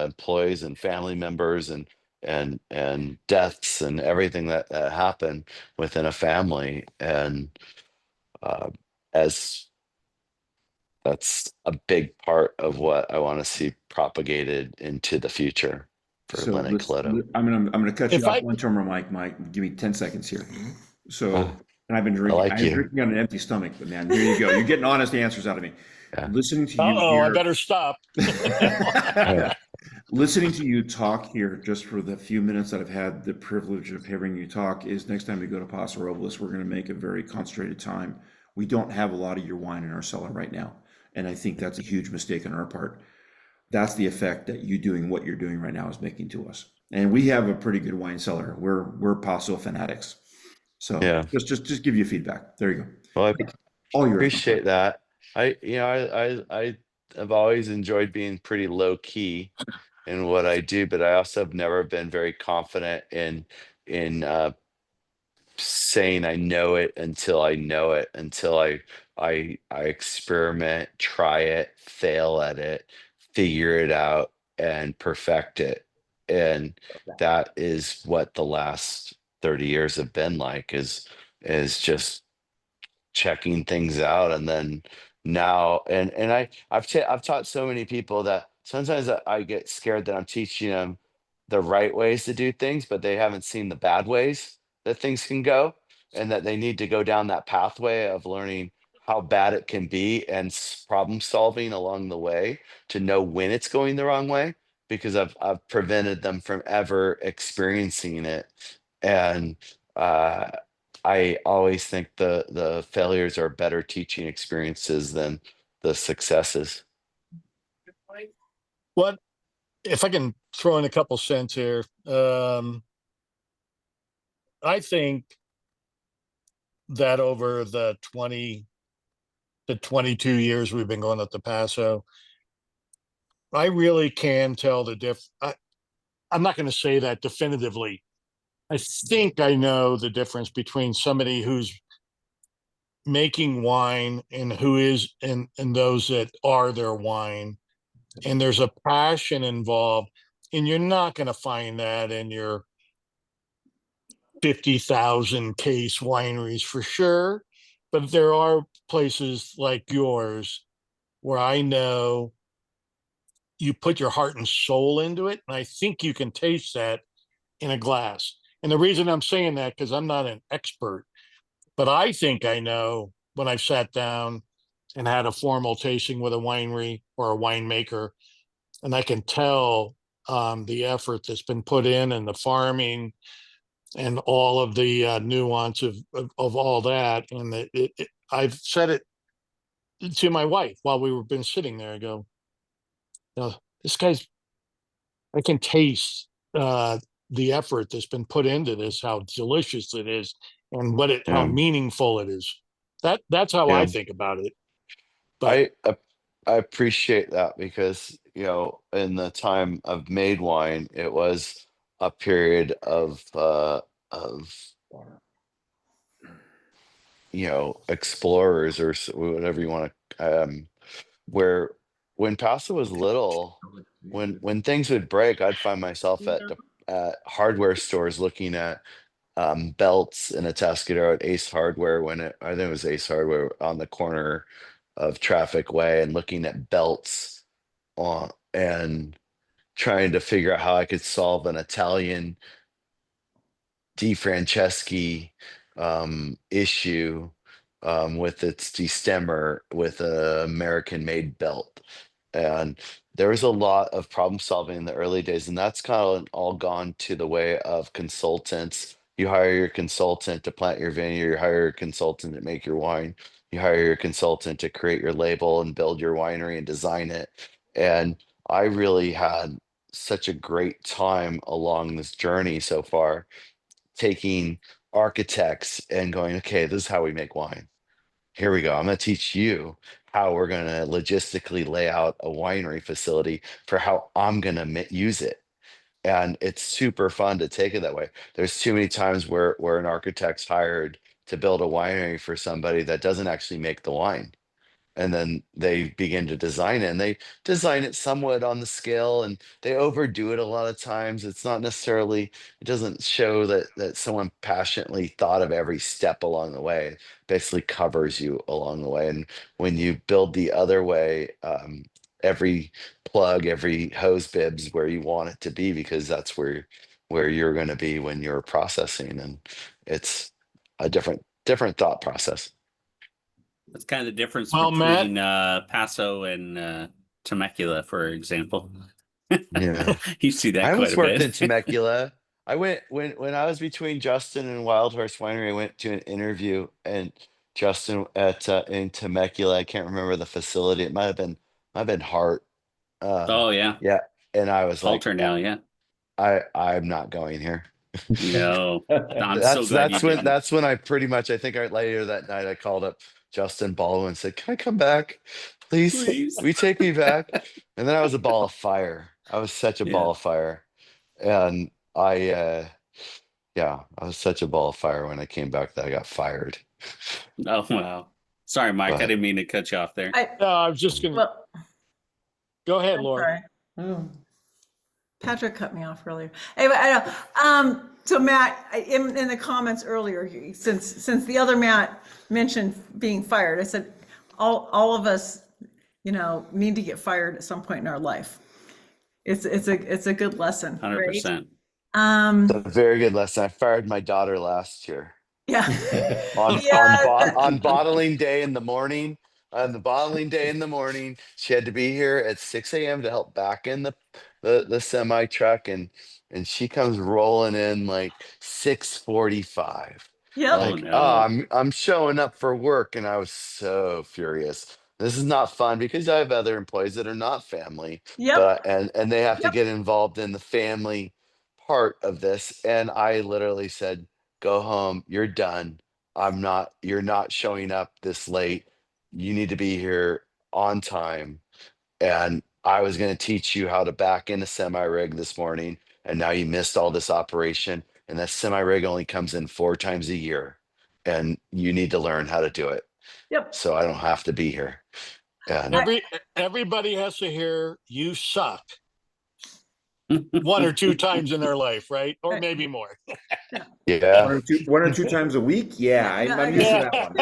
employees and family members, and deaths and everything that happen within a family, and uh, as that's a big part of what I want to see propagated into the future for So Linne Calodo. I'm gonna cut you if off I, one term, Mike. Give me 10 seconds here. Uh, And I've been I drinking. like I'm you. drinking on an empty stomach, but man, here you go. You're getting honest answers out of me. Yeah. Listening to you uh-oh, I here. better stop. Yeah. Listening to you talk here, just for the few minutes that I've had the privilege of hearing you talk, is next time we go to Paso Robles, we're going to make a very concentrated time We don't have a lot of your wine in our cellar right now. And I think that's a huge mistake on our part. That's the effect that you doing what you're doing right now is making to us. And we have a pretty good wine cellar. We're Paso fanatics. So Yeah. just give you feedback. There you go. Well, I All yours. appreciate that. I have always enjoyed being pretty low key in what I do, but I also have never been very confident in saying I know it until I know it, until I experiment, try it, fail at it, figure it out, and perfect it. And that is what the last 30 years have been like, is just checking things out. And then now, and I've taught so many people that sometimes I get scared that I'm teaching them the right ways to do things, but they haven't seen the bad ways that things can go, and that they need to go down that pathway of learning how bad it can be and problem solving along the way to know when it's going the wrong way, because I've prevented them from ever experiencing it. And uh I always think the failures are better teaching experiences than the successes. What if I can throw in a couple cents here? I think that over the 20 to 22 years we've been going up to Paso, I really can tell the I'm not going to say that definitively. I think I know the difference between somebody who's making wine and who is and those that are their wine. And there's a passion involved, and you're not going to find that in your 50,000 case wineries for sure. But there are places like yours where I know you put your heart and soul into it. And I think you can taste that in a glass. And the reason I'm saying that, because I'm not an expert, but I think I know when I've sat down and had a formal tasting with a winery or a winemaker, and I can tell the effort that's been put in and the farming and all of the nuance of all that. And I've said it to my wife while we were been sitting there. I go, this guy's, I can taste the effort that's been put into this, how delicious it is, and how Yeah. meaningful it is. That's how I Yeah. think about it. But I appreciate that, because, in the time I've made wine, it was a period of explorers, or whatever you want to, where when Paso was little, when things would break, I'd find myself at hardware stores looking at belts in a Atascadero at Ace Hardware, I think it was Ace Hardware, on the corner of Traffic Way, and looking at belts and trying to figure out how I could solve an Italian Di Franceschi issue with its destemmer with an American made belt. And there was a lot of problem solving in the early days, and that's kind of all gone to the way of consultants. You hire your consultant to plant your vineyard, you hire your consultant to make your wine, you hire your consultant to create your label and build your winery and design it. And I really had such a great time along this journey so far, taking architects and going, okay, this is how we make wine. Here we go. I'm going to teach you how we're going to logistically lay out a winery facility for how I'm going to use it. And it's super fun to take it that way. There's too many times where an architect's hired to build a winery for somebody that doesn't actually make the wine, and then they begin to design it, and they design it somewhat on the scale, and they overdo it a lot of times. It's not necessarily, it doesn't show that someone passionately thought of every step along the way. It basically covers you along the way. And when you build the other way, every plug, every hose bib's where you want it to be, because that's where you're going to be when you're processing. And it's a different thought process. That's kind of the difference Well, between Paso and Temecula, for example. Yeah. You see that I quite almost a worked bit. in Temecula. I went when I was between Justin and Wild Horse Winery. I went to an interview, and Justin at in Temecula. I can't remember the facility. It might have been Hart. Oh yeah, Yeah, and I was like, Halter now. Yeah, I'm not going here. no, I'm so glad you didn't. That's when I pretty much, I think later that night I called up Justin Baldwin and said, "Can I come back, please? Please. Will you take me back?" And then I was a ball of fire. I was such a Yeah. ball of fire, and yeah, I was such a ball of fire when I came back that I got fired. Oh wow. Sorry, Mike. I But didn't mean to cut you off there. No, I was just gonna Well, go ahead, I'm Laura. sorry. Oh. Patrick cut me off earlier. Anyway, I know. So Matt, in the comments earlier, since the other Matt mentioned being fired, I said all of us, need to get fired at some point in our life. It's a good lesson, 100%. right? it's a very good lesson. I fired my daughter last year. Yeah. on bottling day in the morning. On the bottling day in the morning, she had to be here at 6 a.m. to help back in the semi truck, and she comes rolling in like 6:45. Yep. Oh Like, no. I'm showing up for work, and I was so furious. This is not fun because I have other employees that are not family, Yep. but and they have to Yep. get involved in the family part of this. And I literally said, "Go home. You're done. You're not showing up this late. You need to be here on time." And I was going to teach you how to back in a semi rig this morning. And now you missed all this operation. And that semi rig only comes in 4 times a year. And you need to learn how to do it. Yep. So I don't have to be here. And Everybody has to hear you suck 1 or 2 times in their life, right? Or maybe more. yeah. One or two times a week. Yeah, I'm used to that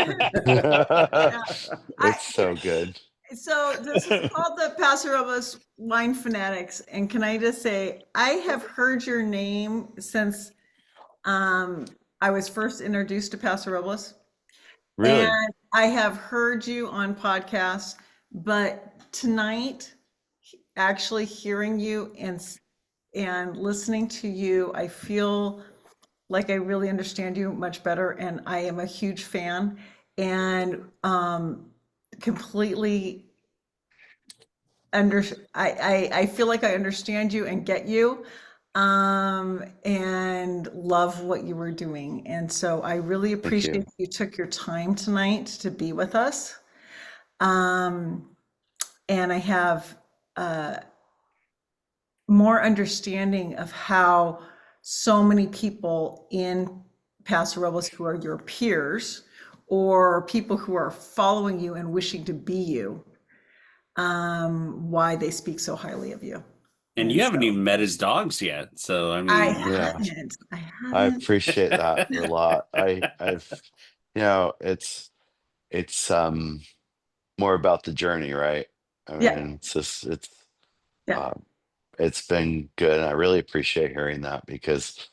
one. It's so good. So this is called the Paso Robles Wine Fanatics, and can I just say I have heard your name since I was first introduced to Paso Robles. Really? And I have heard you on podcasts, but tonight, actually hearing you and listening to you, I feel like I really understand you much better, and I am a huge fan and completely I feel like I understand you and get you and love what you were doing. And so I really appreciate you took your time tonight to be with us. And I have more understanding of how so many people in Paso Robles who are your peers or people who are following you and wishing to be you, why they speak so highly of you. And you haven't even met his dogs yet. So, I mean, I Yeah. haven't. I appreciate that a lot. I've it's more about the journey, right? I mean, Yeah. Yeah. It's been good, and I really appreciate hearing that because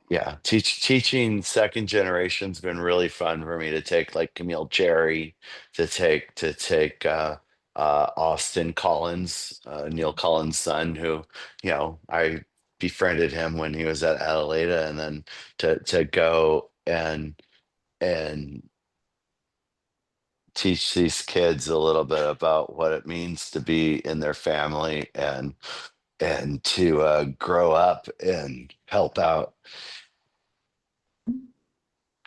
yeah, teaching second generation's been really fun for me to take, like Camille Cherry, to take Austin Collins, Neil Collins' son, who, I befriended him when he was at Adelaida, and then to go and teach these kids a little bit about what it means to be in their family and to grow up and help out.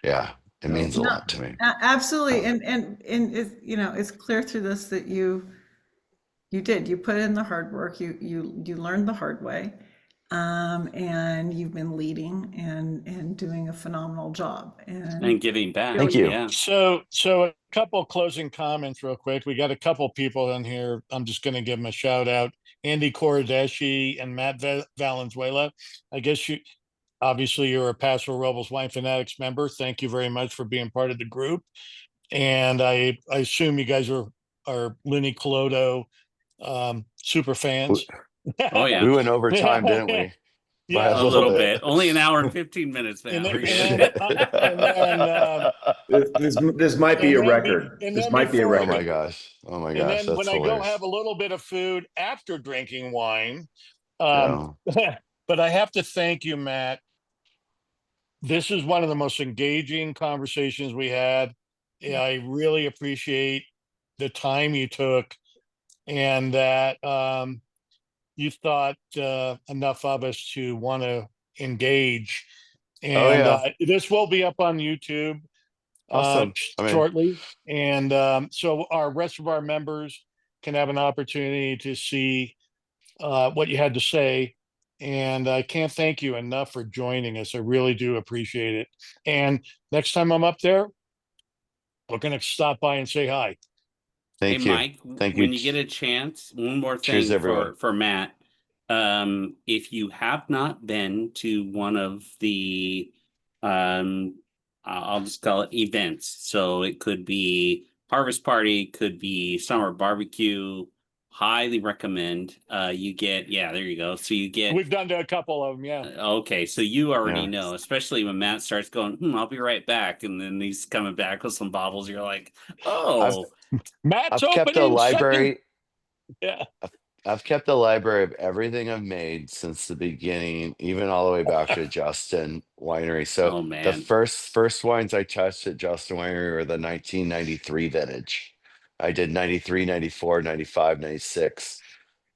Yeah, it means a lot to me. Absolutely. And it's, it's clear through this that you put in the hard work, you learned the hard way. And you've been leading and doing a phenomenal job and giving back. Thank you. Yeah. So a couple closing comments real quick. We got a couple people in here. I'm just going to give them a shout out. Andy Koradeshi and Matt Valenzuela. I guess obviously you're a Paso Robles Wine Fanatics member. Thank you very much for being part of the group. And I assume you guys are Linne Calodo super fans. Oh yeah. We went over time, didn't we? Yeah, By a little bit. Only an hour and 15 minutes now. And We're This might be a record. This might be a Oh record. my gosh. Oh my and gosh. then That's when I go hilarious. have a little bit of food after drinking wine, Yeah. but I have to thank you, Matt. this is one of the most engaging conversations we had. Yeah, I really appreciate the time you took, and that you thought enough of us to want to engage. Oh And yeah, this will be up on YouTube awesome. I mean, shortly. And so our rest of our members can have an opportunity to see what you had to say. And I can't thank you enough for joining us. I really do appreciate it. And next time I'm up there, we're going to stop by and say hi. Hey, thank you. Mike, Thank when you. you get a chance, one more Cheers, thing everyone. for Matt. If you have not been to one of the, I'll just call it events. So it could be harvest party, could be summer barbecue. Highly recommend. You get, yeah, there you go. So you get. We've done to a couple of them, yeah. Okay, so you already Yeah. know, especially when Matt starts going, I'll be right back, and then he's coming back with some bottles. You're like, oh. Matt's I've kept a opening second. library. Yeah. I've kept a library of everything I've made since the beginning, even all the way back to Justin Winery. So Oh, the man. first wines I touched at Justin Winery were the 1993 vintage. I did 93, 94, 95, 96.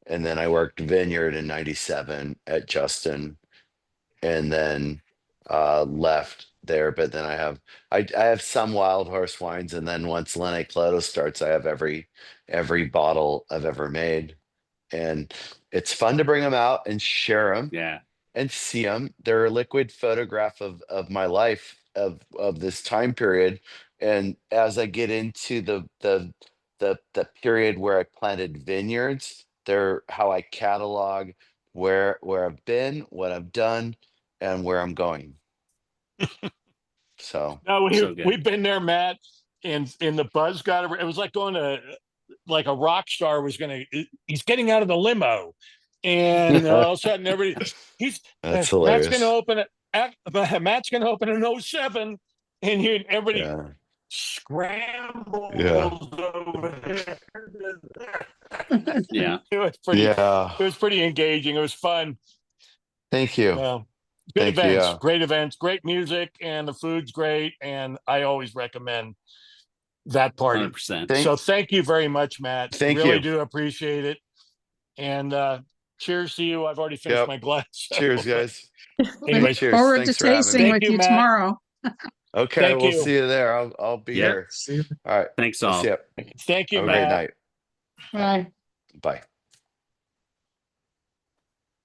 And then I worked vineyard in 97 at Justin, and then left there. But then I have some wild horse wines, and then once Linne Calodo starts, I have every bottle I've ever made. And it's fun to bring them out and share them Yeah. and see them. They're a liquid photograph of my life of this time period. And as I get into the period where I planted vineyards, they're how I catalog where I've been, what I've done, and where I'm going. So No, So good. we've been there, Matt, and the buzz got it was like going to like a rock star was he's getting out of the limo, and all of a sudden everybody that's Matt's hilarious. going to open it. Matt's going to open an 07, and everybody Yeah. scrambles Yeah. over there. Yeah. It was pretty engaging. It was fun. Thank you. Good Thank you, events, yeah. great events, great music, and the food's great. And I always recommend that party. 100%. So thank you very much, Matt. Thank really you. do appreciate it. And cheers to you. I've already finished my glass. So. Cheers, guys. Anyway, Cheers. Forward Thanks to for having tasting me. with you Matt. tomorrow. Okay, Thank we'll you. see you there. I'll be Yep. here. See you. All right. Thanks We'll all. see you. Thank you, Have a Matt. great night. Bye. Bye.